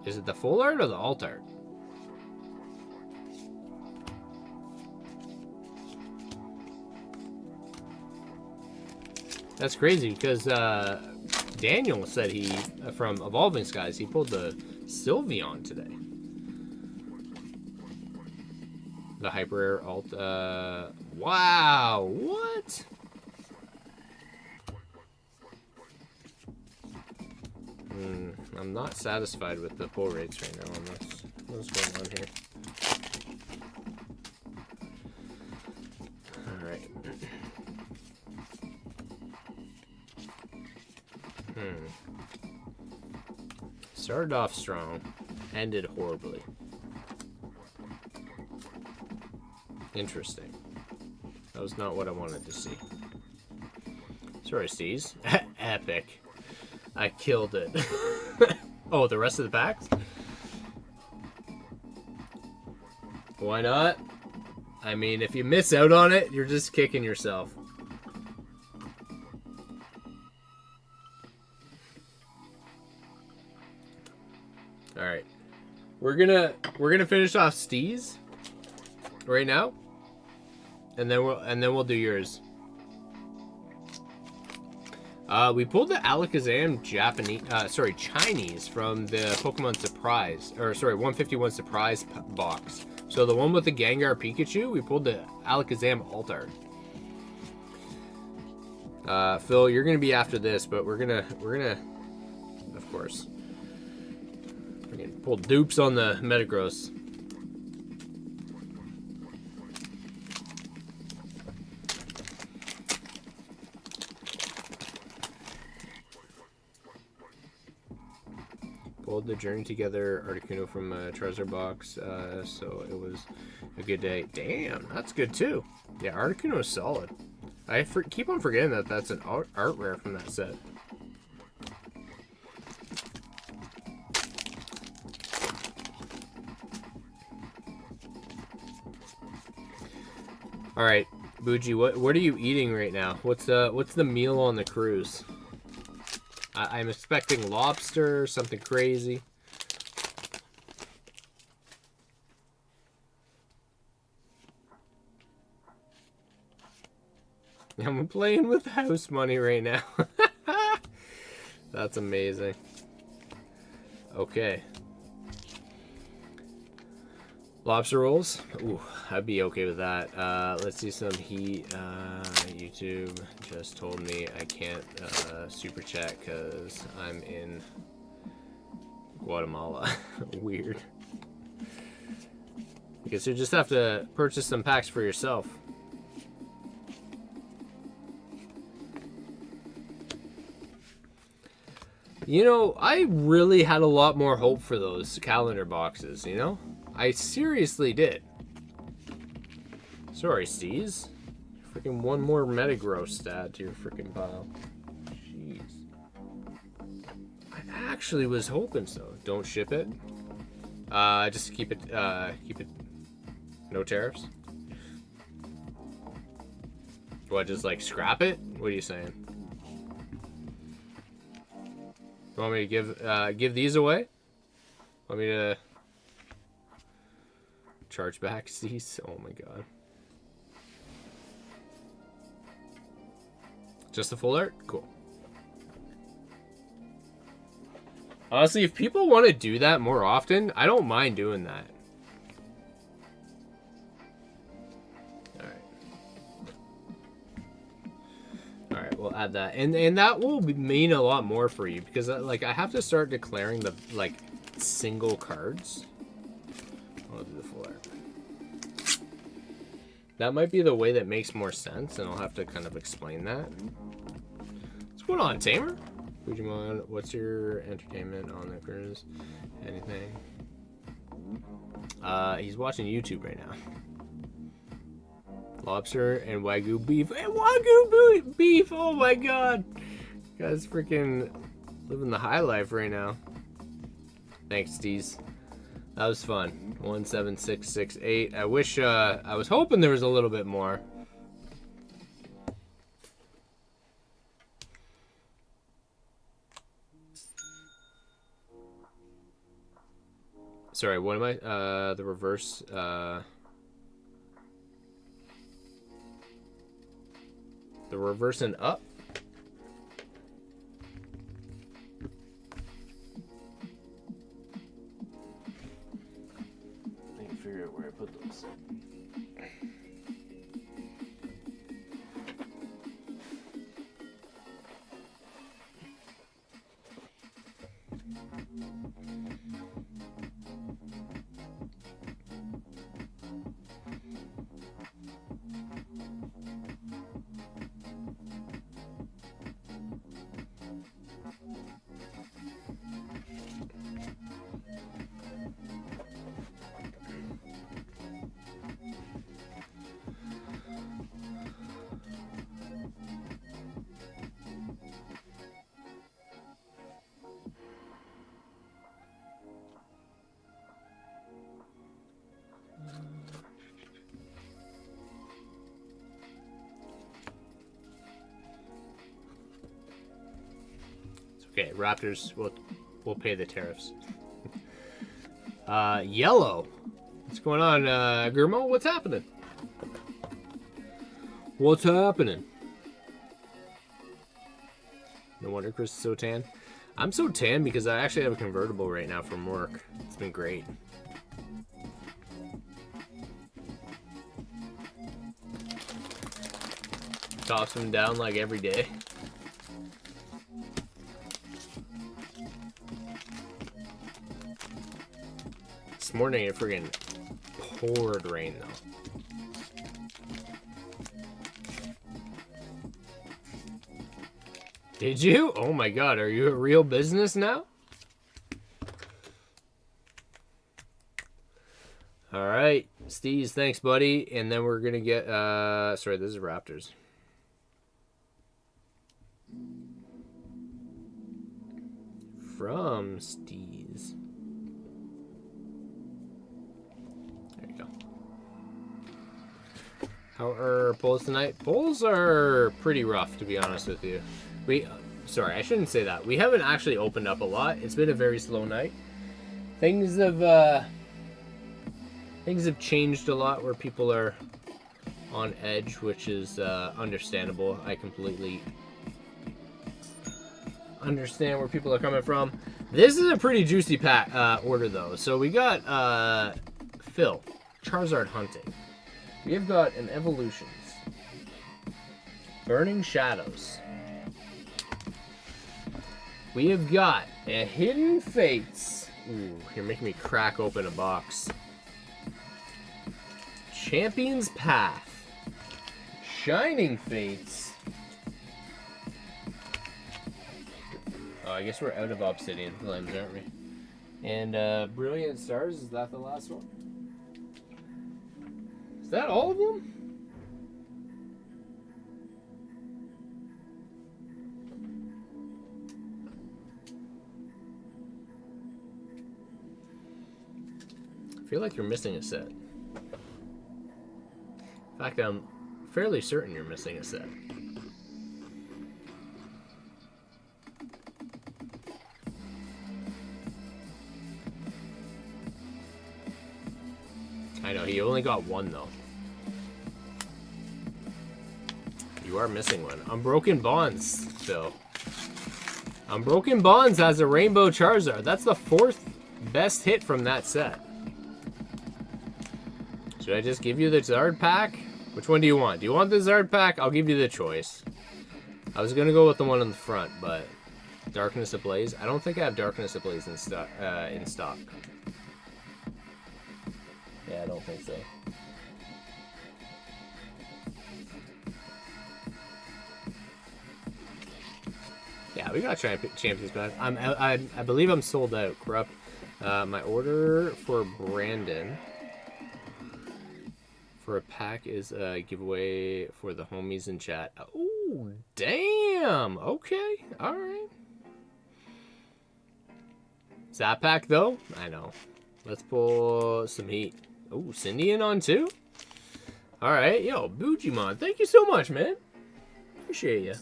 is it the full art or the alt art? That's crazy because Daniel said he, from Evolving Skies, he pulled the Sylveon today. The Hyper Rare alt. Wow, what? I'm not satisfied with the pull rates right now on this. What's going on here? Alright. Started off strong, ended horribly. Interesting. That was not what I wanted to see. Sorry, Steez. Epic. I killed it. Oh, the rest of the packs? Why not? I mean, if you miss out on it, you're just kicking yourself. All right, we're gonna finish off Steez right now, and then we'll do yours. We pulled the Alakazam Chinese from the Pokemon Surprise, or sorry, 151 Surprise box. So the one with the Gengar Pikachu, we pulled the Alakazam alt art. Phil, you're gonna be after this, but we're gonna, of course, we're gonna pull dupes on the Metagross. Pulled the Journey Together Articuno from a Charizard box, so it was a good day. Damn, that's good too. Yeah, Articuno is solid. I keep on forgetting that that's an art rare from that set. All right, Bougie, what are you eating right now? What's the meal on the cruise? I'm expecting lobster, something crazy. I'm playing with house money right now. That's amazing. Okay. Lobster rolls? Ooh, I'd be okay with that. Let's see some heat. YouTube just told me I can't super chat because I'm in Guatemala. Weird. I guess you just have to purchase some packs for yourself. You know, I really had a lot more hope for those calendar boxes, you know? I seriously did. Sorry, Steez. Freaking one more Metagross stat to your freaking pile. Jeez. I actually was hoping so. Don't ship it. Just keep it, no tariffs. What, just like scrap it? What are you saying? You want me to give these away? Want me to charge back these? Oh my god. Just the full art? Cool. Honestly, if people want to do that more often, I don't mind doing that. Alright, we'll add that. And that will mean a lot more for you because like I have to start declaring the like single cards. I'll do the full art. That might be the way that makes more sense, and I'll have to kind of explain that. What's going on, Tamer? Fujimon, what's your entertainment on the cruise? Anything? He's watching YouTube right now. Lobster and Wagyu beef. And Wagyu beef! Oh my god! You guys freaking living the high life right now. Thanks, Steez. That was fun. 17668. I wish, I was hoping there was a little bit more. Sorry, what am I? The reverse, the reverse and up? I can figure out where I put those. Okay, Raptors will pay the tariffs. Yellow. What's going on, Gurmo? What's happening? What's happening? No wonder Chris is so tan. I'm so tan because I actually have a convertible right now from work. It's been great. Tops them down like every day. This morning it friggin' poured rain though. Did you? Oh my god, are you a real business now? Alright, Steez, thanks buddy. And then we're gonna get, sorry, this is Raptors. From Steez. There you go. How are polls tonight? Polls are pretty rough, to be honest with you. Sorry, I shouldn't say that. We haven't actually opened up a lot. It's been a very slow night. Things have changed a lot where people are on edge, which is understandable. I completely understand where people are coming from. This is a pretty juicy order though. So we got Phil, Charizard hunting. We have got an Evolutions, Burning Shadows. We have got a Hidden Fates. Ooh, you're making me crack open a box. Champion's Path. Shining Fates. Oh, I guess we're out of Obsidian Flames, aren't we? And Brilliant Stars, is that the last one? Is that all of them? I feel like you're missing a set. In fact, I'm fairly certain you're missing a set. I know, he only got one though. You are missing one. Unbroken Bonds, Phil. Unbroken Bonds has a Rainbow Charizard. That's the 4th best hit from that set. Should I just give you the Zard pack? Which one do you want? Do you want the Zard pack? I'll give you the choice. I was gonna go with the one on the front, but Darkness Ablaze. I don't think I have Darkness Ablaze in stock. Yeah, I don't think so. Yeah, we got Champions Path. I believe I'm sold out. Corrupt. My order for Brandon for a pack is a giveaway for the homies in chat. Oh, damn. Okay. All right. Is that pack, though? I know. Let's pull some heat. Oh, Cindy in on too? All right. Yo, Bujimon, thank you so much, man. Appreciate you.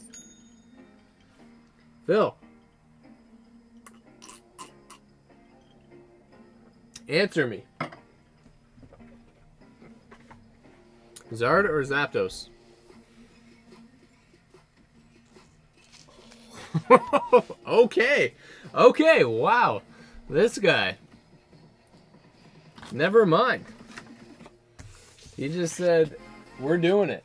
Phil. Answer me. Zard or Zapdos? Okay. Okay, wow. This guy. Never mind. He just said, we're doing it.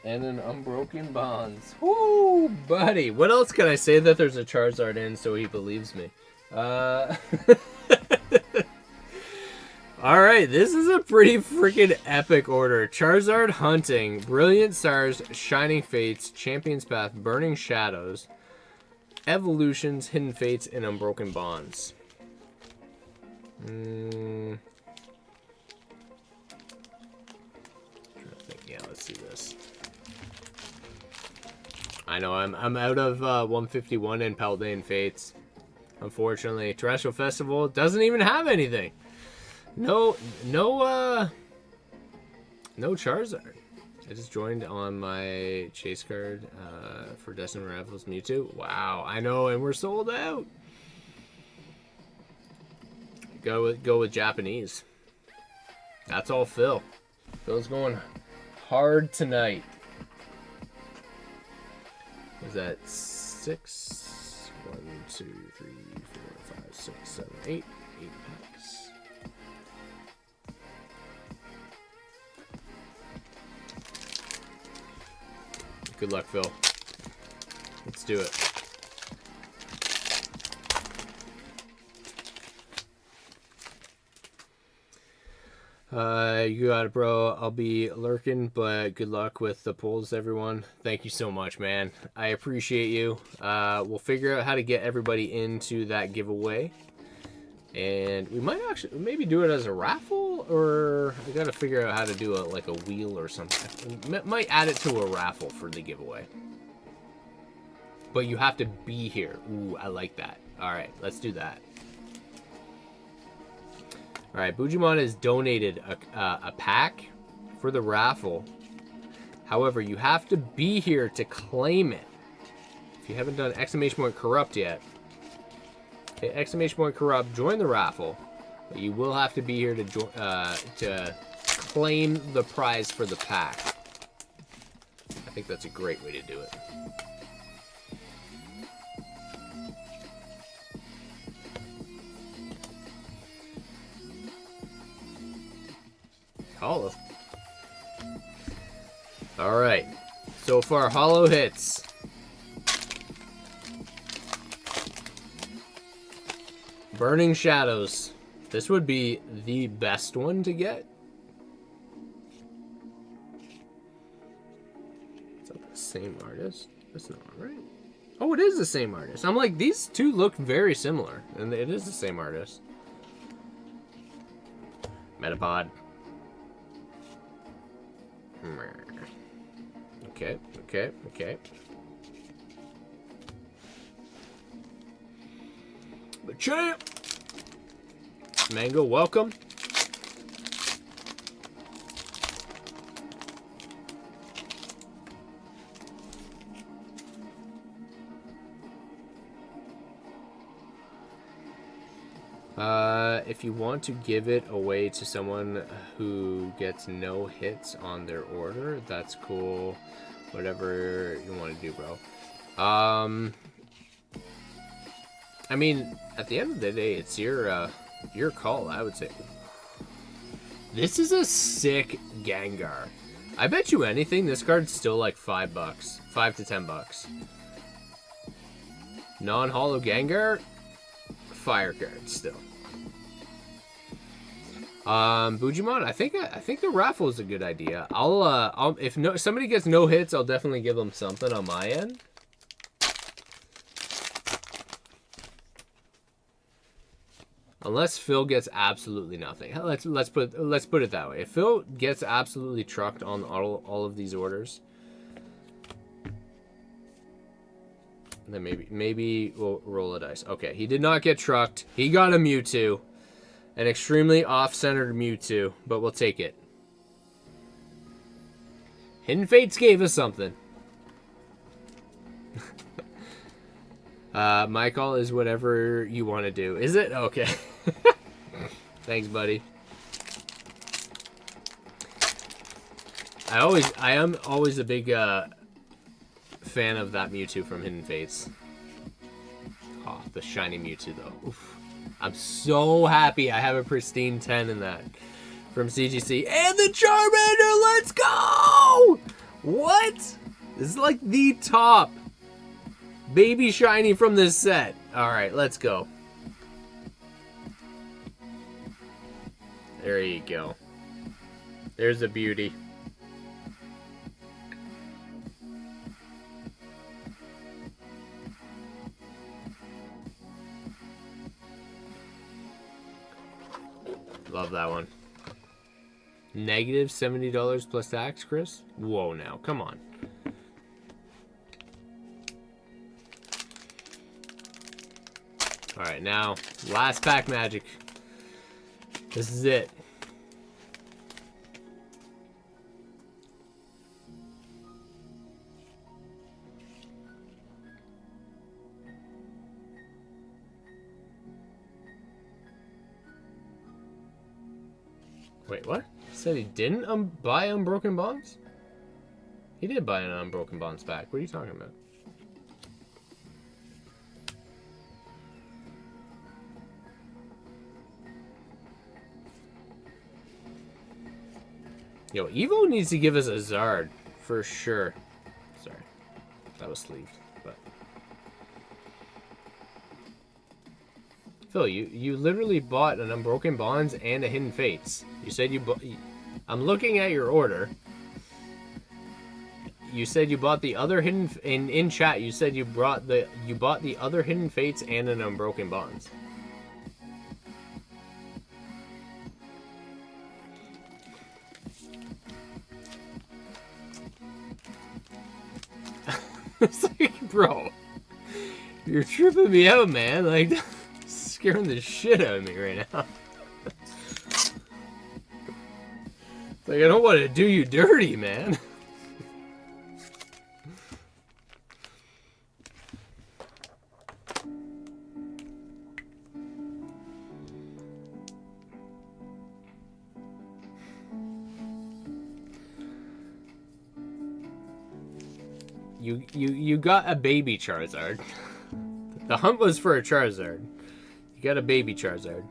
And an Unbroken Bonds. Woo, buddy. What else can I say that there's a Charizard in so he believes me? Alright, this is a pretty freaking epic order. Charizard hunting, Brilliant Stars, Shining Fates, Champion's Path, Burning Shadows, Evolutions, Hidden Fates, and Unbroken Bonds. Yeah, let's see this. I know, I'm out of 151 in Paldean Fates. Unfortunately, Terrestrial Festival doesn't even have anything. No Charizard. I just joined on my chase card for Destin Raffles Mewtwo. Wow, I know, and we're sold out. Go with Japanese. That's all Phil. Phil's going hard tonight. Was that 6? 1, 2, 3, 4, 5, 6, 7, 8. 8 packs. Good luck, Phil. Let's do it. You got it, bro. I'll be lurking, but good luck with the polls, everyone. Thank you so much, man. I appreciate you. We'll figure out how to get everybody into that giveaway. And we might actually maybe do it as a raffle, or we got to figure out how to do like a wheel or something. We might add it to a raffle for the giveaway. But you have to be here. Ooh, I like that. All right, let's do that. All right, Bujimon has donated a pack for the raffle. However, you have to be here to claim it. If you haven't done exclamation point corrupt yet, hit exclamation point corrupt, join the raffle. But you will have to be here to claim the prize for the pack. I think that's a great way to do it. Hollow. Alright. So far, hollow hits. Burning Shadows. This would be the best one to get. Is that the same artist? That's not right. Oh, it is the same artist. I'm like, these two look very similar. And it is the same artist. Metapod. Okay, okay, okay. But champ! Mango, welcome. If you want to give it away to someone who gets no hits on their order, that's cool. Whatever you want to do, bro. I mean, at the end of the day, it's your call, I would say. This is a sick Gengar. I bet you anything, this card's still like $5. $5 to $10. Non-holo Gengar, fire card still. Bujimon, I think the raffle is a good idea. If somebody gets no hits, I'll definitely give them something on my end. Unless Phil gets absolutely nothing. Let's put it that way. If Phil gets absolutely trucked on all of these orders, then maybe we'll roll a dice. Okay, he did not get trucked. He got a Mewtwo. An extremely off-centered Mewtwo, but we'll take it. Hidden Fates gave us something. My call is whatever you want to do. Is it? Okay. Thanks, buddy. I am always a big fan of that Mewtwo from Hidden Fates. Oh, the shiny Mewtwo though. Oof. I'm so happy I have a pristine 10 in that from CGC. And the Charmander, let's go! What? This is like the top baby shiny from this set. All right, let's go. There you go. There's a beauty. Love that one. Negative $70 plus tax, Chris? Whoa, now, come on. All right, now, last pack magic. This is it. Wait, what? He said he didn't buy Unbroken Bonds? He did buy an Unbroken Bonds pack. What are you talking about? Yo, Evo needs to give us a Zard, for sure. Sorry, that was sleeved, but... Phil, you literally bought an Unbroken Bonds and a Hidden Fates. You said you bought... I'm looking at your order. You said you bought the other Hidden... In chat, you said you bought the other Hidden Fates and an Unbroken Bonds. It's like, bro, you're tripping me out, man. Like, scaring the shit out of me right now. Like, I don't want to do you dirty, man. You got a baby Charizard. The hunt was for a Charizard. You got a baby Charizard.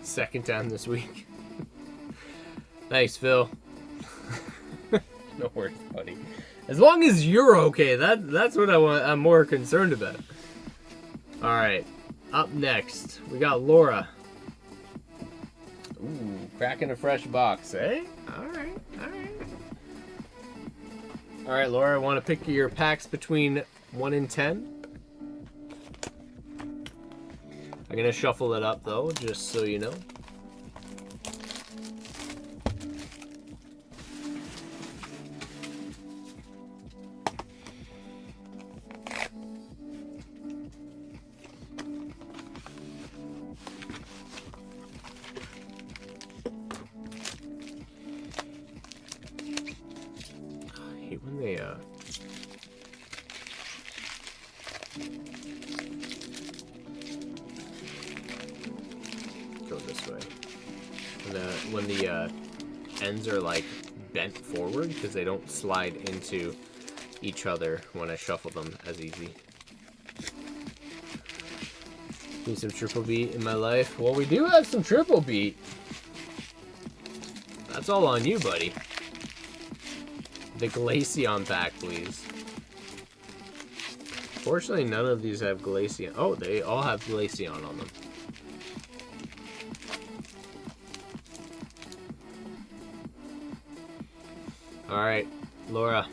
Second time this week. Thanks, Phil. No worries, buddy. As long as you're okay, that's what I'm more concerned about. All right, up next we got Laura. Ooh, cracking a fresh box, eh? All right, all right. All right, Laura. I want to pick your packs between 1 and 10. I'm gonna shuffle it up though, just so you know. I hate when they go this way. When the ends are like bent forward because they don't slide into each other when I shuffle them as easy. Need some triple beat in my life. Well, we do have some triple beat. That's all on you, buddy. The Glaceon pack, please. Fortunately, none of these have Glaceon. Oh, they all have Glaceon on them. Alright, Laura.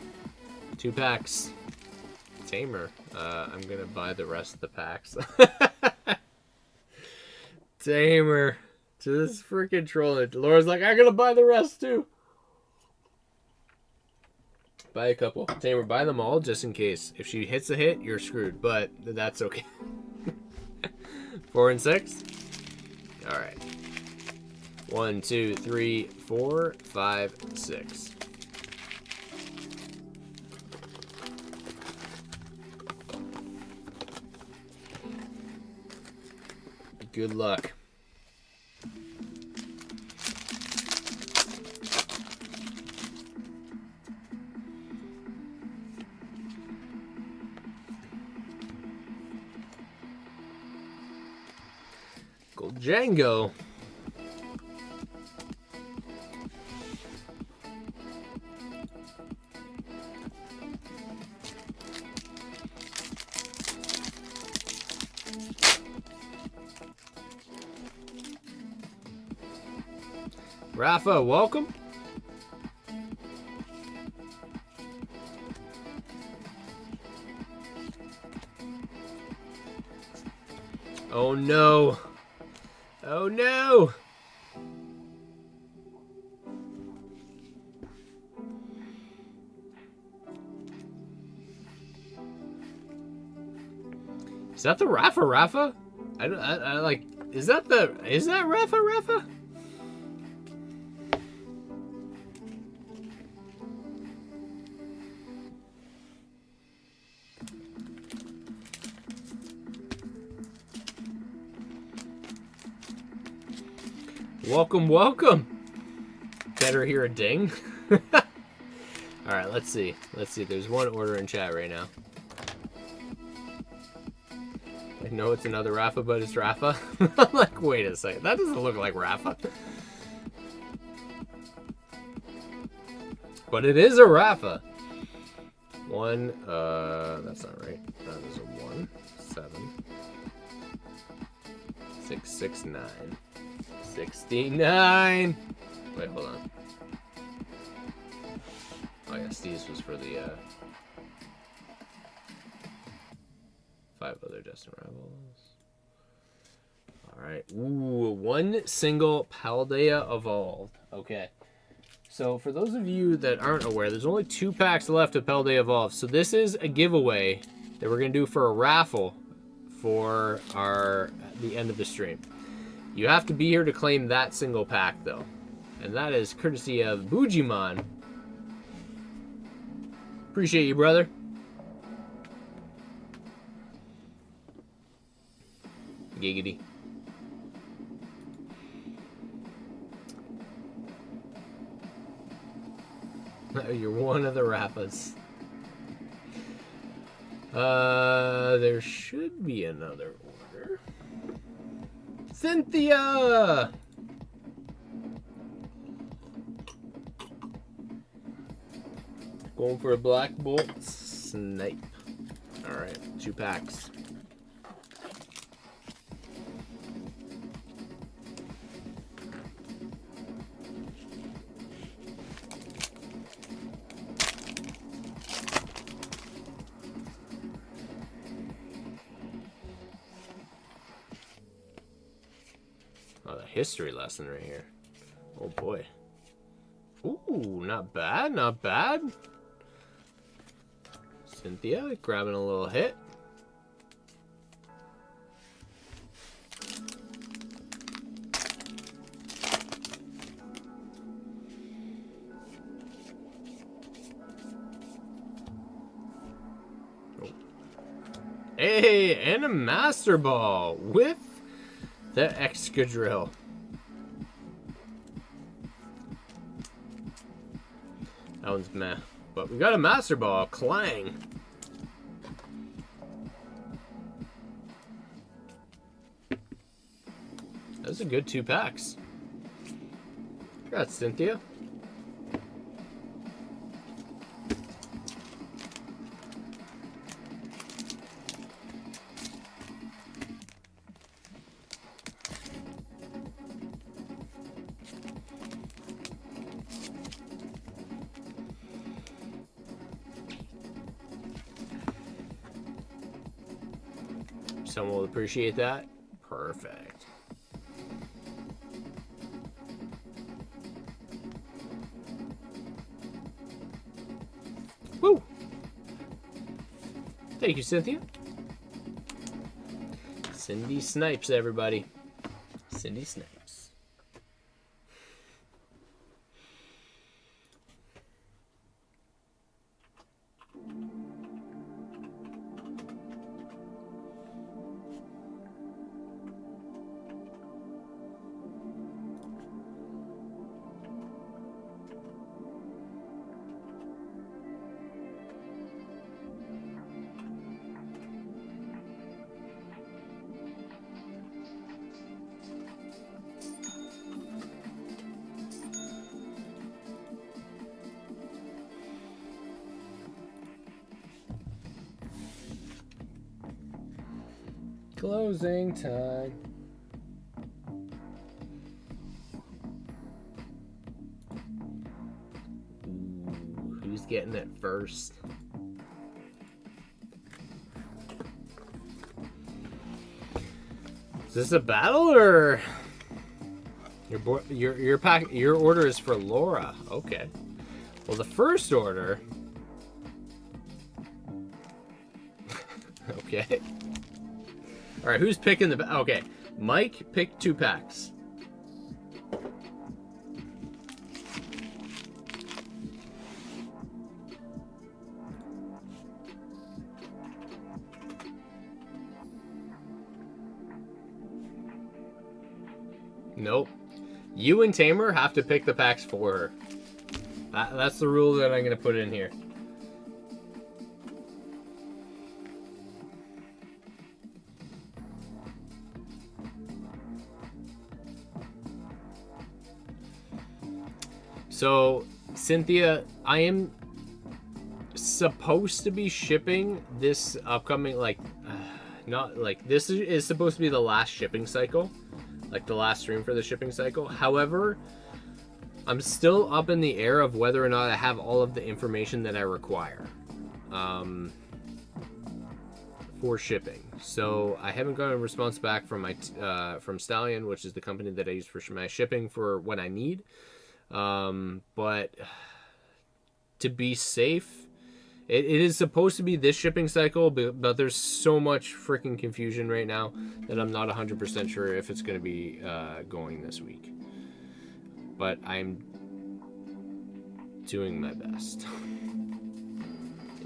2 packs. Tamer. I'm gonna buy the rest of the packs. Tamer. Just freaking trolling. Laura's like, I'm gonna buy the rest too. Buy a couple. Tamer, buy them all just in case. If she hits a hit, you're screwed. But that's okay. 4 and 6? Alright. 1, 2, 3, 4, 5, 6. Good luck. Gold Django. Raffle, welcome. Oh no. Oh no. Is that the Raffle? I like, is that Raffle? Welcome, welcome. Better hear a ding. All right, let's see. There's one order in chat right now. I know it's another Rafa, but it's Rafa. I'm like, wait a second. That doesn't look like Rafa. But it is a Rafa. 1, that's not right. That is a 1, 7, 6, 6, 9. 69. Wait, hold on. Oh yeah, Steve's was for the 5 other Destined Rivals. Alright. Ooh, 1 single Paldea Evolved. Okay. So, for those of you that aren't aware, there's only 2 packs left of Paldea Evolved. So, this is a giveaway that we're going to do for a raffle for the end of the stream. You have to be here to claim that single pack, though. And that is courtesy of Bujimon. Appreciate you, brother. Giggity. You're one of the Raffles. There should be another order. Cynthia! Going for a Black Bolt Snipe. Alright, 2 packs. Oh, the history lesson right here. Oh boy. Ooh, not bad, not bad. Cynthia grabbing a little hit. Oh. Hey, and a Master Ball with the Excadrill. That one's meh. But we got a Master Ball. Clang. That's a good 2 packs. Congrats, Cynthia. Someone will appreciate that. Perfect. Woo! Thank you, Cynthia. Cindy Snipes, everybody. Cindy Snipes. Closing time. Ooh, who's getting it first? Is this a battle or your order is for Laura? Okay. Well, the first order. Okay. All right, who's picking the... Okay, Mike picked 2 packs. Nope. You and Tamer have to pick the packs for her. That's the rule that I'm going to put in here. So, Cynthia, I am supposed to be shipping this upcoming, not like, this is supposed to be the last shipping cycle, like the last stream for the shipping cycle. However, I'm still up in the air of whether or not I have all of the information that I require for shipping. So I haven't gotten a response back from my from Stallion, which is the company that I use for my shipping for when I need. But to be safe, it is supposed to be this shipping cycle, but there's so much freaking confusion right now that I'm not 100% sure if it's going to be going this week. But I'm doing my best.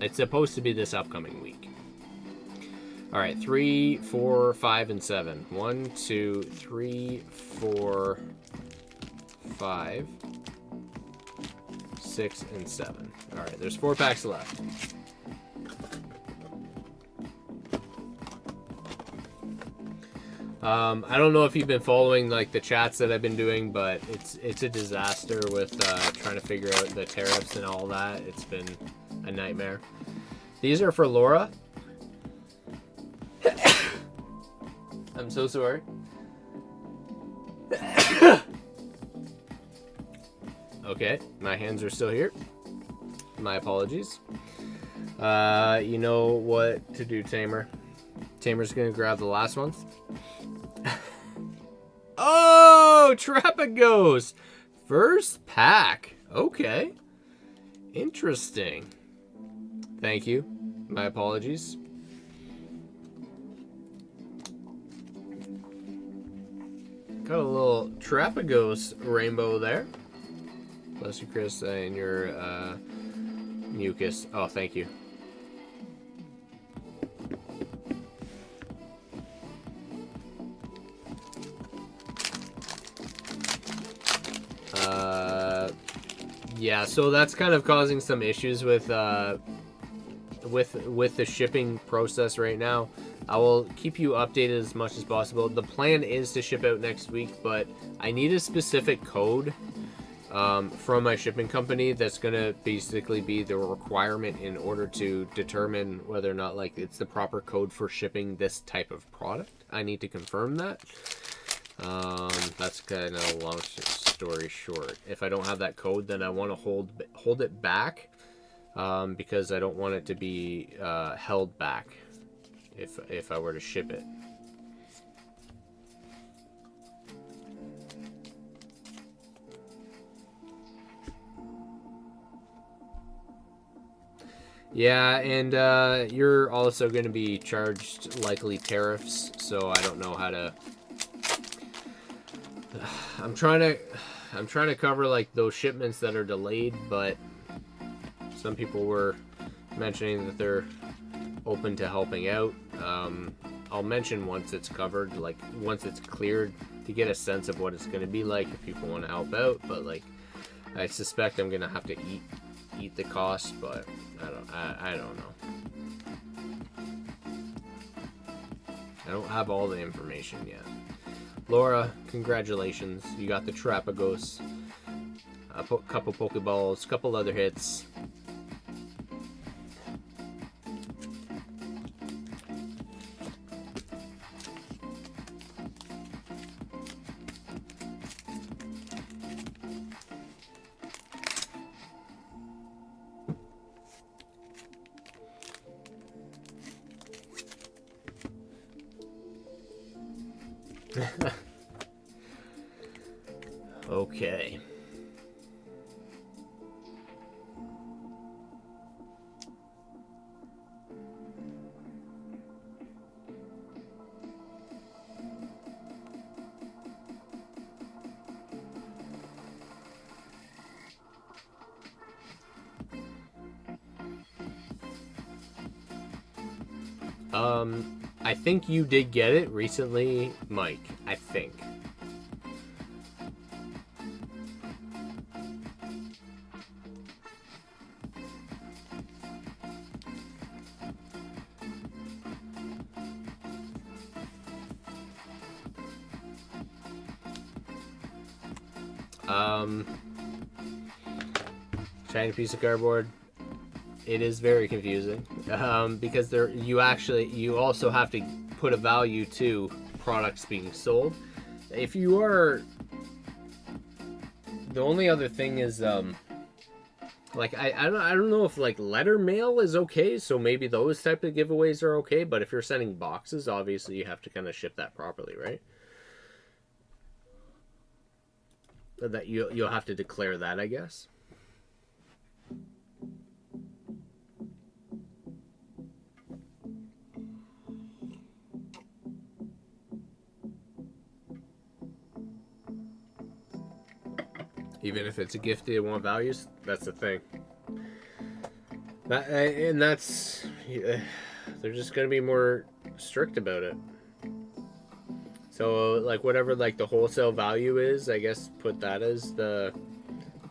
It's supposed to be this upcoming week. All right, 3, 4, 5, and 7. 1, 2, 3, 4, 5, 6, and 7. All right, there's 4 packs left. I don't know if you've been following like the chats that I've been doing, but it's a disaster with trying to figure out the tariffs and all that. It's been a nightmare. These are for Laura. I'm so sorry. Okay, my hands are still here. My apologies. You know what to do, Tamer. Tamer's gonna grab the last one. Oh, Trapagos! First pack. Okay. Interesting. Thank you. My apologies. Got a little Trapagos rainbow there. Bless you, Chris, and your mucus. Oh, thank you. Yeah, so that's kind of causing some issues with the shipping process right now. I will keep you updated as much as possible. The plan is to ship out next week, but I need a specific code from my shipping company that's going to basically be the requirement in order to determine whether or not like it's the proper code for shipping this type of product. I need to confirm that. That's kind of a long story short. If I don't have that code, then I want to hold it back because I don't want it to be held back if I were to ship it. Yeah, and you're also going to be charged likely tariffs, so I don't know how to. I'm trying to cover like those shipments that are delayed, but some people were mentioning that they're open to helping out. I'll mention once it's covered, like once it's cleared, to get a sense of what it's going to be like if people want to help out. But like, I suspect I'm going to have to eat the cost, but I don't know. I don't have all the information yet. Laura, congratulations. You got the Trapagos, a couple Pokeballs, couple other hits. Okay. I think you did get it recently, Mike. I think. Shiny piece of cardboard. It is very confusing because you also have to put a value to products being sold. If you are, the only other thing is Like I don't know if like letter mail is okay, so maybe those type of giveaways are okay, but if you're sending boxes, obviously you have to kind of ship that properly, right? That you'll have to declare that, I guess. Even if it's a gift they want values, that's the thing. That's they're just gonna be more strict about it. So like whatever like the wholesale value is, I guess put that as the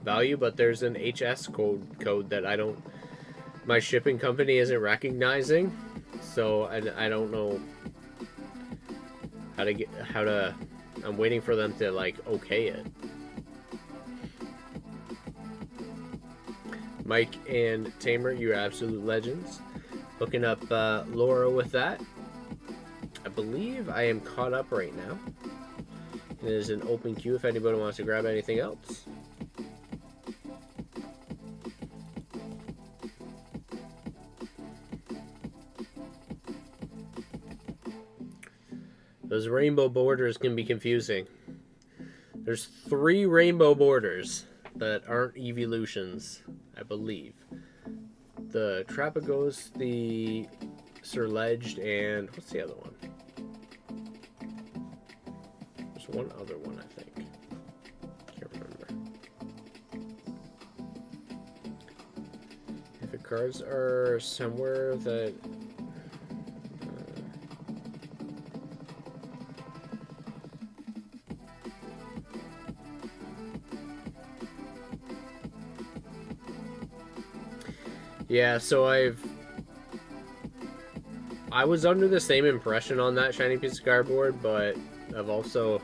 value. But there's an HS code that my shipping company isn't recognizing, so I don't know how to. I'm waiting for them to like okay it. Mike and Tamer, you're absolute legends. Hooking up Laura with that. I believe I am caught up right now. There's an open queue if anybody wants to grab anything else. Those rainbow borders can be confusing. There's 3 rainbow borders that aren't evolutions, I believe. The Trapagos, the Surledged, and what's the other one? There's one other one, I think. Can't remember. If the cards are somewhere that yeah, so I was under the same impression on that shiny piece of cardboard, but I've also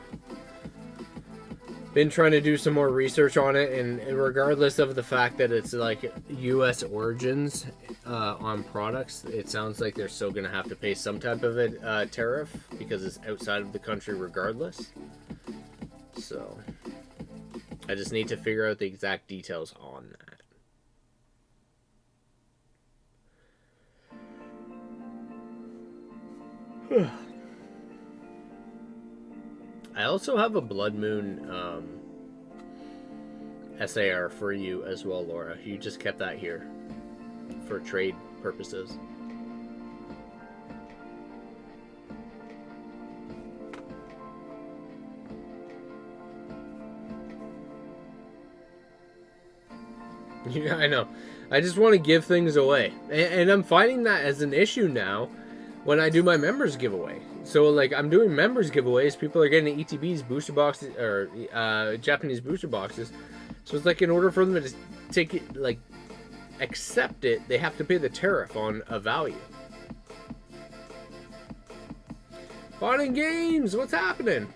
been trying to do some more research on it, and regardless of the fact that it's like U.S. origins on products, it sounds like they're still going to have to pay some type of a tariff because it's outside of the country regardless. So I just need to figure out the exact details on that. I also have a Blood Moon SAR for you as well, Laura. You just kept that here for trade purposes. Yeah, I know. I just want to give things away. And I'm finding that as an issue now when I do my members giveaway. So, like, I'm doing members giveaways. People are getting ETBs, booster boxes, or Japanese booster boxes. So it's like in order for them to take it, like, accept it, they have to pay the tariff on a value. Fun and games, what's happening?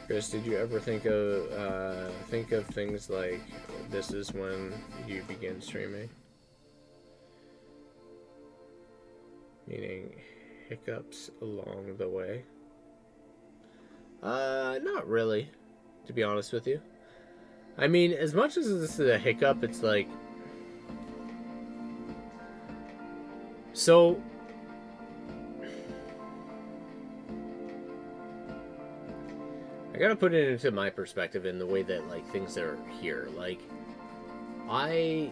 Chris, did you ever think of things like this is when you begin streaming? Meaning hiccups along the way? Not really, to be honest with you. I mean, as much as this is a hiccup, it's like... So... I gotta put it into my perspective in the way that, like, things are here. Like, I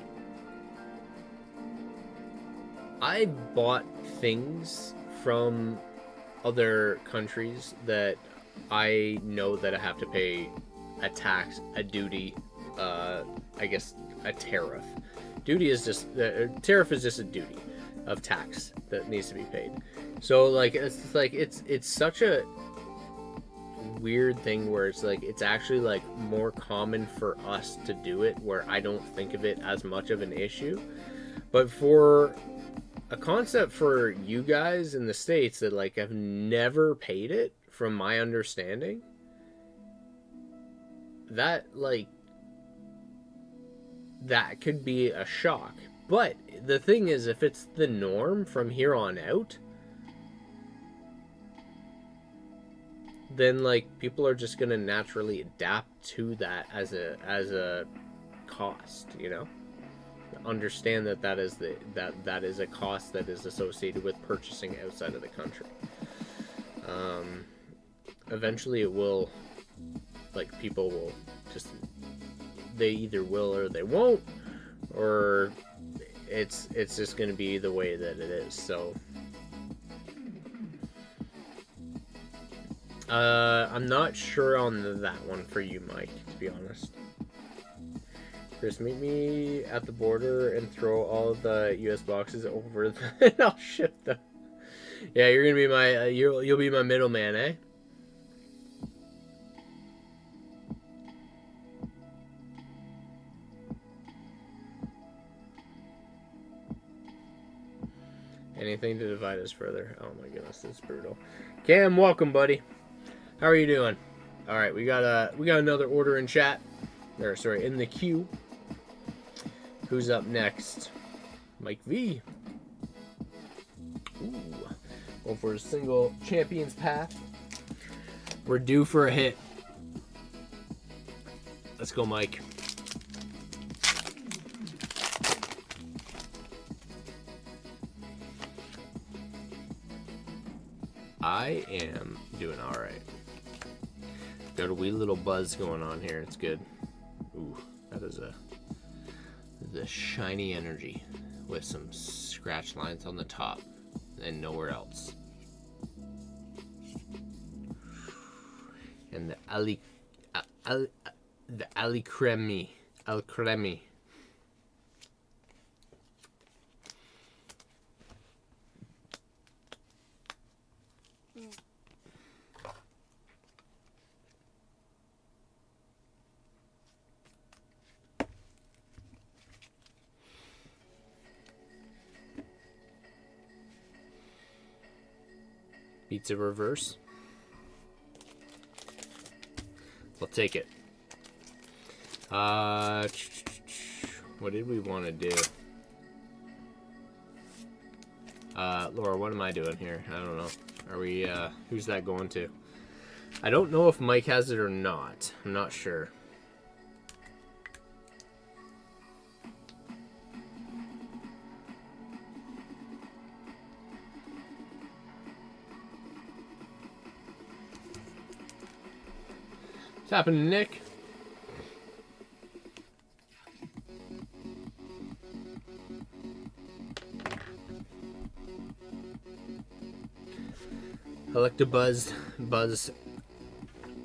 bought things from other countries that I know that I have to pay a tax, a duty, I guess a tariff. Duty is just, tariff is just a duty of tax that needs to be paid. So, like, it's such a weird thing where it's like it's actually like more common for us to do it, where I don't think of it as much of an issue. But for a concept for you guys in the States that like have never paid it, from my understanding, that like that could be a shock. But the thing is, if it's the norm from here on out, then like people are just gonna naturally adapt to that as a cost, you know. Understand that that is a cost that is associated with purchasing outside of the country. Eventually it will, like, people will just, they either will or they won't, or it's just going to be the way that it is. So I'm not sure on that one for you, Mike, to be honest. Chris, meet me at the border and throw all of the US boxes over and I'll ship them. Yeah, you're gonna be my you'll be my middleman, eh? Anything to divide us further. Oh my goodness, that's brutal. Cam, welcome, buddy. How are you doing? All right, we got another order in chat. Or sorry, in the queue. Who's up next? Mike V. Ooh. Going for a single champions path. We're due for a hit. Let's go, Mike. I am doing all right. Got a wee little buzz going on here. It's good. Ooh, that is the shiny energy with some scratch lines on the top and nowhere else. And the Ali Creme. Al Creme. Pizza reverse. I'll take it. What did we want to do? Laura, what am I doing here? I don't know. Are we, who's that going to? I don't know if Mike has it or not. I'm not sure. What's happening, Nick? I like to buzz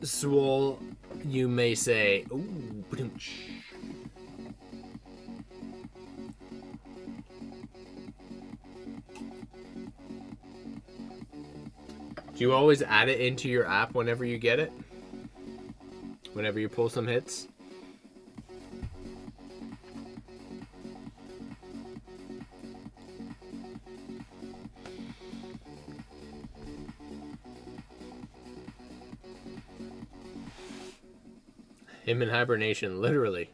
swole, you may say. Ooh, ba-dum-tsh. Do you always add it into your app whenever you get it? Whenever you pull some hits? Him in hibernation, literally.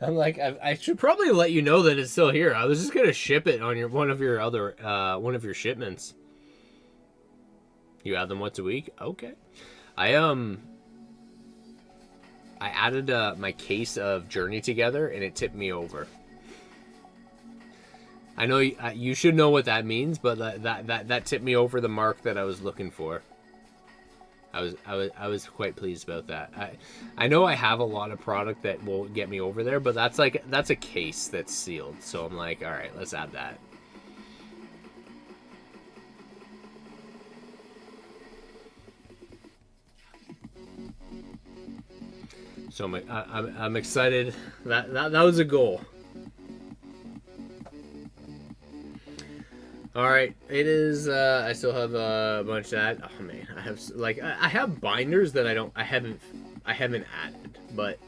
I'm like, I should probably let you know that it's still here. I was just gonna ship it on one of your shipments. You add them once a week? Okay. I added my case of Journey Together, and it tipped me over. I know you should know what that means, but that tipped me over the mark that I was looking for. I was quite pleased about that. I know I have a lot of product that will get me over there, but that's a case that's sealed. So I'm like, all right, let's add that. So I'm excited. That was a goal. All right, it is. I still have a bunch of that. Oh man, I have binders that I haven't added, but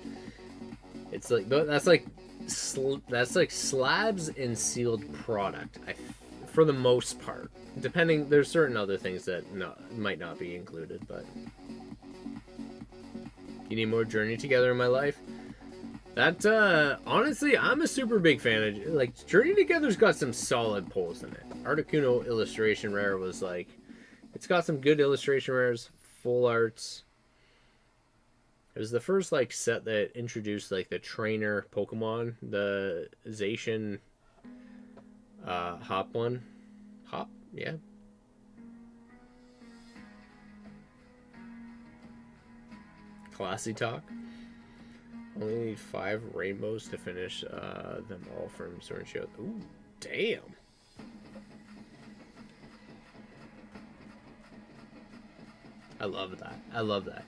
it's like that's like slabs and sealed product. For the most part, depending, there's certain other things that might not be included, but. You need more Journey Together in my life? That, honestly, I'm a super big fan of, like, Journey Together's got some solid pulls in it. Articuno Illustration Rare was, like, It's got some good illustration rares, full arts. It was the first like set that introduced like the trainer Pokemon, the Zacian Hop one. Hop, yeah. Classy talk. Only need 5 rainbows to finish them all from Sword and Shield. Ooh, damn. I love that. I love that.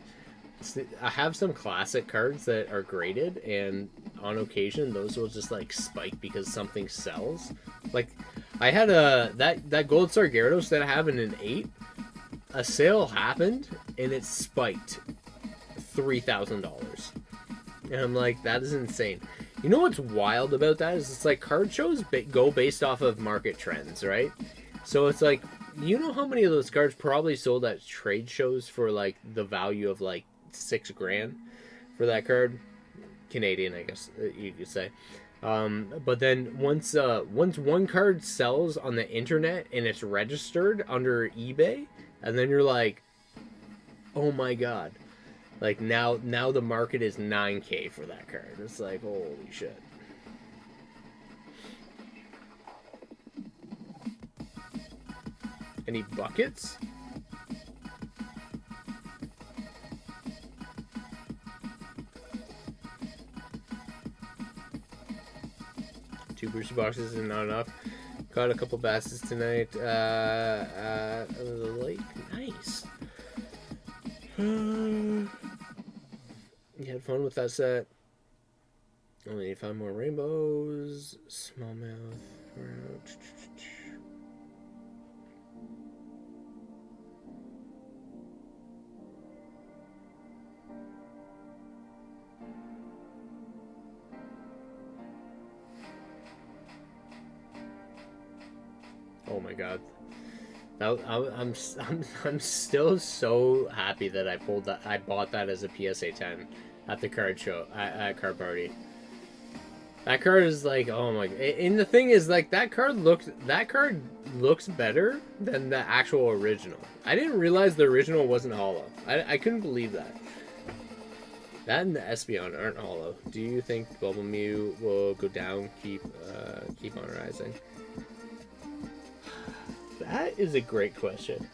I have some classic cards that are graded, and on occasion those will just like spike because something sells. Like I had that Gold Star Gyarados that I have in an 8. A sale happened and it spiked $3,000, and I'm like, that is insane. You know what's wild about that is it's like card shows go based off of market trends, right? So it's like, you know how many of those cards probably sold at trade shows for like the value of like $6,000 for that card, Canadian, I guess you could say. But then once one card sells on the internet and it's registered under eBay, and then you're like, oh my god, like now the market is $9,000 for that card. It's like, holy shit. Any buckets? Two booster boxes is not enough. Caught a couple basses tonight. The lake. Nice. You had fun with that set. Only need 5 more rainbows. Smallmouth. Oh my god. I'm still so happy that I bought that as a PSA 10 at the card show at Card Party. That card is like, oh my, and the thing is, like, that card looks better than the actual original. I didn't realize the original wasn't hollow. I couldn't believe that. That and the Espeon aren't hollow. Do you think Bubble Mew will go down, keep on rising? That is a great question.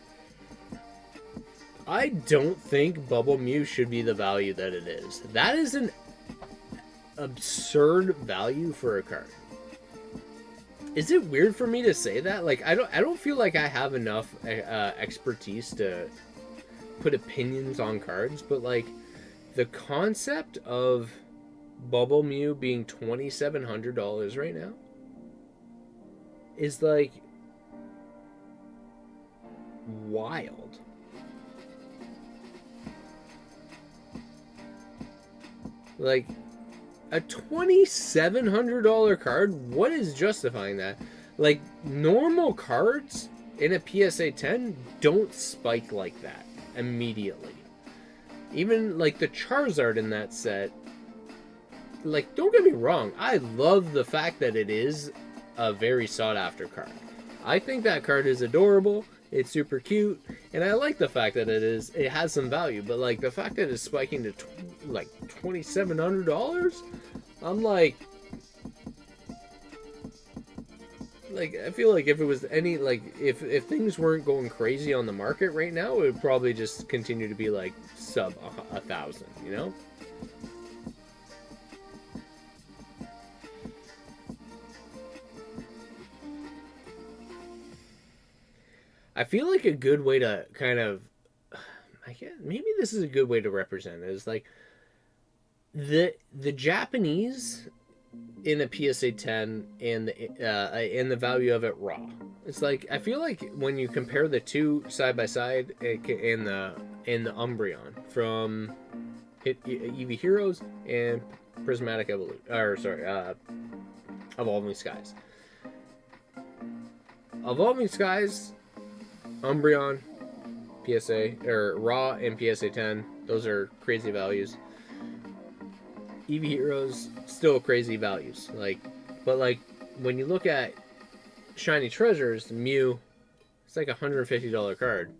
I don't think Bubble Mew should be the value that it is. That is an absurd value for a card. Is it weird for me to say that? Like, I don't feel like I have enough expertise to put opinions on cards, but like the concept of Bubble Mew being $2,700 right now is like wild. Like a $2,700 card, what is justifying that? Like, normal cards in a PSA 10 don't spike like that immediately. Even like the Charizard in that set, like, don't get me wrong, I love the fact that it is a very sought after card. I think that card is adorable. It's super cute, and I like the fact that it has some value, but like the fact that it's spiking to like $2,700, I'm like I feel like if it was any, like, if things weren't going crazy on the market right now, it would probably just continue to be like sub 1,000, you know? I feel like a good way to kind of, I guess, maybe this is a good way to represent it, is like the Japanese in a PSA 10 and the value of it raw. It's like, I feel like when you compare the two side by side in the Umbreon from Eevee Heroes and Prismatic Evolution, or sorry, Evolving Skies. Evolving Skies, Umbreon, PSA, or Raw and PSA 10, those are crazy values. Eevee Heroes, still crazy values. Like, but like, when you look at Shiny Treasures, Mew, it's like $150 card.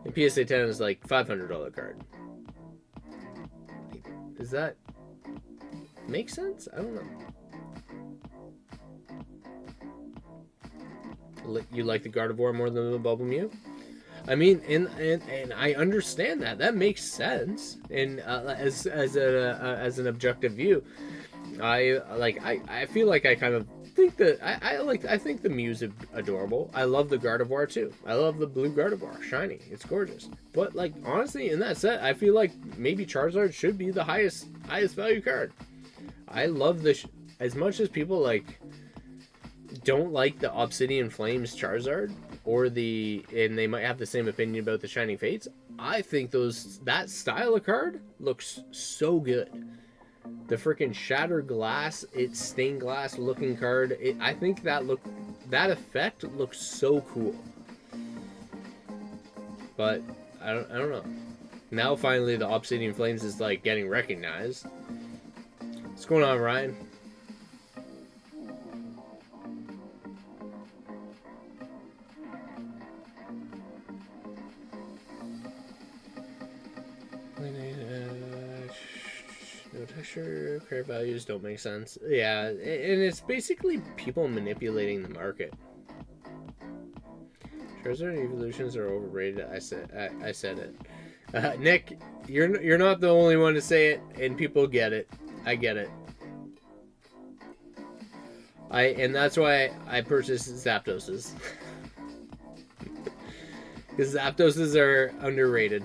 And PSA 10 is like $500 card. Does that make sense? I don't know. You like the Gardevoir more than the Bubble Mew? I mean, and I understand that. That makes sense. And as an objective view, I feel like I kind of think that I think the Mew's adorable. I love the Gardevoir too. I love the blue Gardevoir, shiny. It's gorgeous. But like honestly, in that set, I feel like maybe Charizard should be the highest value card. I love as much as people like don't like the Obsidian Flames Charizard and they might have the same opinion about the Shining Fates. I think that style of card looks so good. The freaking shattered glass, it's stained glass looking card. I think that effect looks so cool. But I don't know. Now finally the Obsidian Flames is like getting recognized. What's going on, Ryan? No texture, credit values don't make sense. Yeah, and it's basically people manipulating the market. Charizard evolutions are overrated. I said it. Nick, you're not the only one to say it, and people get it. I get it. And that's why I purchased Zapdoses. Because Zapdoses are underrated.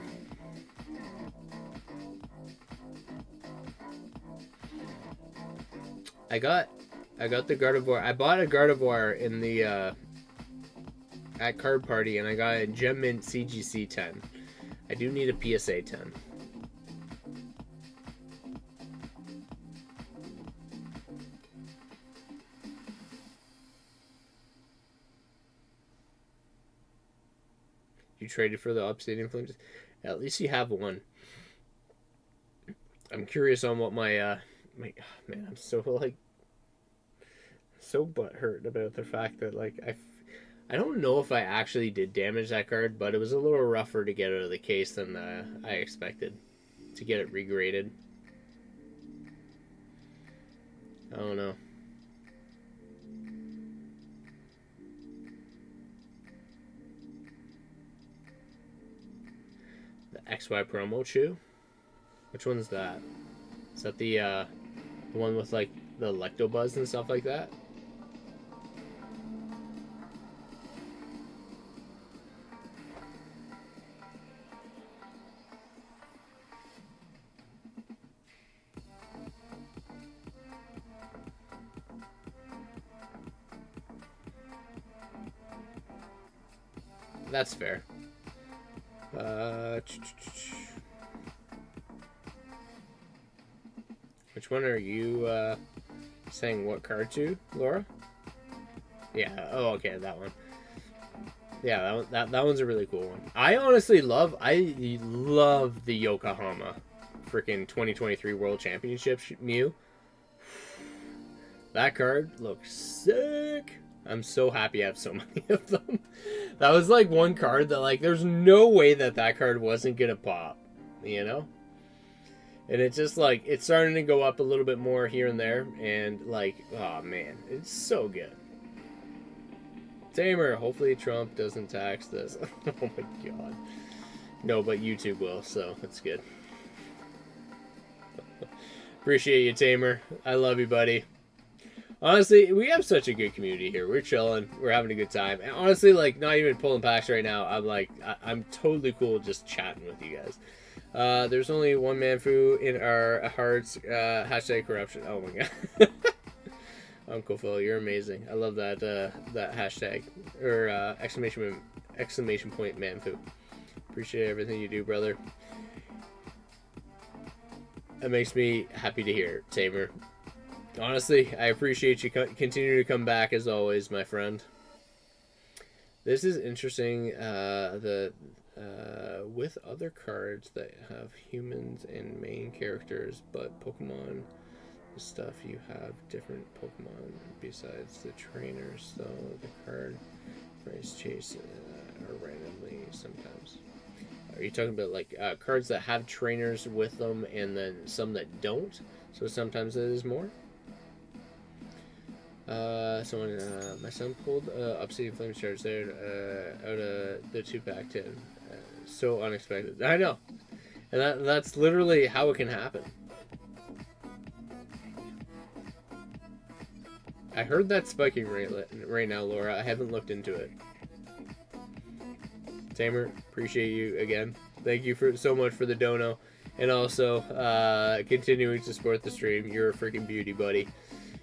I got the Gardevoir. I bought a Gardevoir in the at Card Party, and I got a Gem Mint CGC 10. I do need a PSA 10. You traded for the Obsidian Flames? At least you have one. I'm curious on what my man, I'm so butthurt about the fact that like I don't know if I actually did damage that card, but it was a little rougher to get out of the case than I expected to get it regraded. I don't know. The XY promo chew? Which one's that? Is that the one with like the Electabuzz and stuff like that? That's fair. Which one are you saying what card to, Laura? Yeah, oh okay, that one. Yeah, that one's a really cool one. I honestly love the Yokohama freaking 2023 World Championship Mew. That card looks sick. I'm so happy I have so many of them. That was like one card that like there's no way that card wasn't gonna pop, you know? And it's just like it's starting to go up a little bit more here and there, and like, oh man, it's so good. Tamer, hopefully Trump doesn't tax this. Oh my god. No, but YouTube will, so it's good. Appreciate you, Tamer. I love you, buddy. Honestly, we have such a good community here. We're chilling. We're having a good time. And honestly, like, not even pulling packs right now. I'm like, I'm totally cool just chatting with you guys. There's only one Manfu in our hearts. Hashtag corruption. Oh my god. Uncle Phil, you're amazing. I love that that hashtag or exclamation point Manfu. Appreciate everything you do, brother. It makes me happy to hear, Tamer. Honestly, I appreciate you continue to come back as always, my friend. This is interesting. With other cards that have humans and main characters, but Pokemon stuff, you have different Pokemon besides the trainers. So the card price chase are randomly sometimes. are you talking about like cards that have trainers with them and then some that don't? So sometimes it is more. My son pulled Obsidian Flame Charizard out of the 2-pack tin. So unexpected. I know. And that's literally how it can happen. I heard that spiking right now, Laura. I haven't looked into it. Tamer, appreciate you again. Thank you so much for the dono. And also, continuing to support the stream. You're a freaking beauty, buddy.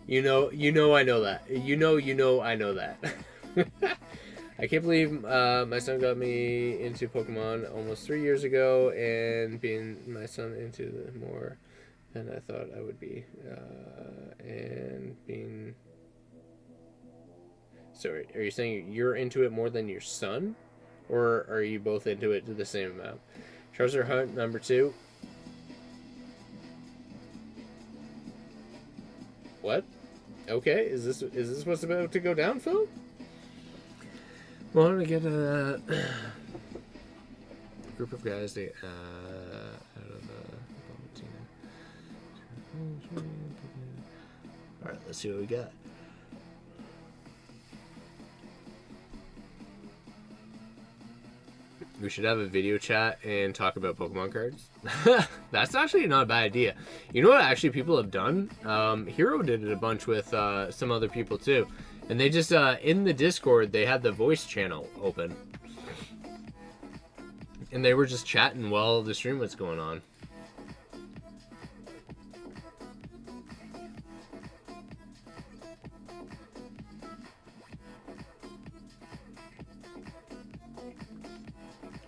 You know I know that. You know I know that. I can't believe my son got me into Pokemon almost 3 years ago, and being my son into the more than I thought I would be. And being... Sorry, are you saying you're into it more than your son? Or are you both into it to the same amount? Charizard Hunt number 2. What? Okay, is this what's about to go down, Phil? Well, I'm gonna get a group of guys to out of the team. All right, let's see what we got. We should have a video chat and talk about Pokemon cards. That's actually not a bad idea. You know what actually people have done? Hero did it a bunch with some other people too. And they just, in the Discord, they had the voice channel open. And they were just chatting while the stream was going on.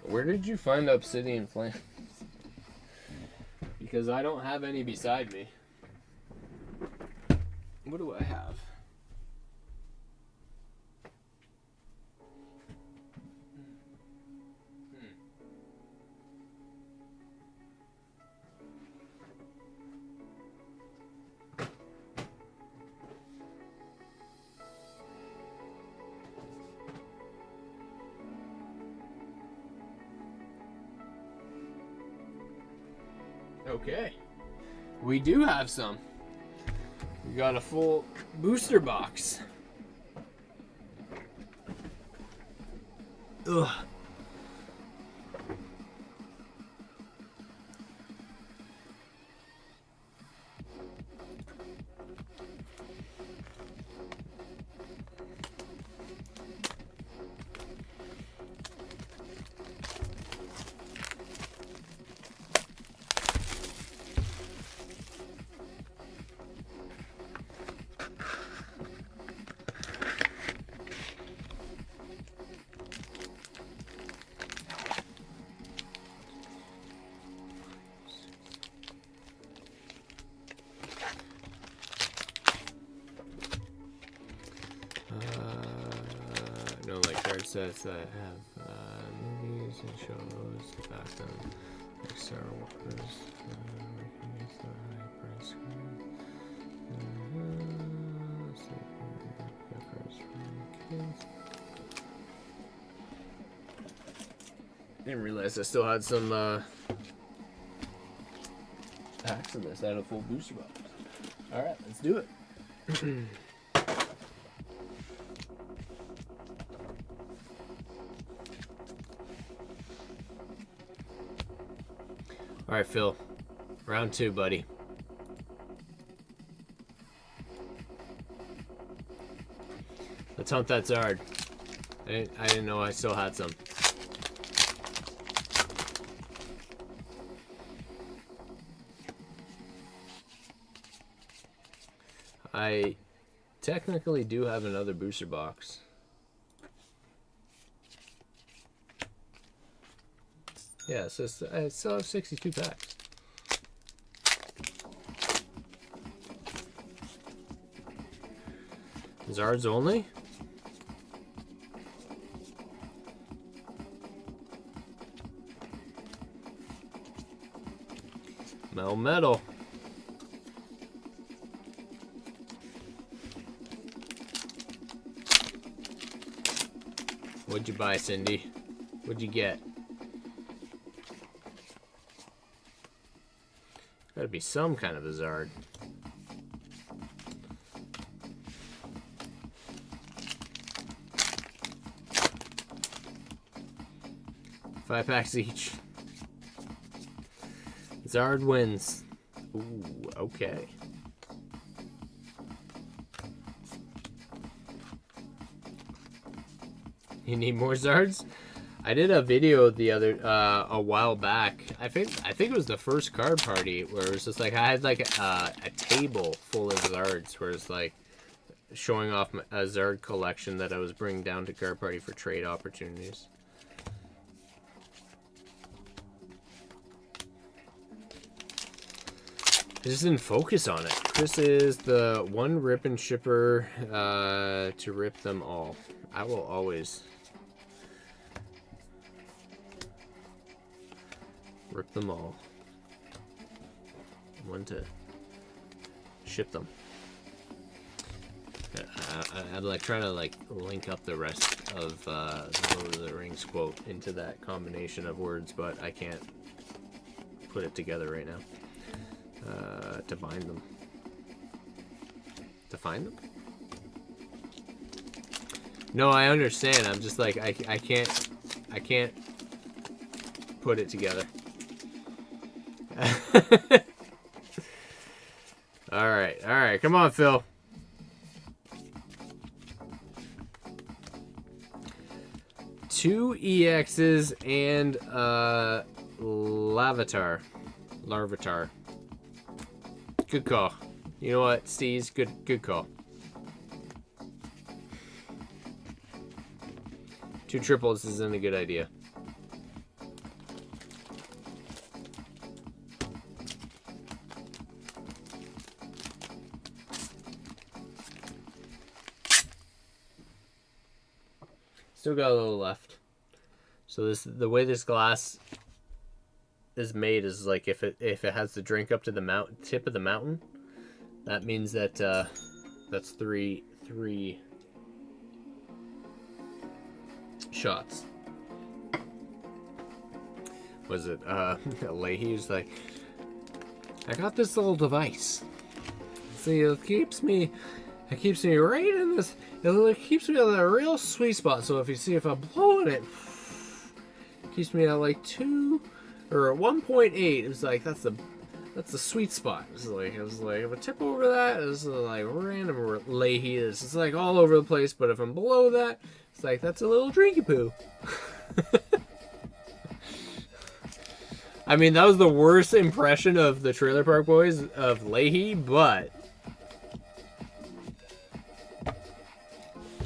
Where did you find Obsidian Flame? Because I don't have any beside me. What do I have? Okay, we do have some. We got a full booster box. Ugh. No, like card sets that have movies and shows to back them, like Star Wars. Didn't realize I still had some packs of this. I had a full booster box. Alright, let's do it. Alright, Phil. Round 2, buddy. Let's hunt that Zard. I didn't know I still had some. I technically do have another booster box. Yeah, so I still have 62 packs. Zards only? Metal. What'd you buy, Cindy? What'd you get? Gotta be some kind of a Zard. 5 packs each. Zard wins. Ooh, okay. You need more Zards? I did a video the other a while back. I think it was the first card party where it was just like I had like a table full of Zards, where it's like showing off a Zard collection that I was bringing down to card party for trade opportunities. I just didn't focus on it. This is the one rip and shipper to rip them all. I will always rip them all. One to ship them. I'd like trying to like link up the rest of the Lord of the Rings quote into that combination of words, but I can't put it together right now. To bind them. To find them? No, I understand. I'm just like I can't put it together. All right, come on, Phil. Two EXs and Larvitar. Good call. You know what, Steez? Good call. 2 triples isn't a good idea. Still got a little left. So the way this glass is made is like if it has the drink up to the tip of the mountain, that means that that's three shots. Was it Leahy was like, I got this little device. See, it keeps me right in this. It keeps me at a real sweet spot. So if I'm blowing it, keeps me at like 2 or 1.8. It was like that's the sweet spot. It was like if I tip over that, it's like random Leahy. It's like all over the place. But if I'm below that, it's like that's a little drinky poo. I mean, that was the worst impression of the Trailer Park Boys of Leahy, but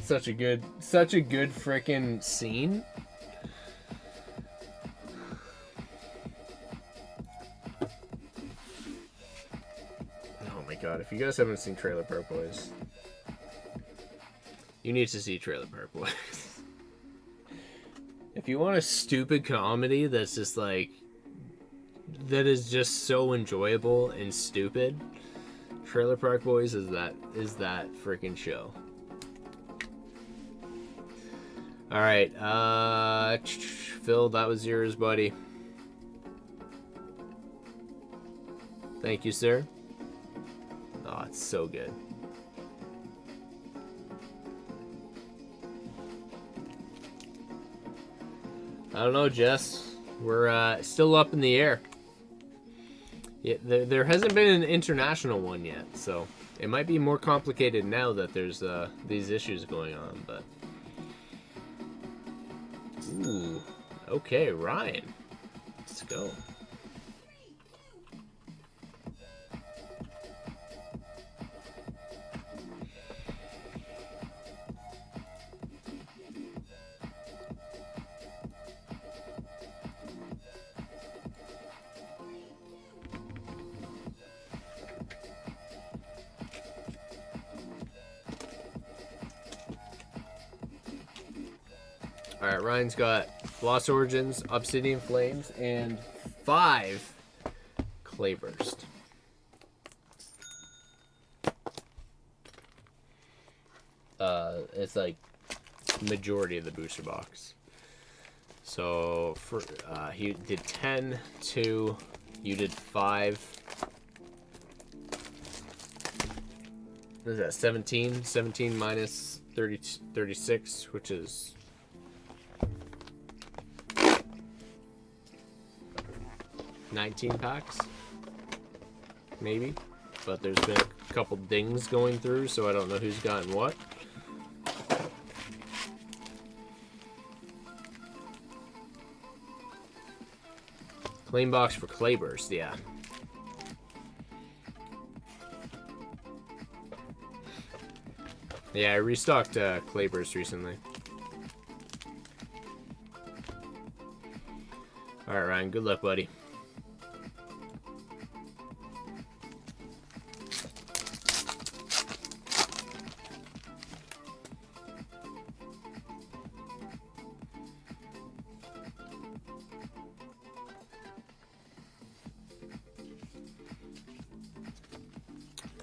such a good freaking scene. Oh my god, if you guys haven't seen Trailer Park Boys, you need to see Trailer Park Boys. If you want a stupid comedy that's just like, that is just so enjoyable and stupid, Trailer Park Boys is that freaking show. All right, Phil, that was yours, buddy. Thank you, sir. Oh, it's so good. I don't know, Jess. We're still up in the air. Yeah, there hasn't been an international one yet, so it might be more complicated now that there's these issues going on, but... Ooh, okay, Ryan. Let's go. Alright, Ryan's got Lost Origins, Obsidian Flames, and 5 Clayburst. It's like majority of the booster box. So for he did 10, 2, you did 5, What is that? 17? 17 minus 30, 36, which is 19 packs, maybe. But there's been a couple dings going through, so I don't know who's gotten what. Claim box for Clayburst, yeah. Yeah, I restocked Clayburst recently. Alright, Ryan, good luck, buddy.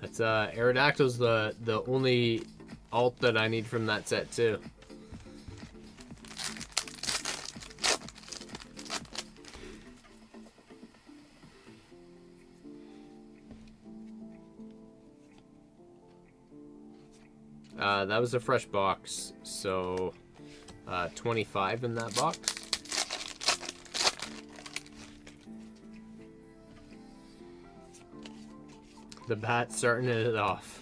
That's Aerodactyl's the only alt that I need from that set too. That was a fresh box, so 25 in that box. The bat starting it off.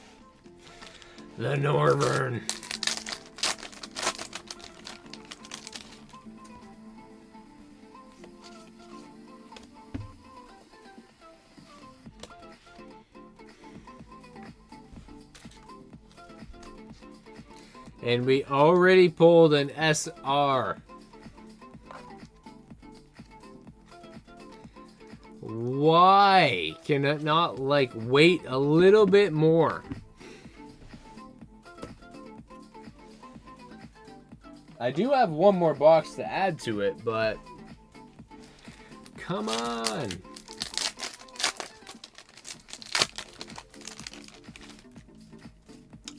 The Norvern. And we already pulled an SR. Why can it not, like, wait a little bit more? I do have one more box to add to it, but come on.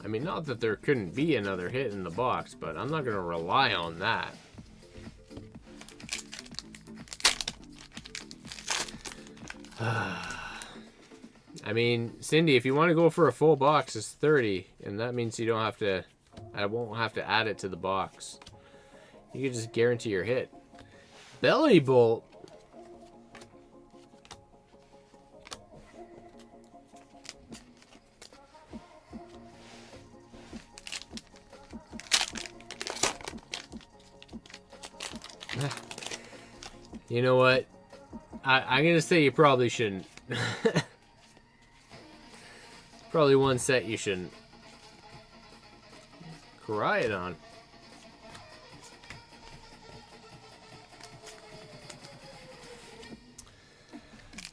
I mean, not that there couldn't be another hit in the box, but I'm not going to rely on that. I mean, Cindy, if you want to go for a full box, it's 30, and that means you don't have to, I won't have to add it to the box. You can just guarantee your hit. Belly Bolt. You know what? I'm going to say you probably shouldn't. Probably one set you shouldn't. Cry it on.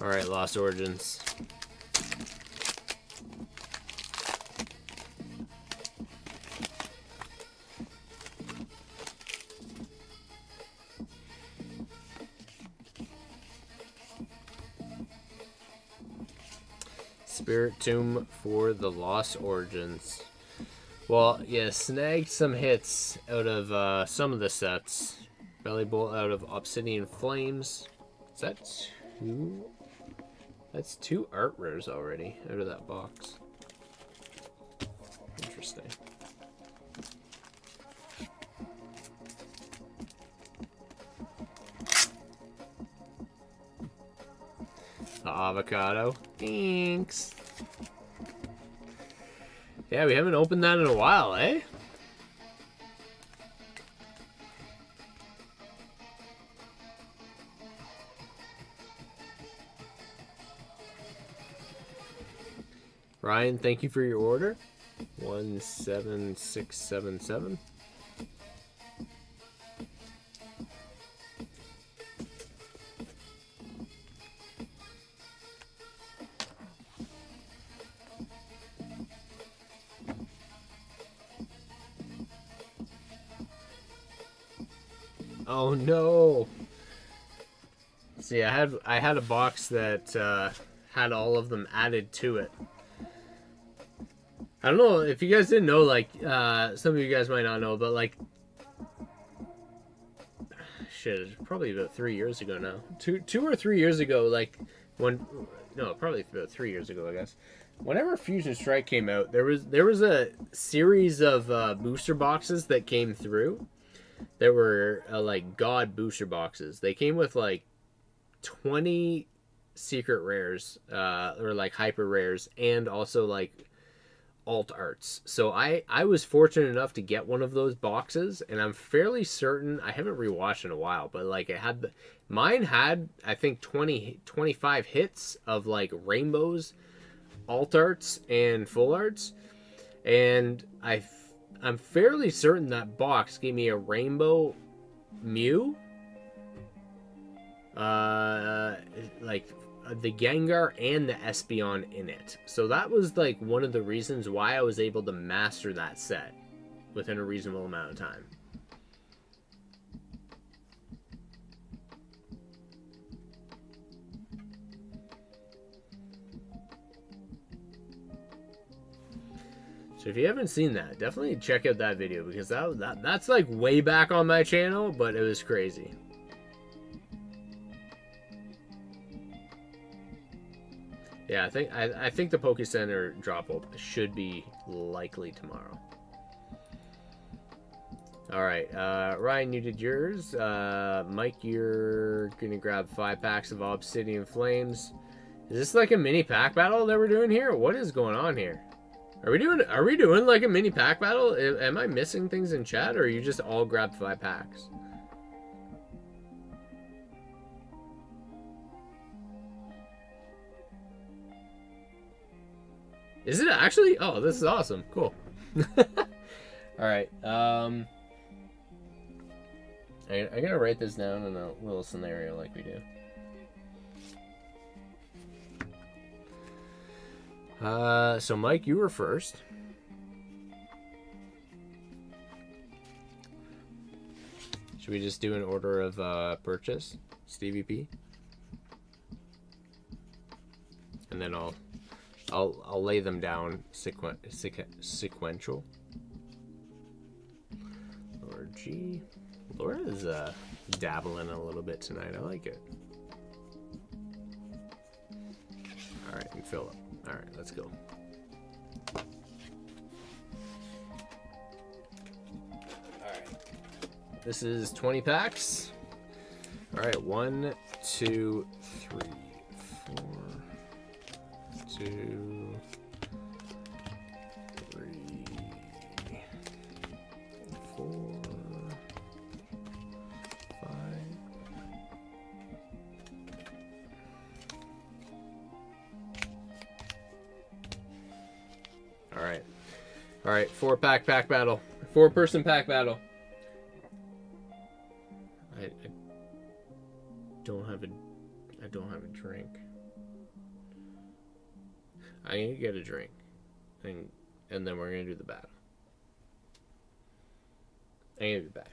Alright, Lost Origins. Spirit Tomb for the Lost Origins. Well, yeah, snagged some hits out of some of the sets. Belly Bolt out of Obsidian Flames. Is that two? That's two art rares already out of that box. Interesting. The avocado. Thanks. Yeah, we haven't opened that in a while, eh? Ryan, thank you for your order. 17677. Oh no! See, I had a box that had all of them added to it. I don't know if you guys didn't know, like, some of you guys might not know, but, like, shit, it's probably about 3 years ago now. Two or 3 years ago, like, when no, probably about 3 years ago, I guess. Whenever Fusion Strike came out, there was a series of booster boxes that came through. There were like God booster boxes. They came with like 20 secret rares, or like hyper rares, and also like alt arts. So I was fortunate enough to get one of those boxes, and I'm fairly certain, I haven't rewatched in a while, but like it had mine had I think 25 hits of like rainbows, alt arts, and full arts, and I'm fairly certain that box gave me a rainbow Mew, like the Gengar and the Espeon in it. So that was like one of the reasons why I was able to master that set within a reasonable amount of time. So if you haven't seen that, definitely check out that video, because that's like way back on my channel, but it was crazy. Yeah, I think the Poke Center drop should be likely tomorrow. All right, Ryan, you did yours. Mike, you're gonna grab 5 packs of Obsidian Flames. Is this like a mini pack battle that we're doing here? What is going on here? Are we doing like a mini pack battle? Am I missing things in chat, or you just all grabbed 5 packs? Is it actually? Oh, this is awesome. Cool. All right. I'm gonna write this down in a little scenario like we do. So Mike, you were first. Should we just do an order of purchase, Stevie P? And then I'll lay them down sequential. Laura G. Laura is dabbling a little bit tonight. I like it. All right, and Philip. All right, let's go. All right. This is 20 packs. All right, 1, 2, 3, 4, 2, 3, 4, 5. All right, 4-pack pack battle. 4-person pack battle. I don't have a drink. I need to get a drink, and then we're gonna do the battle. I'm gonna be back.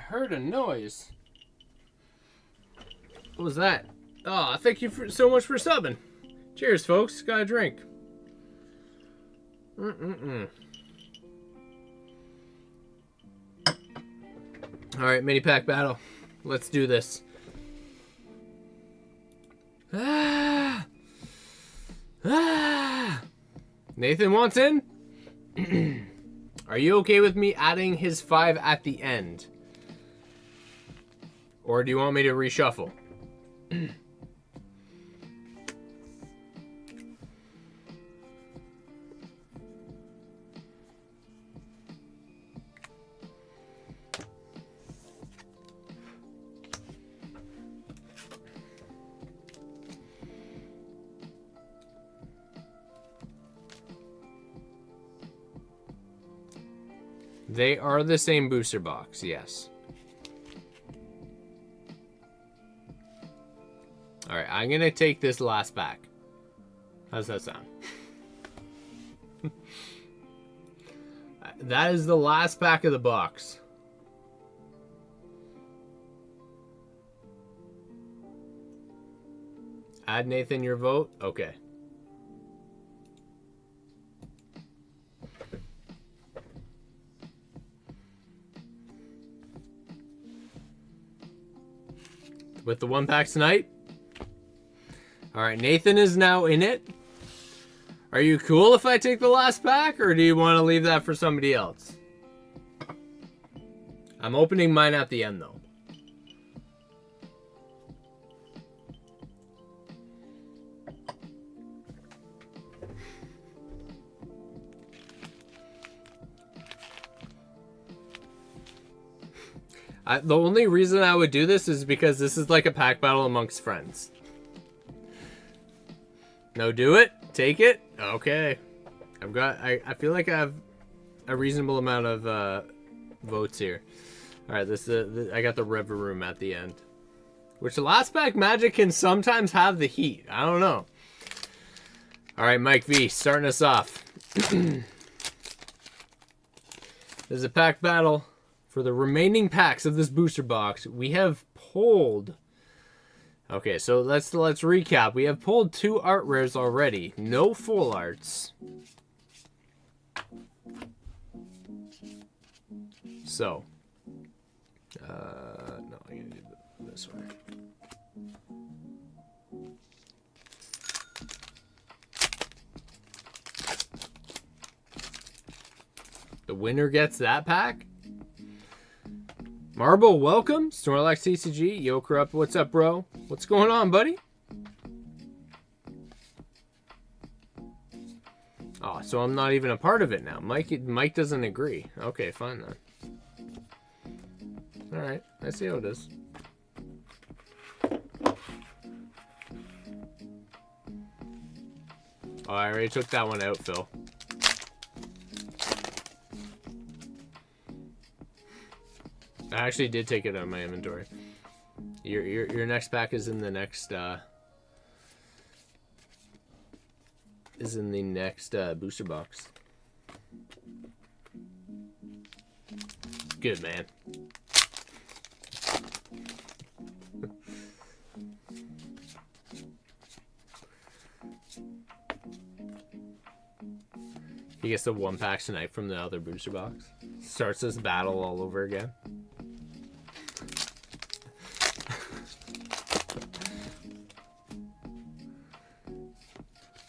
heard a noise. What was that? Oh, thank you so much for subbing. Cheers, folks. Got a drink. Alright, mini pack battle. Let's do this. Nathan wants in? Are you okay with me adding his 5 at the end? Or do you want me to reshuffle? They are the same booster box, yes. Alright, I'm gonna take this last pack. How's that sound? That is the last pack of the box. Add Nathan your vote? Okay. With the 1 pack tonight? Alright, Nathan is now in it. Are you cool if I take the last pack, or do you want to leave that for somebody else? I'm opening mine at the end, though. The only reason I would do this is because this is like a pack battle amongst friends. No, do it. Take it. Okay. I feel like I have a reasonable amount of votes here. All right, I got the River Room at the end, which the last pack magic can sometimes have the heat. I don't know. All right, Mike V, starting us off. There's a pack battle. For the remaining packs of this booster box, we have pulled... Okay, so let's recap. We have pulled 2 art rares already. No full arts. So. No, I'm going to do it this way. The winner gets that pack? Marble, welcome. Snorlax TCG. Yo, Corrupt, what's up, bro? What's going on, buddy? Oh, so I'm not even a part of it now. Mike doesn't agree. Okay, fine then. Alright, I see how it is. Oh, I already took that one out, Phil. I actually did take it out of my inventory. Your next pack is in the next booster box. Good, man. He gets the 1 pack tonight from the other booster box. Starts this battle all over again.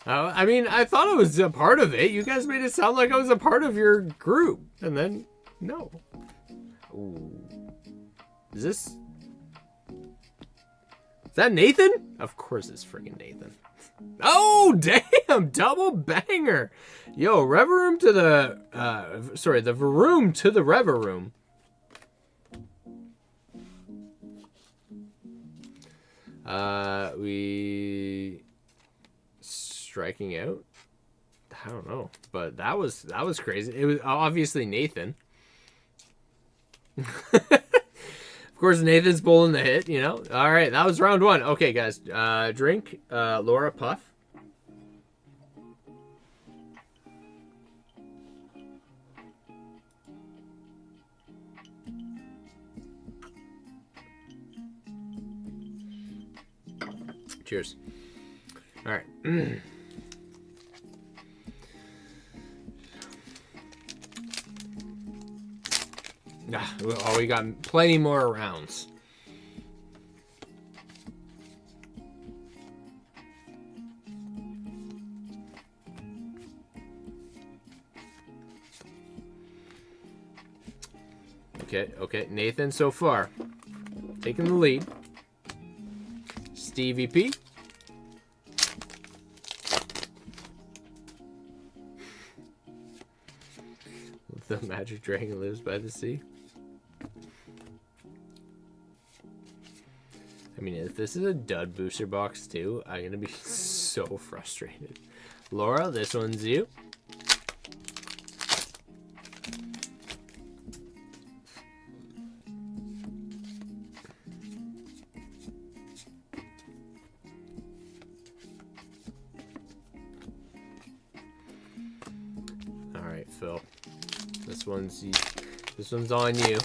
I mean, I thought I was a part of it. You guys made it sound like I was a part of your group. And then, no. Ooh. Is that Nathan? Of course it's freaking Nathan. Oh, damn! Double banger! Yo, Reverum to the... the Varoom to the Reverum. We... Striking out? I don't know, but that was crazy. It was obviously Nathan. Of course, Nathan's pulling the hit, you know. All right, that was round 1. Okay, guys, drink. Laura Puff. Cheers. All right. Oh, we got plenty more rounds. Okay. Nathan so far taking the lead. Stevie P. The magic dragon lives by the sea. I mean, if this is a dud booster box too, I'm gonna be so frustrated. Laura, this one's you. All right, Phil. This one's on you.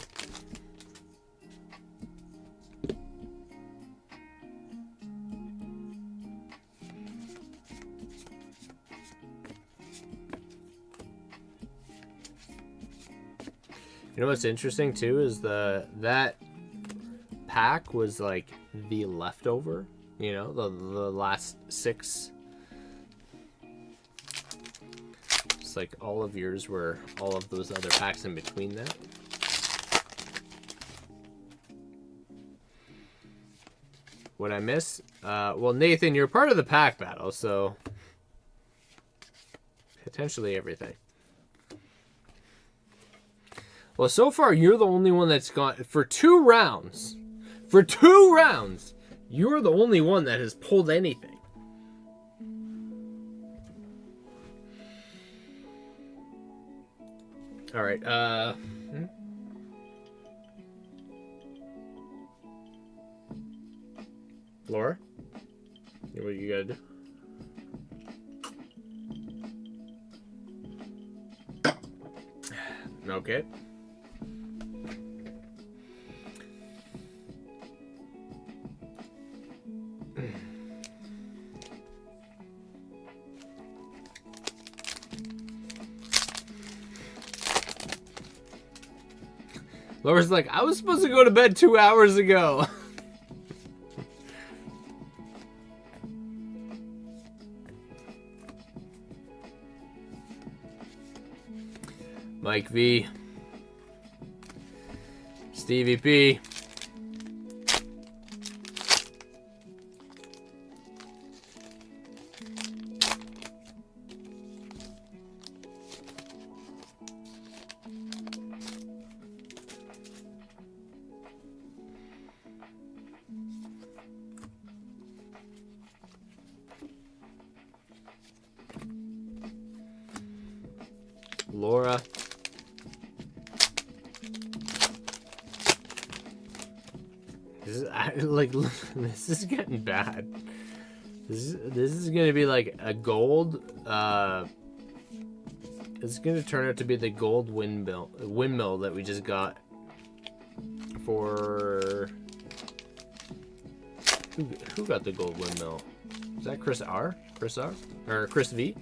You know what's interesting too is that pack was like the leftover, you know, the last 6. It's like all of yours were all of those other packs in between that. What I miss? Well, Nathan, you're part of the pack battle, so potentially everything. Well, so far, you're the only one that's gone... For 2 rounds, you're the only one that has pulled anything. All right, Laura? What you gotta do? Okay. Laura's like, I was supposed to go to bed 2 hours ago. Mike V. Stevie P. Laura. This is getting bad. This is gonna be like a gold. It's gonna turn out to be the gold windmill that we just got for. Who got the gold windmill? Is that Chris R? Chris R? Or Chris V?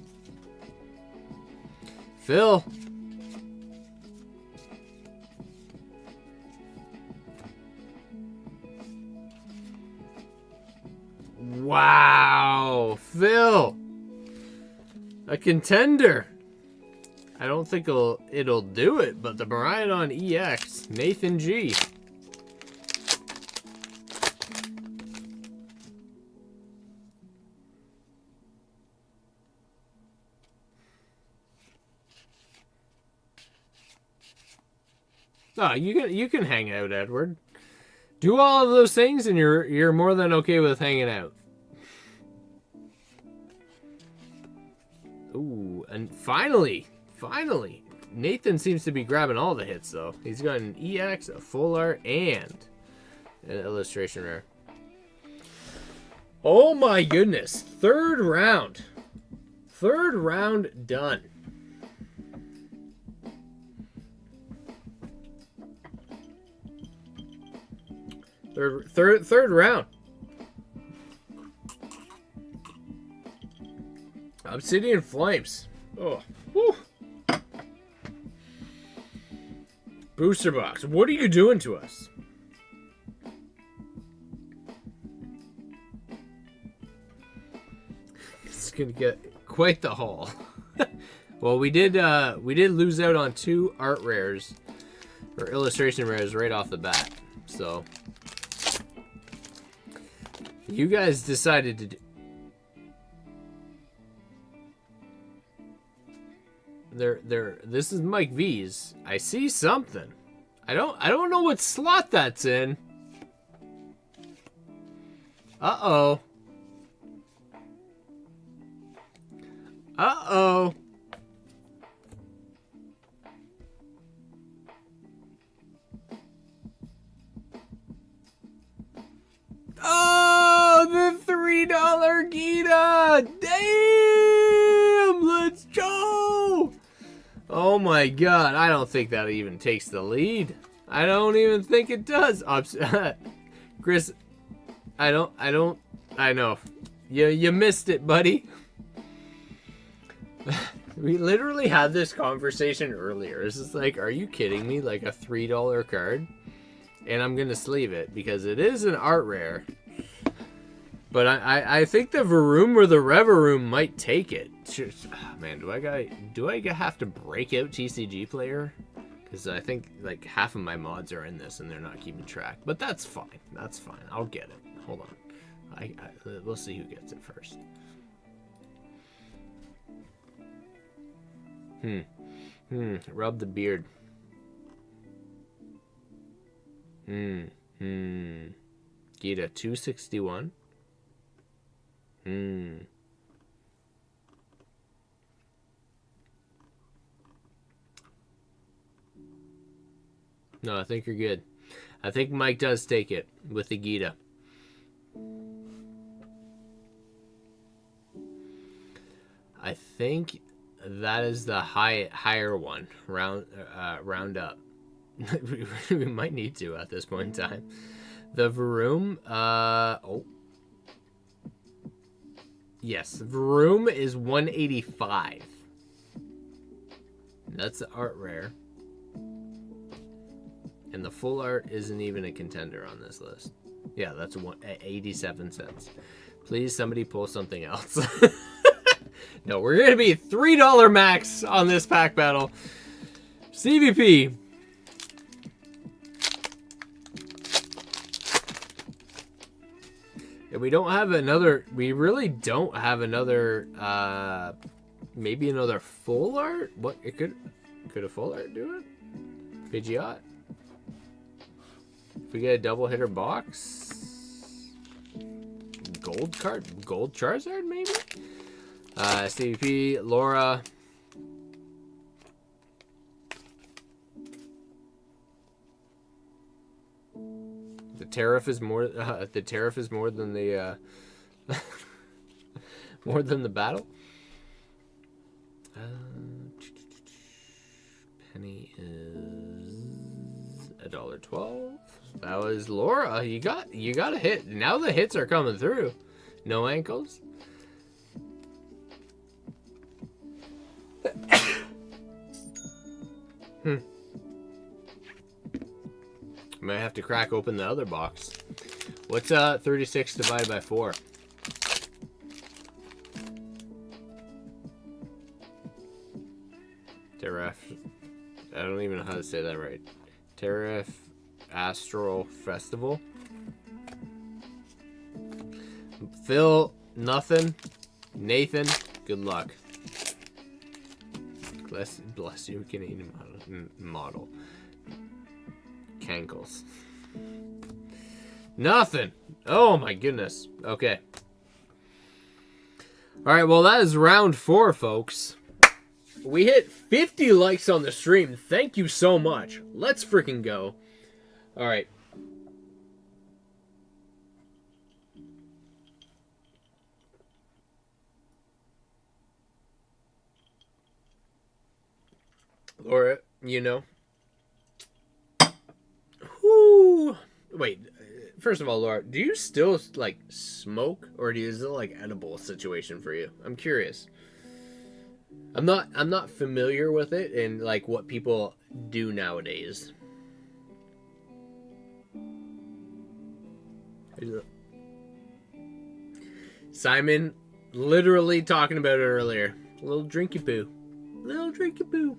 Phil. Wow, Phil, a contender. I don't think it'll do it, but the Miraidon EX, Nathan G. Oh, you can hang out, Edward. Do all of those things, and you're more than okay with hanging out. Ooh, and finally, Nathan seems to be grabbing all the hits, though. He's got an EX, a full art, and an illustration rare. Oh my goodness. Third round done. Third round. Obsidian Flames. Oh, woo. Booster box. What are you doing to us? It's gonna get quite the haul. Well, we did lose out on 2 art rares or illustration rares right off the bat. So you guys decided to do. This is Mike V's. I see something. I don't know what slot that's in. Uh-oh. Uh-oh. Oh, the $3 Gita! Damn! Let's go! Oh my god, I don't think that even takes the lead. I don't even think it does. Chris, I know. You missed it, buddy. We literally had this conversation earlier. It's just like, are you kidding me? Like a $3 card? And I'm gonna sleeve it because it is an art rare. But I think the Varoom or the Revaroom might take it. Oh, man, do I have to break out TCG Player? Because I think like half of my mods are in this and they're not keeping track. But that's fine. That's fine. I'll get it. Hold on. We'll see who gets it first. Rub the beard. Gita 261. No, I think you're good. I think Mike does take it with the Gita. I think that is the higher one. Round up. We might need to at this point in time. The Varoom, oh. Yes, Varoom is 185. That's the art rare. And the full art isn't even a contender on this list. Yeah, that's 87 cents. Please, somebody pull something else. No, we're going to be $3 max on this pack battle. CVP. And we don't have another, we really don't have another, maybe another full art? What, it could a full art do it? Pidgeot? If we get a double hitter box? Gold card? Gold Charizard, maybe? CVP, Laura. The tariff is more. The tariff is more than the more than the battle. Penny is $1.12. That was Laura. You got a hit. Now the hits are coming through. No ankles. Might have to crack open the other box. What's 36 divided by 4? Teref. I don't even know how to say that right. Teref Astral Festival. Phil, nothing. Nathan, good luck. Bless you, Canadian model. Cankles. Nothing. Oh my goodness. Okay. All right, well, that is round 4, folks. We hit 50 likes on the stream. Thank you so much. Let's freaking go. All right. Laura, you know. Whoo. Wait, first of all, Laura, do you still, like, smoke? Or is it, like, edible situation for you? I'm curious. I'm not familiar with it and like what people do nowadays. Simon literally talking about it earlier. A little drinky poo. Little drinky poo.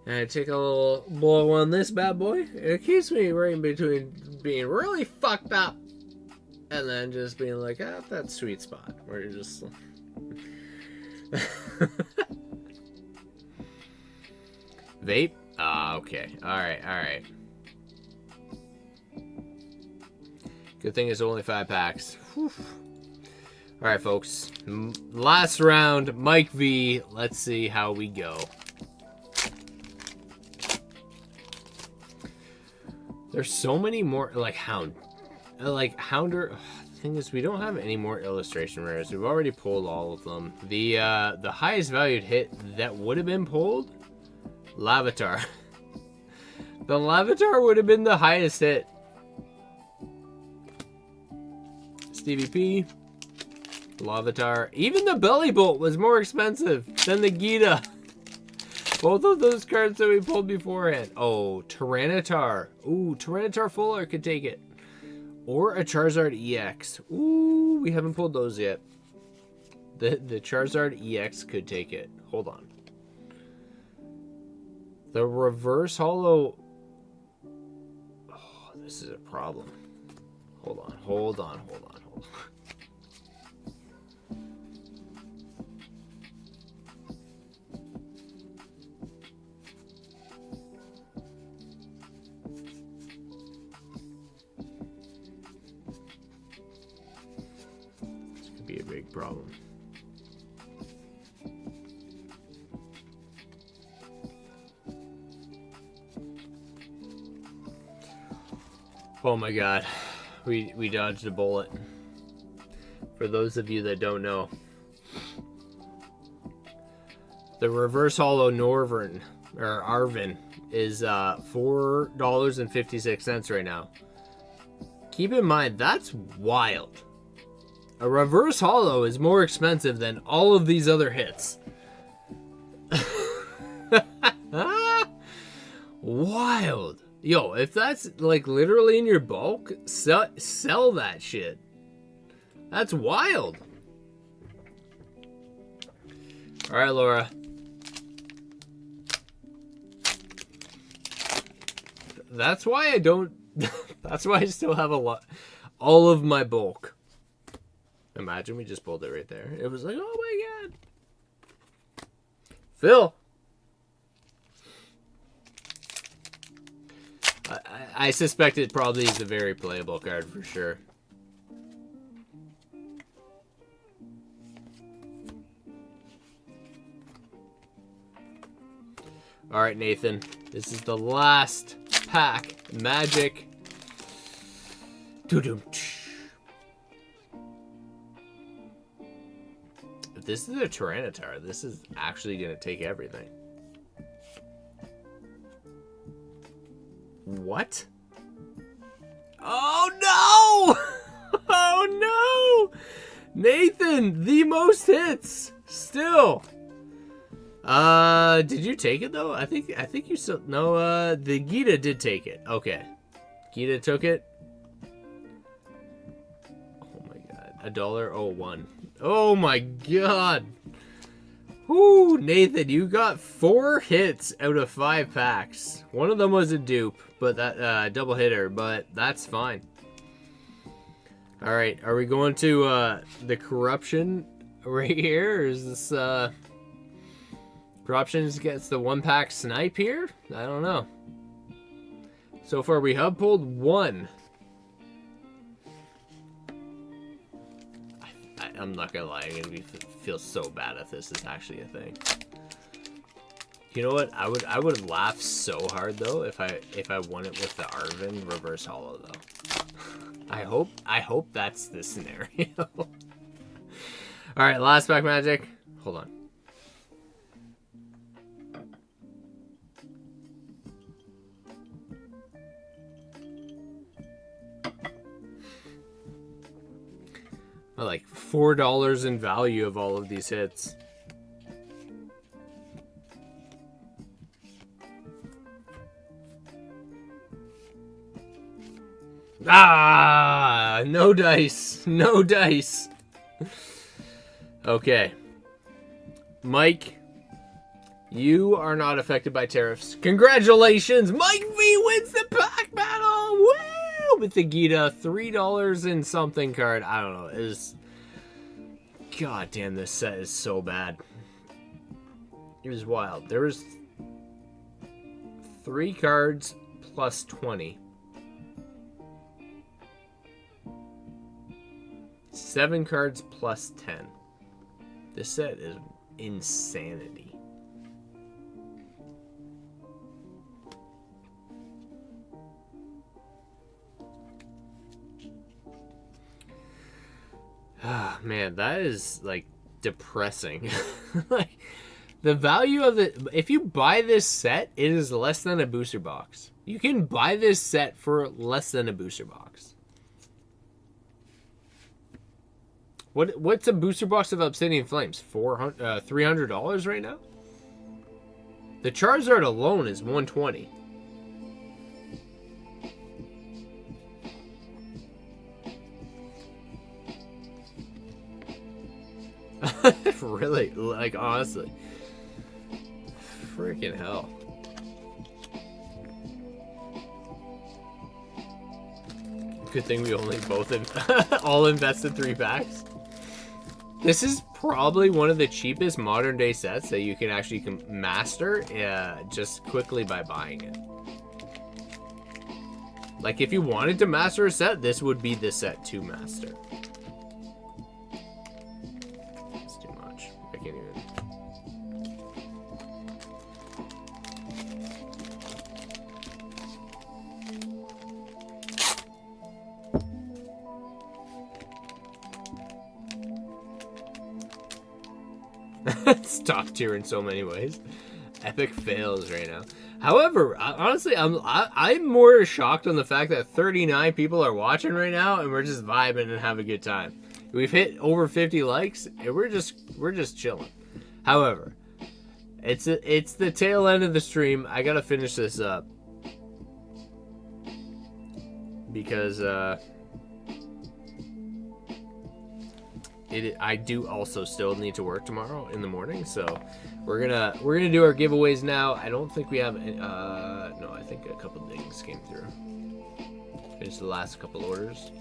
And I take a little blow on this bad boy. It keeps me right in between being really fucked up and then just being like, ah, that sweet spot where you're just. Vape? Ah, okay. Alright. Good thing it's only 5 packs. Alright, folks. Last round, Mike V. Let's see how we go. There's so many more, like Hounder. The thing is, we don't have any more illustration rares. We've already pulled all of them. The highest valued hit that would have been pulled, Lavatar. The Lavatar would have been the highest hit. Stevie P, Lavatar. Even the Belly Bolt was more expensive than the Gita. Both of those cards that we pulled beforehand. Oh, Tyranitar. Ooh, Tyranitar Full Art could take it. Or a Charizard EX. Ooh, we haven't pulled those yet. The Charizard EX could take it. Hold on. The reverse holo. Oh, this is a problem. Hold on. This could be a big problem. Oh my god. We dodged a bullet. For those of you that don't know, the reverse holo Norvern or Arvin is $4.56 right now. Keep in mind, that's wild. A reverse holo is more expensive than all of these other hits. Wild. Yo, if that's like literally in your bulk, sell that shit. That's wild. All right, Laura. That's why I don't. That's why I still have a lot. All of my bulk. Imagine we just pulled it right there. It was like, oh my god. Phil. I suspect it probably is a very playable card for sure. Alright, Nathan. This is the last pack. Magic. If this is a Tyranitar, this is actually going to take everything. What? Oh no! Oh no! Nathan, the most hits still. Did you take it though? I think you still no. The Gita did take it. Okay, Gita took it. Oh my god, $1.01. Oh my god. Whoo, Nathan, you got 4 hits out of 5 packs. One of them was a dupe, but that double hitter, but that's fine. All right, are we going to the corruption right here, or is this corruption gets the 1-pack snipe here? I don't know. So far, we have pulled 1. I'm not gonna lie, I'm gonna feel so bad if this is actually a thing. You know what? I would laugh so hard though if I won it with the Arvin reverse holo though. I hope that's the scenario. All right, last pack magic. Hold on. Like $4 in value of all of these hits. Ah, no dice. No dice. Okay. Mike, you are not affected by tariffs. Congratulations! Mike V wins the pack battle! Woo! With the Gita $3 and something card. I don't know. It is... God damn, this set is so bad. It was wild. There was 3 cards plus 20. 7 cards plus 10. This set is insanity. Ah, man, that is like depressing. Like the value of it, if you buy this set, it is less than a booster box. You can buy this set for less than a booster box. What's a booster box of Obsidian Flames? $300 right now? The Charizard alone is $120. Really? Like, honestly. Freaking hell. Good thing we only both all invested 3 packs. This is probably one of the cheapest modern day sets that you can actually master just quickly by buying it. Like, if you wanted to master a set, this would be the set to master. It's too much. I can't even... It's top tier in so many ways. Epic fails right now. However, honestly, I'm more shocked on the fact that 39 people are watching right now, and we're just vibing and having a good time. We've hit over 50 likes, and we're just chilling. However, it's the tail end of the stream. I gotta finish this up because I do also still need to work tomorrow in the morning, so we're gonna do our giveaways now. I don't think we have no, I think a couple things came through. Finish the last couple orders.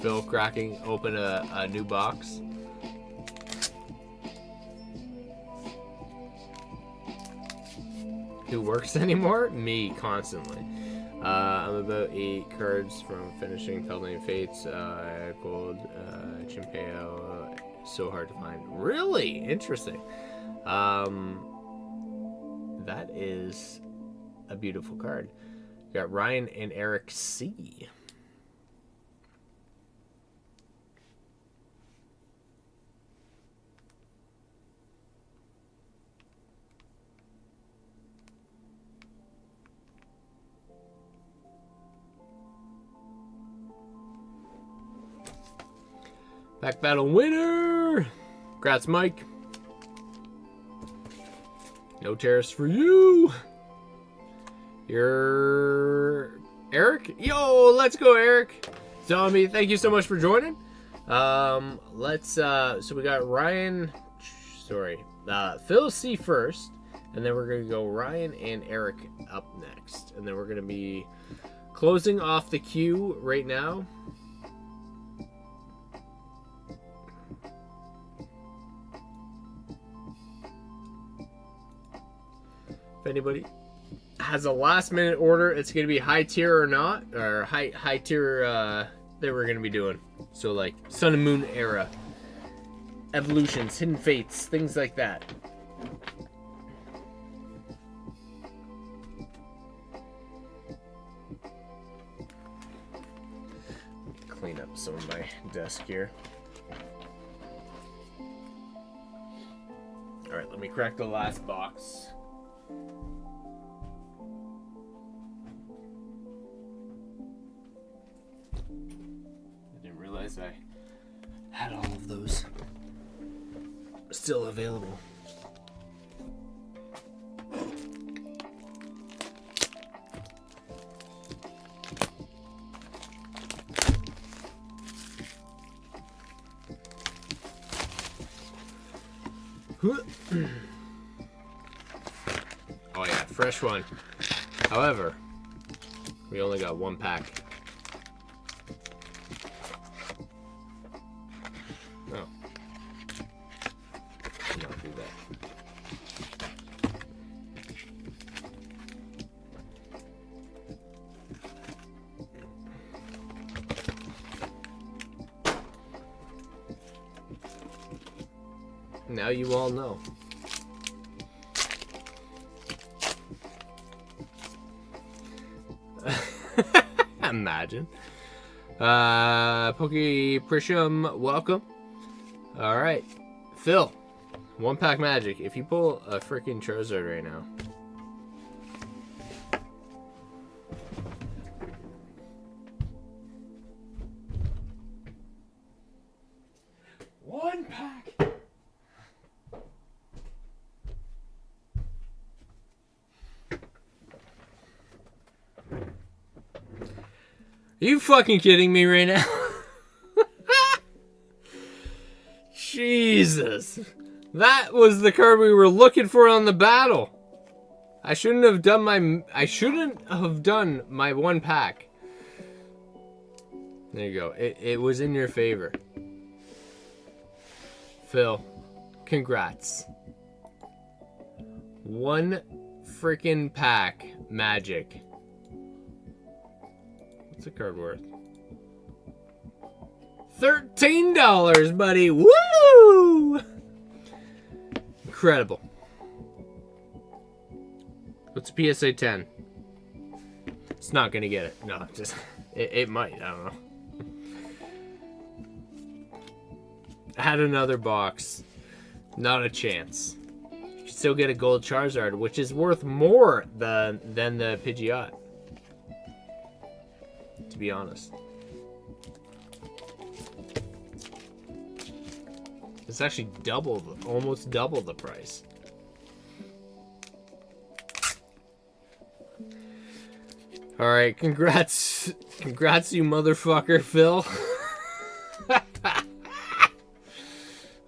Phil cracking open a new box. Who works anymore? Me, constantly. I'm about 8 cards from finishing Felding Fates, Gold, Chimpeo, so hard to find. Really? Interesting. That is a beautiful card. We got Ryan and Eric C. Pack battle winner! Congrats, Mike. No tariffs for you. You're Eric? Yo, let's go, Eric. Zombie, thank you so much for joining. So we got Ryan, Phil C first, and then we're gonna go Ryan and Eric up next. And then we're gonna be closing off the queue right now. If anybody has a last minute order, it's going to be high tier or not, or high tier that we're going to be doing. So like Sun and Moon era, evolutions, hidden fates, things like that. Clean up some of my desk here. All right, let me crack the last box. I didn't realize I had all of those still available. fresh one. However, we only got one pack. Oh. Did not do that. Now you all know. Imagine. Pokémon, welcome. Alright. Phil, one pack magic. If you pull a freaking Charizard right now. One pack. Are you fucking kidding me right now? Jesus. That was the card we were looking for on the battle. I shouldn't have done my one pack. There you go. It was in your favor. Phil, congrats. One freaking pack magic. What's the card worth? $13, buddy. Woo! Incredible. What's a PSA 10? It's not gonna get it. No, just it might. I don't know. Add another box. Not a chance. You can still get a gold Charizard, which is worth more than the Pidgeot. To be honest. It's actually almost double the price. Alright, congrats, you motherfucker, Phil.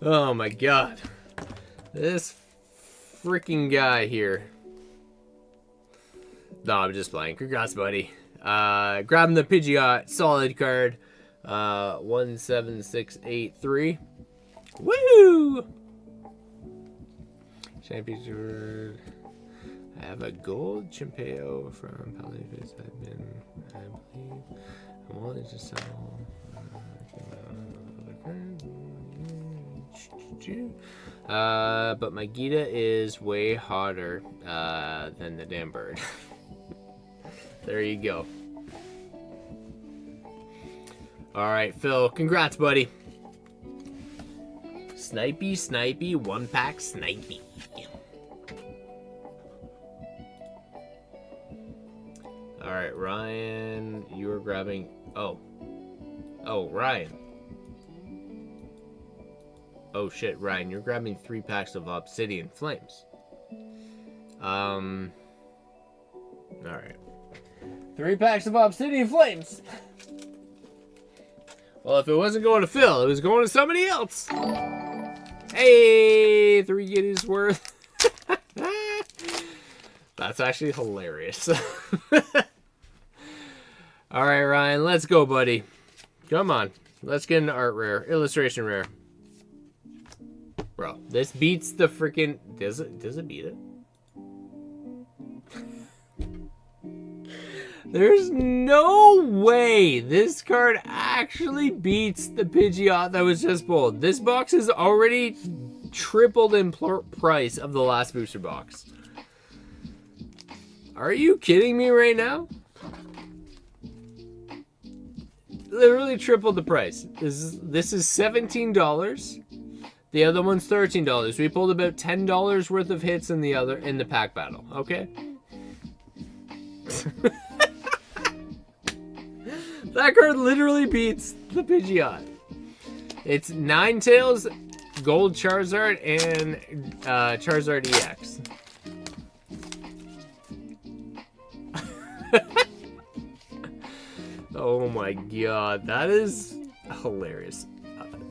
Oh my god. This freaking guy here. No, I'm just playing. Congrats, buddy. Grabbing the Pidgeot solid card. 17683. Woo! Championship. I have a gold Chimpeo from Polyface. I believe I'm willing to sell. But my Gita is way hotter than the damn bird. There you go. Alright, Phil, congrats, buddy. Snipey, one pack snipey. Alright, Ryan, you are grabbing... Oh, Ryan. Oh shit, Ryan, you're grabbing 3 packs of Obsidian Flames. Alright. 3 packs of Obsidian Flames. Well, if it wasn't going to Phil, it was going to somebody else. Hey, 3 guineas worth. That's actually hilarious. Alright, Ryan, let's go, buddy. Come on. Let's get an art rare. Illustration rare. Bro, this beats the freaking... Does it beat it? There's no way this card actually beats the Pidgeot that was just pulled. This box is already tripled in price of the last booster box. Are you kidding me right now? Literally tripled the price. This is $17. The other one's $13. We pulled about $10 worth of hits in the pack battle. Okay. That card literally beats the Pidgeot. It's Ninetales, Gold Charizard, and Charizard EX. Oh my god, that is hilarious.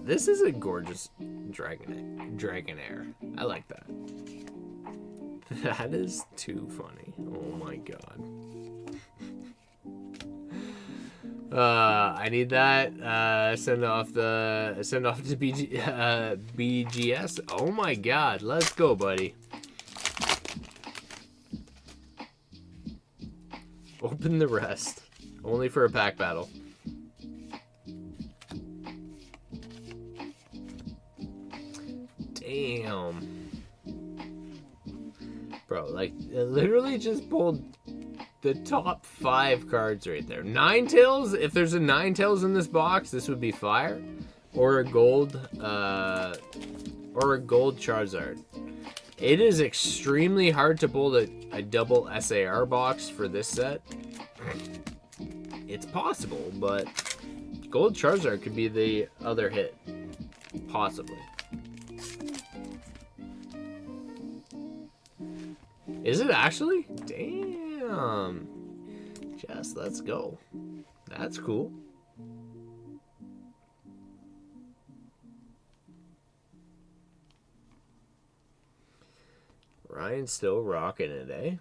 This is a gorgeous Dragonair. I like that. That is too funny. Oh my god. I need that. Send off to BGS. Oh my god. Let's go, buddy. Open the rest. Only for a pack battle. Damn. Bro, like, it literally just pulled the top 5 cards right there. Ninetales, if there's a Ninetales in this box, this would be fire. Or a gold Charizard. It is extremely hard to pull a double SAR box for this set. It's possible, but gold Charizard could be the other hit. Possibly. Is it actually? Damn. Jess, let's go. That's cool. Ryan's still rocking it, eh?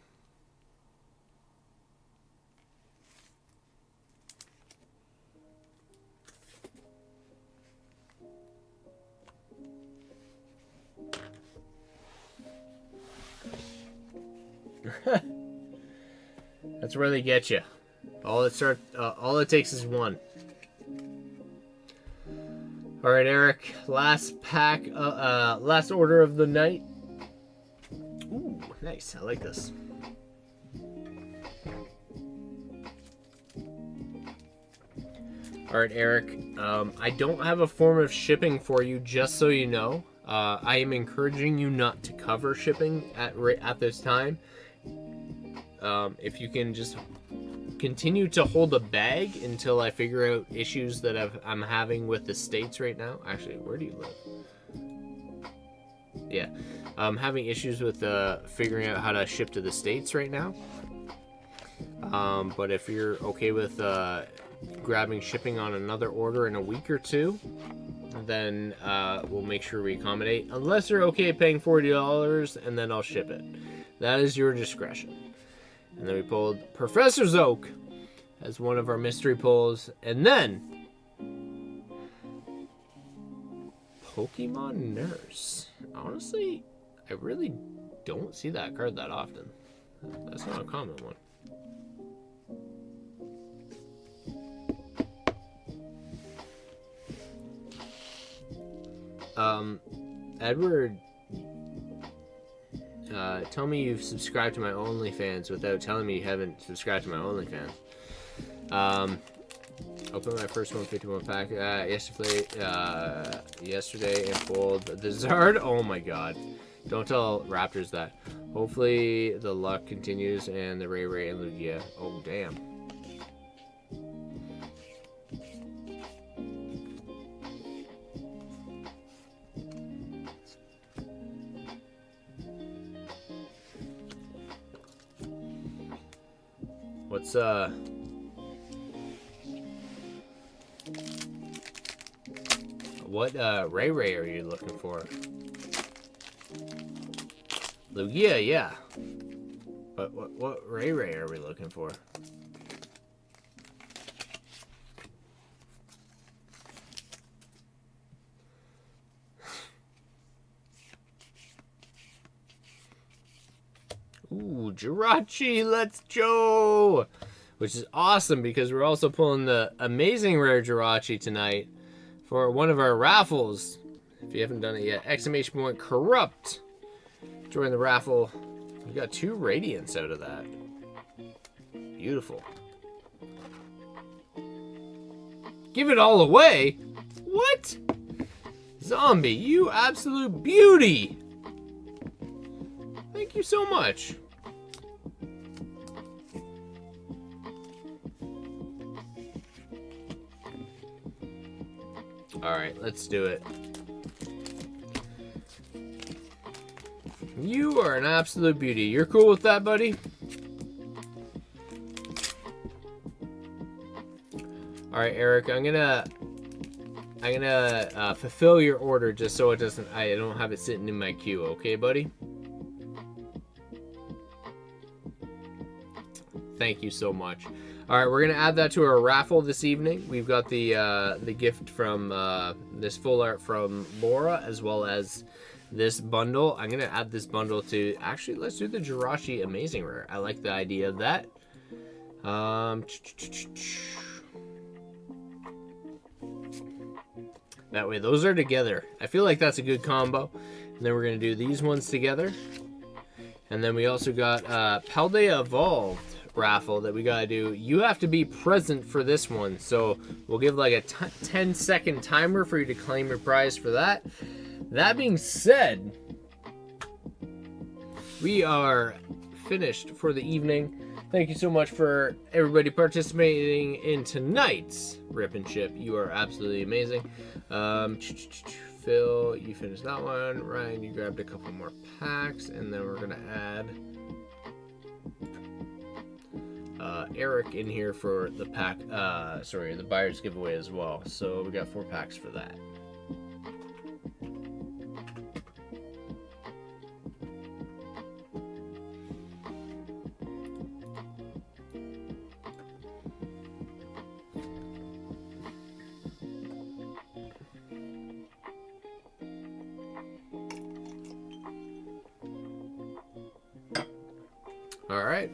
That's where they get you. All it takes is one. All right, Eric. Last pack. Last order of the night. Ooh, nice. I like this. All right, Eric. I don't have a form of shipping for you, just so you know. I am encouraging you not to cover shipping at this time. If you can just continue to hold a bag until I figure out issues that I'm having with the states right now. Actually, where do you live? Yeah, I'm having issues with figuring out how to ship to the states right now. But if you're okay with grabbing shipping on another order in a week or two, then we'll make sure we accommodate. Unless you're okay paying $40, and then I'll ship it. That is your discretion. And then we pulled Professor's Oak as one of our mystery pulls. And then Pokemon Nurse. Honestly, I really don't see that card that often. That's not a common one. Edward, tell me you've subscribed to my OnlyFans without telling me you haven't subscribed to my OnlyFans. Opened my first 151 pack yesterday and pulled the Zard. Oh my god. Don't tell Raptors that. Hopefully the luck continues and the Ray and Lugia. Oh damn. What's what Ray are you looking for? Lugia, yeah. But what Ray are we looking for? Ooh, Jirachi, let's go! Which is awesome because we're also pulling the amazing rare Jirachi tonight for one of our raffles. If you haven't done it yet, ! Corrupt. Join the raffle. We got 2 Radiants out of that. Beautiful. Give it all away? What? Zombie, you absolute beauty! Thank you so much. Alright, let's do it. You are an absolute beauty. You're cool with that, buddy? Alright, Eric, I'm gonna fulfill your order just so it doesn't I don't have it sitting in my queue, okay, buddy? Thank you so much. All right, we're gonna add that to our raffle this evening. We've got the gift from this full art from Laura, as well as this bundle. I'm gonna add this bundle to, actually, let's do the Jirachi Amazing Rare. I like the idea of that. That way those are together. I feel like that's a good combo. And then we're gonna do these ones together. And then we also got Paldea Evolved raffle that we gotta do. You have to be present for this one, so we'll give like a 10-second timer for you to claim your prize for that. That being said, we are finished for the evening. Thank you so much for everybody participating in tonight's Rip and Ship. You are absolutely amazing. Phil, you finished that one. Ryan, you grabbed a couple more packs, and then we're gonna add Eric in here for the pack. The buyer's giveaway as well. So we got 4 packs for that. All right,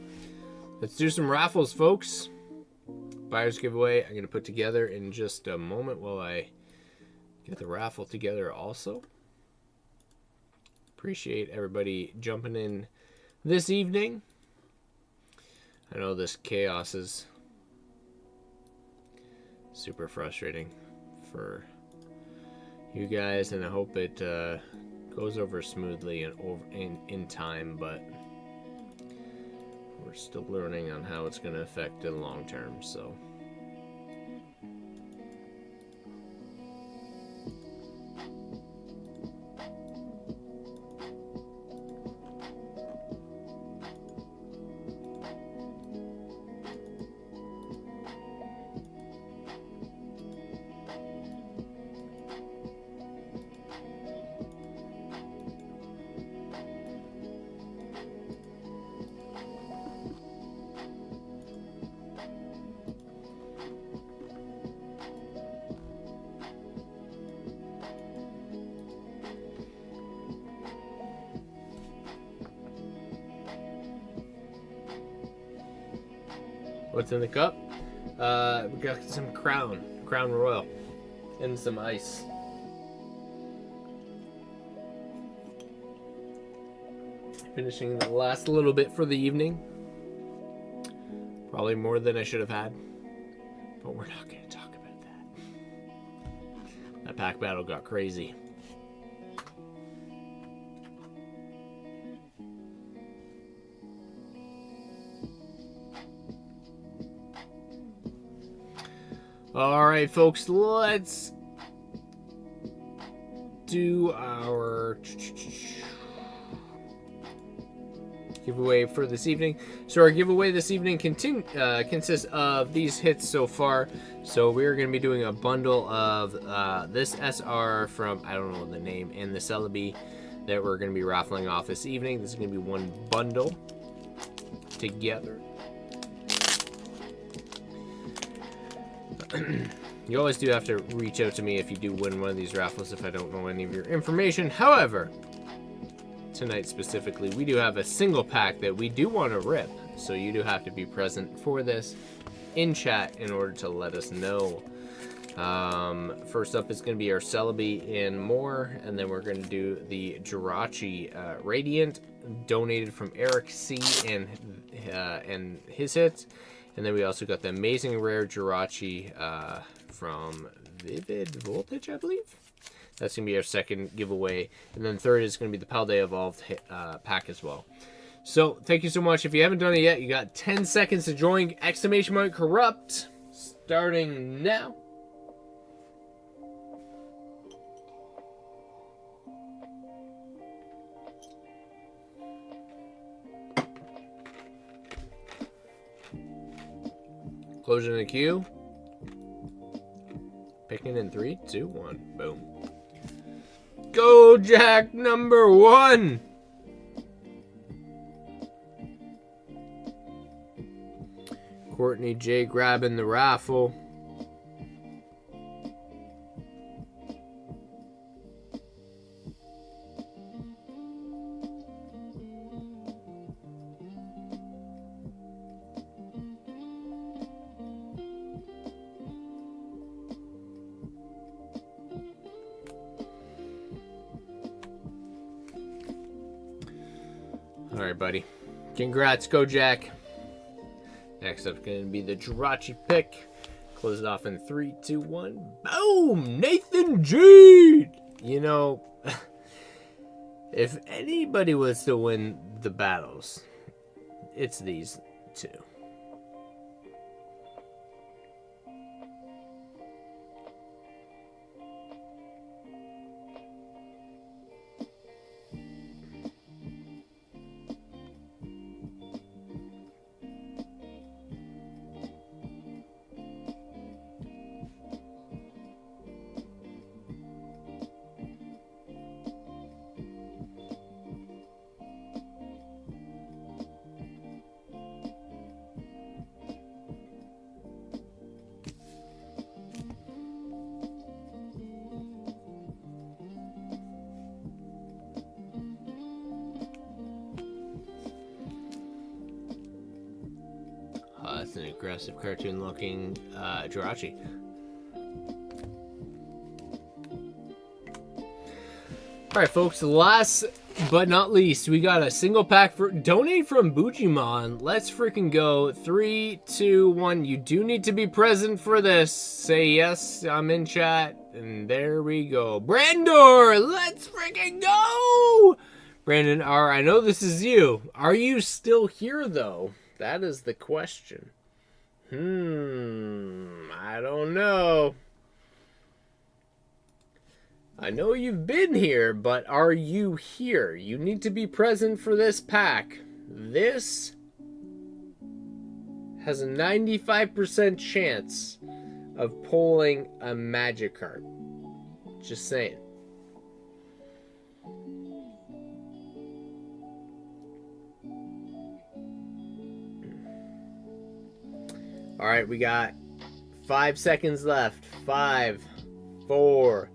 let's do some raffles, folks. Buyer's giveaway I'm gonna put together in just a moment while I get the raffle together also. Appreciate everybody jumping in this evening. I know this chaos is super frustrating for you guys, and I hope it goes over smoothly and in time, but we're still learning on how it's going to affect in the long term, so. What's in the cup? We got some Crown Royal, and some ice. Finishing the last little bit for the evening. Probably more than I should have had, but we're not going to talk about that. That pack battle got crazy. All right, folks, let's do our giveaway for this evening. So our giveaway this evening consists of these hits so far. So we're going to be doing a bundle of this SR from, I don't know the name, and the Celebi that we're going to be raffling off this evening. This is going to be one bundle together. You always do have to reach out to me if you do win one of these raffles if I don't know any of your information. However, tonight specifically, we do have a single pack that we do want to rip. So you do have to be present for this in chat in order to let us know. First up is going to be our Celebi and more. And then we're going to do the Jirachi Radiant, donated from Eric C. and his hits. And then we also got the amazing rare Jirachi from Vivid Voltage, I believe. That's going to be our second giveaway. And then third is going to be the Paldea Evolved pack as well. So thank you so much. If you haven't done it yet, you got 10 seconds to join. ! Corrupt. Starting now. Closing the queue. Picking in 3, 2, 1. Boom. Go, Jack number 1. Courtney J grabbing the raffle. All right, buddy. Congrats, go Jack. Next up is going to be the Jirachi pick. Close it off in 3, 2, 1. Boom! Nathan G! You know, if anybody was to win the battles, it's these two. That's an aggressive cartoon-looking Jirachi. Alright, folks, last but not least, we got a single pack for donate from Bujimon. Let's freaking go. 3, 2, 1. You do need to be present for this. Say yes, I'm in chat. And there we go. Brandor, let's freaking go! Brandon R., I know this is you. Are you still here, though? That is the question. I don't know. I know you've been here, but are you here? You need to be present for this pack. This has a 95% chance of pulling a Magikarp. Just saying. All right, we got 5 seconds left. 5, 4,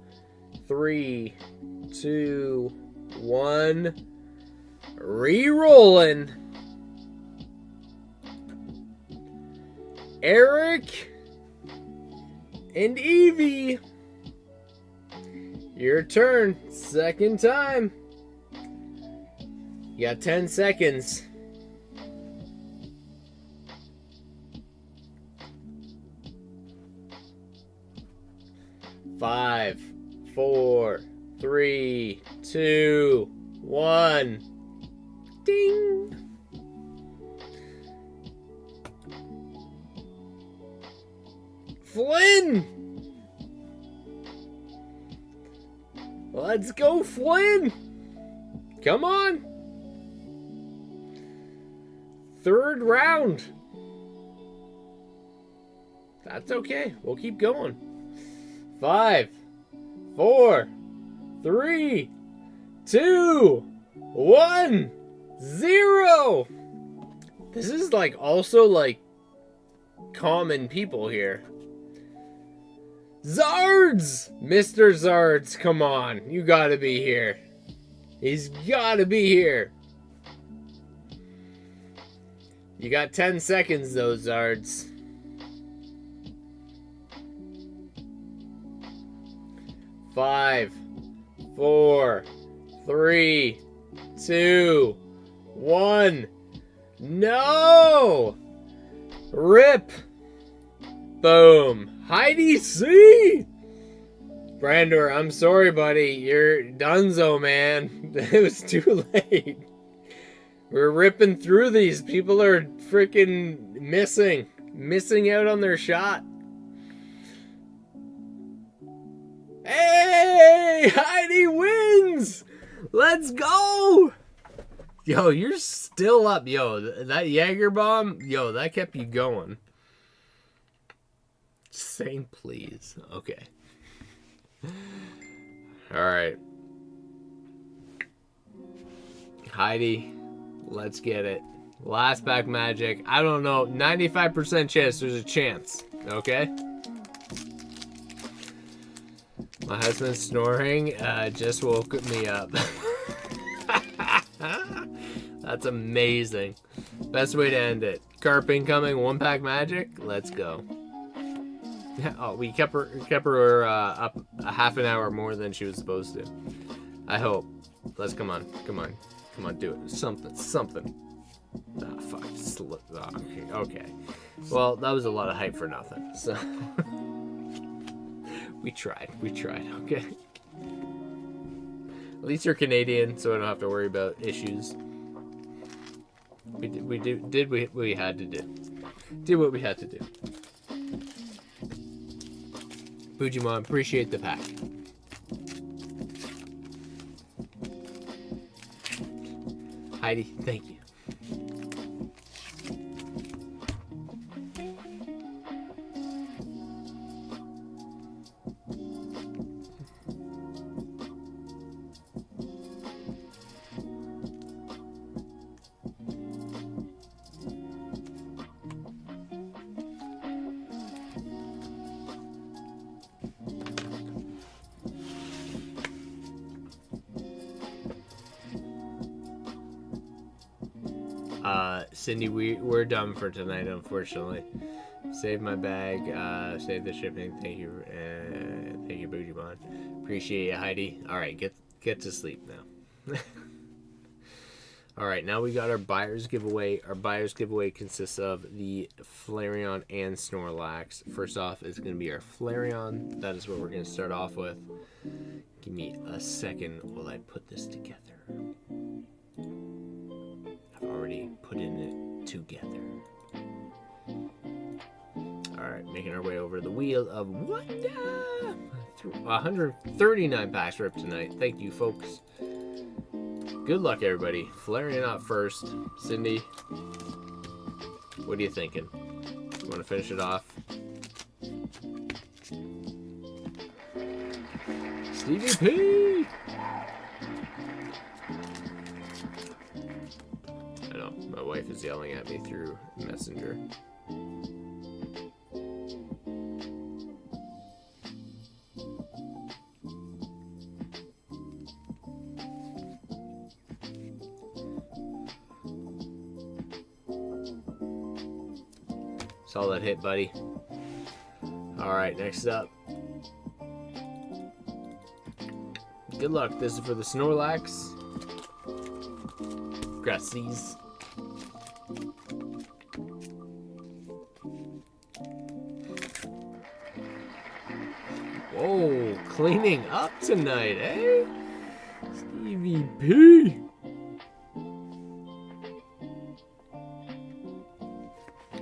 3, 2, 1. Re-rolling. Eric and Evie. Your turn. Second time. You got 10 seconds. 5, 4, 3, 2, 1. Ding! Flynn! Let's go, Flynn! Come on! Third round. That's okay. We'll keep going. 5, 4, 3, 2, 1, 0. This is like also like common people here. Zards! Mr. Zards, come on. You gotta be here. He's gotta be here. You got 10 seconds though, Zards. 5, 4, 3, 2, 1. No! Rip! Boom. Heidi C! Brandor, I'm sorry, buddy. You're donezo, man. It was too late. We're ripping through these. People are freaking missing out on their shot. Hey! Heidi wins! Let's go! Yo, you're still up. Yo, that Jaeger bomb, yo, that kept you going. Saying please. Okay. Alright. Heidi, let's get it. Last pack magic. I don't know. 95% chance there's a chance. Okay? My husband's snoring just woke me up. That's amazing. Best way to end it. Carp incoming, 1-pack magic. Let's go. Oh, we kept her up a half an hour more than she was supposed to. I hope. Let's come on, do it. Something. Ah, fuck. Oh, okay. Well, that was a lot of hype for nothing. So we tried. Okay. At least you're Canadian, so I don't have to worry about issues. We did what we had to do. Did what we had to do. Bujimon, appreciate the pack. Heidi, thank you. Cindy, we're done for tonight, unfortunately. Save my bag, save the shipping. Thank you, Bujimon. Appreciate you, Heidi. All right, get to sleep now. All right, now we got our buyer's giveaway. Our buyer's giveaway consists of the Flareon and Snorlax. First off, it's going to be our Flareon. That is what we're going to start off with. Give me a second while I put this together. Already put in it together. Alright, making our way over the wheel of wonder. 139 packs ripped tonight. Thank you, folks. Good luck, everybody. Flareon out first. Cindy, what are you thinking? You want to finish it off? Stevie P! I know, my wife is yelling at me through Messenger. Solid hit, buddy. Alright, next up. Good luck. This is for the Snorlax. Grassies. Whoa, cleaning up tonight, eh? Stevie P.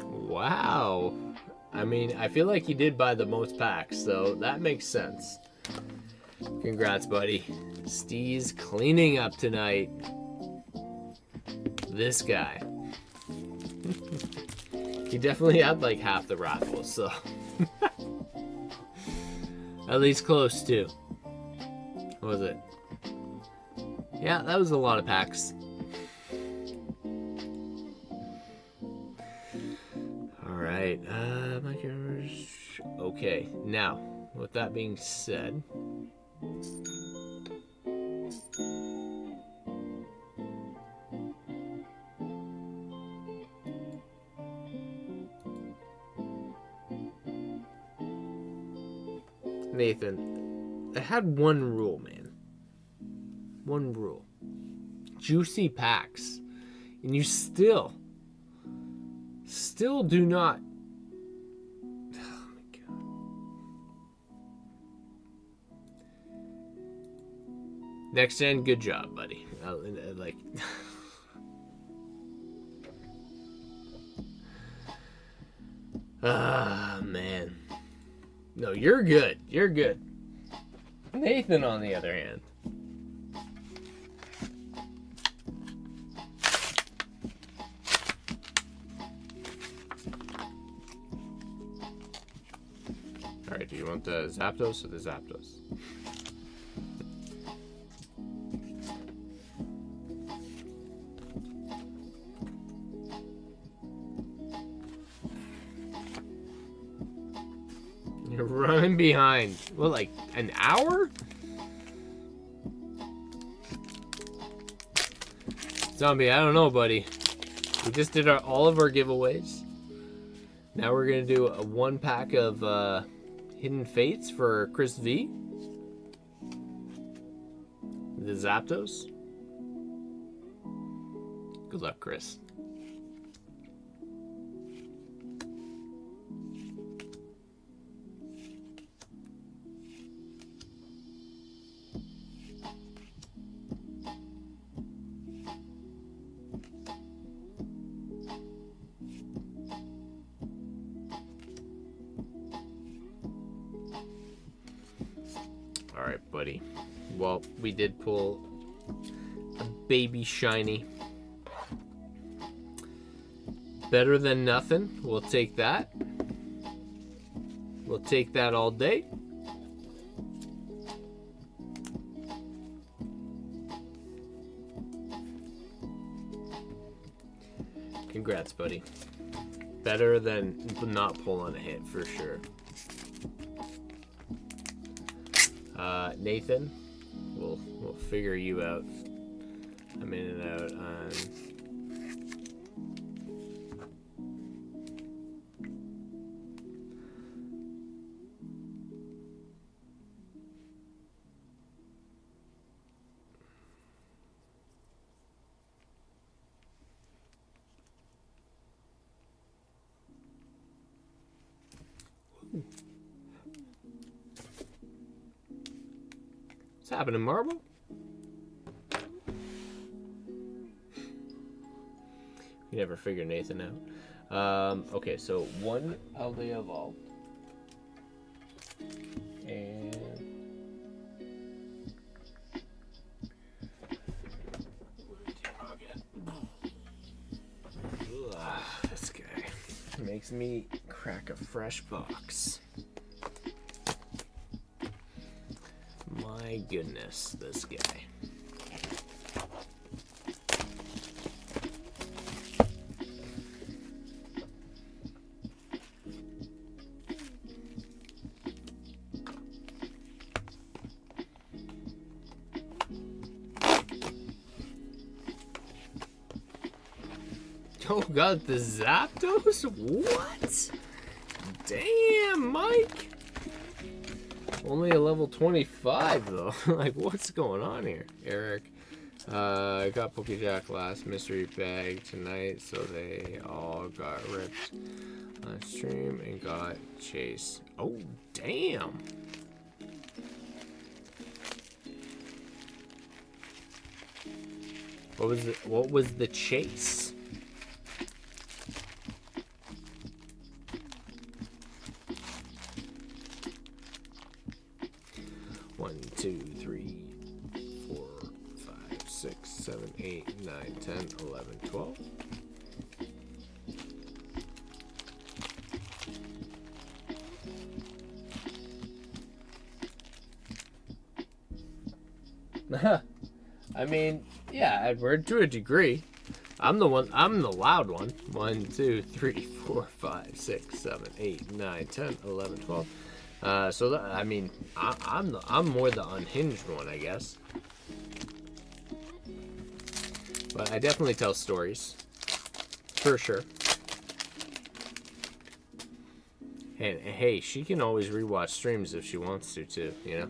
Wow. I mean, I feel like he did buy the most packs, so that makes sense. Congrats, buddy. Steve's cleaning up tonight. This guy. He definitely had like half the raffles, so. At least close to. What was it? Yeah, that was a lot of packs. Alright, my camera's... Okay, now, with that being said... Nathan, I had one rule, man. One rule. Juicy packs. And you still do not... Oh my god. Next gen, good job, buddy. Like... Ah, man. No, you're good. You're good. Nathan, on the other hand. Alright, do you want the Zapdos or the Zapdos? Running behind. What, like an hour? Zombie, I don't know, buddy. We just did all of our giveaways. Now we're gonna do a 1-pack of Hidden Fates for Chris V. The Zapdos. Good luck, Chris. Alright, buddy. Well, we did pull a baby shiny. Better than nothing. We'll take that. We'll take that all day. Congrats, buddy. Better than not pulling a hit for sure. Nathan, we'll figure you out. I'm in and out on. What's happening, Marble? You never figure Nathan out. Okay, so 1 Paldea Evolved. And this guy makes me crack a fresh box. My goodness, this guy. Oh, got the Zapdos? What? Damn, Mike. Only a level 25 though. Like, what's going on here? Eric. I got Pokejack last mystery bag tonight, so they all got ripped on stream and got chased. Oh, damn. What was the chase? One, two, three, 4, 5, 6, 7, 8, 9, 10, 11, 12. I mean, yeah, Edward, to a degree. I'm the loud one. 1, 2, 3, 4, 5, 6, 7, 8, 9, 10, 11, 12. So that, I mean, I'm more the unhinged one, I guess. But I definitely tell stories, for sure. And hey, she can always rewatch streams if she wants to too, you know.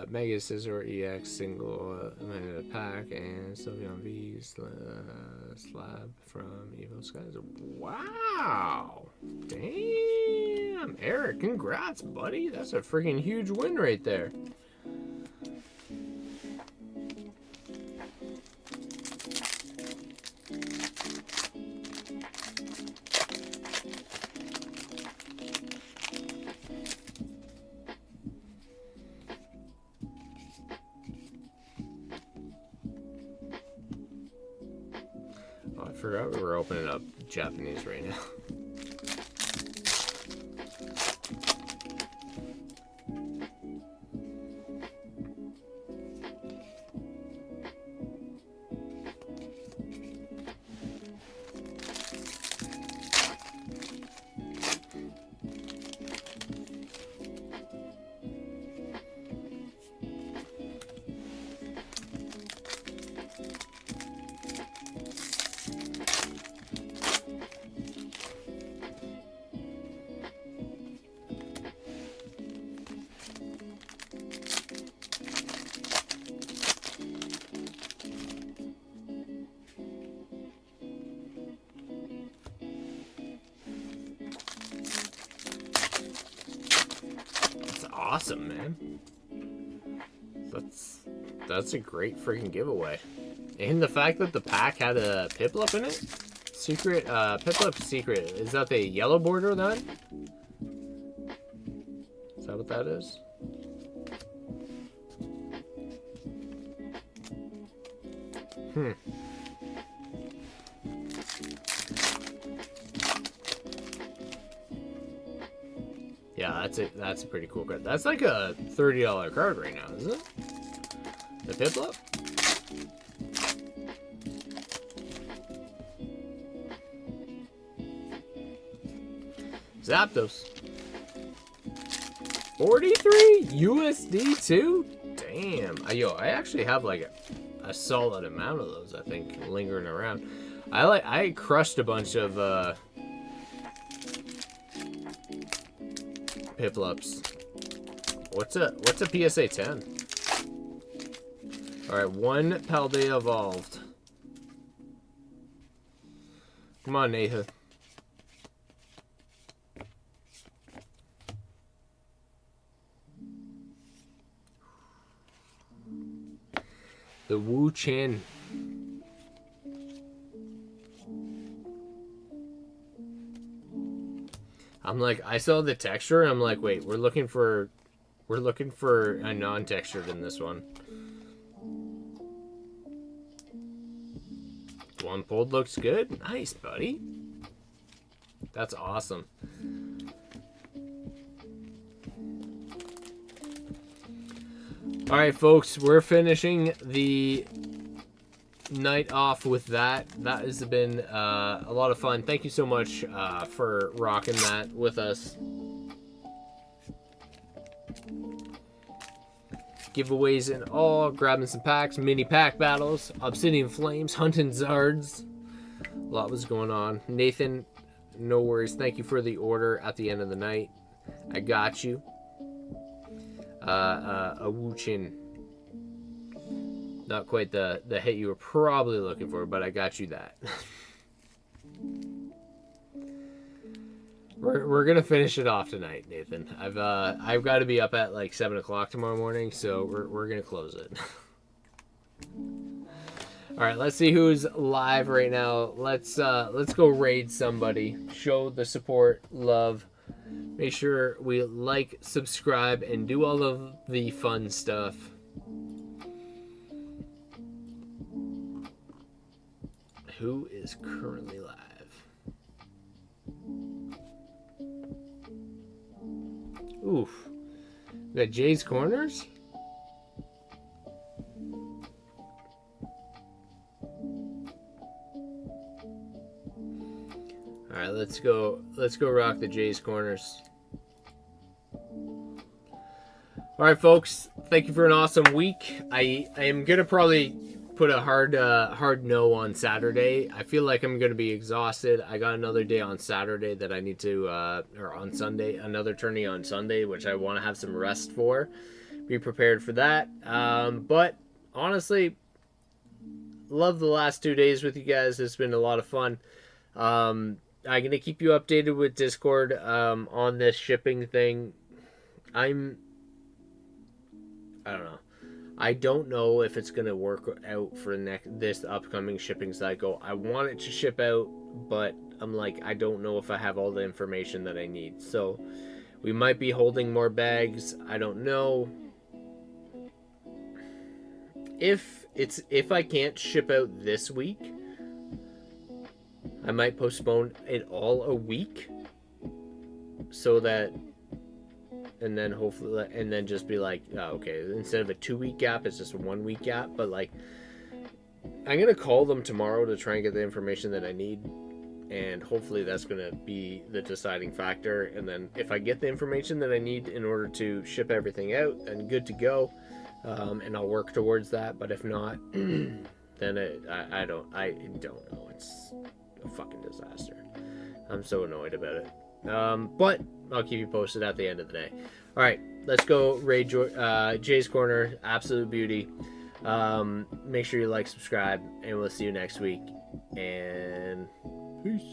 Mega Scissor EX single pack and Sylveon V slab from Evo Skies. Wow! Damn, Eric, congrats, buddy. That's a freaking huge win right there. I forgot we were opening up Japanese right now. awesome, man. That's a great freaking giveaway. And the fact that the pack had a Piplup in it? Secret, Piplup secret. Is that the yellow border then? Is that what that is? Yeah, that's a pretty cool card. That's like a $30 card right now, isn't it? The Piplup? Zapdos. 43 USD too? Damn. Yo, I actually have like a solid amount of those, I think, lingering around. I crushed a bunch of Piplups. What's a PSA 10? Alright, one Paldea evolved. Come on, Nathan. The Wu Chin. I'm like, I saw the texture. I'm like, wait, we're looking for a non-textured in this one. One pulled looks good. Nice, buddy. That's awesome. All right, folks, we're finishing the night off with that. That has been a lot of fun. Thank you so much for rocking that with us. Giveaways and all, grabbing some packs, mini pack battles, Obsidian Flames, hunting Zards. A lot was going on. Nathan, no worries. Thank you for the order at the end of the night. I got you. A Wuchin. Not quite the hit you were probably looking for, but I got you that. We're gonna finish it off tonight, Nathan. I've got to be up at like 7 o'clock tomorrow morning, so we're gonna close it. All right, let's see who's live right now. Let's go raid somebody. Show the support, love. Make sure we like, subscribe, and do all of the fun stuff. Who is currently live? Oof. We got Jay's Corners? Alright, let's go rock the Jay's Corners. Alright, folks, thank you for an awesome week. I am gonna probably put a hard no on Saturday. I feel like I'm gonna be exhausted. I got another day on Saturday that I need to or on Sunday, another tourney on Sunday, which I want to have some rest for. Be prepared for that. But honestly, love the last 2 days with you guys. It's been a lot of fun. I'm gonna keep you updated with Discord on this shipping thing. I don't know. I don't know if it's gonna work out for this upcoming shipping cycle. I want it to ship out, but I'm like, I don't know if I have all the information that I need. So we might be holding more bags. I don't know. If I can't ship out this week, I might postpone it all a week so that, and then hopefully, and then just be like, oh, okay, instead of a 2-week gap, it's just a 1-week gap. But like, I'm gonna call them tomorrow to try and get the information that I need, and hopefully that's gonna be the deciding factor. And then if I get the information that I need in order to ship everything out, then good to go, and I'll work towards that. But if not, then I don't know. It's a fucking disaster. I'm so annoyed about it. But I'll keep you posted at the end of the day. All right, let's go raid Jay's Corner. Absolute beauty. Make sure you like, subscribe, and we'll see you next week. And peace.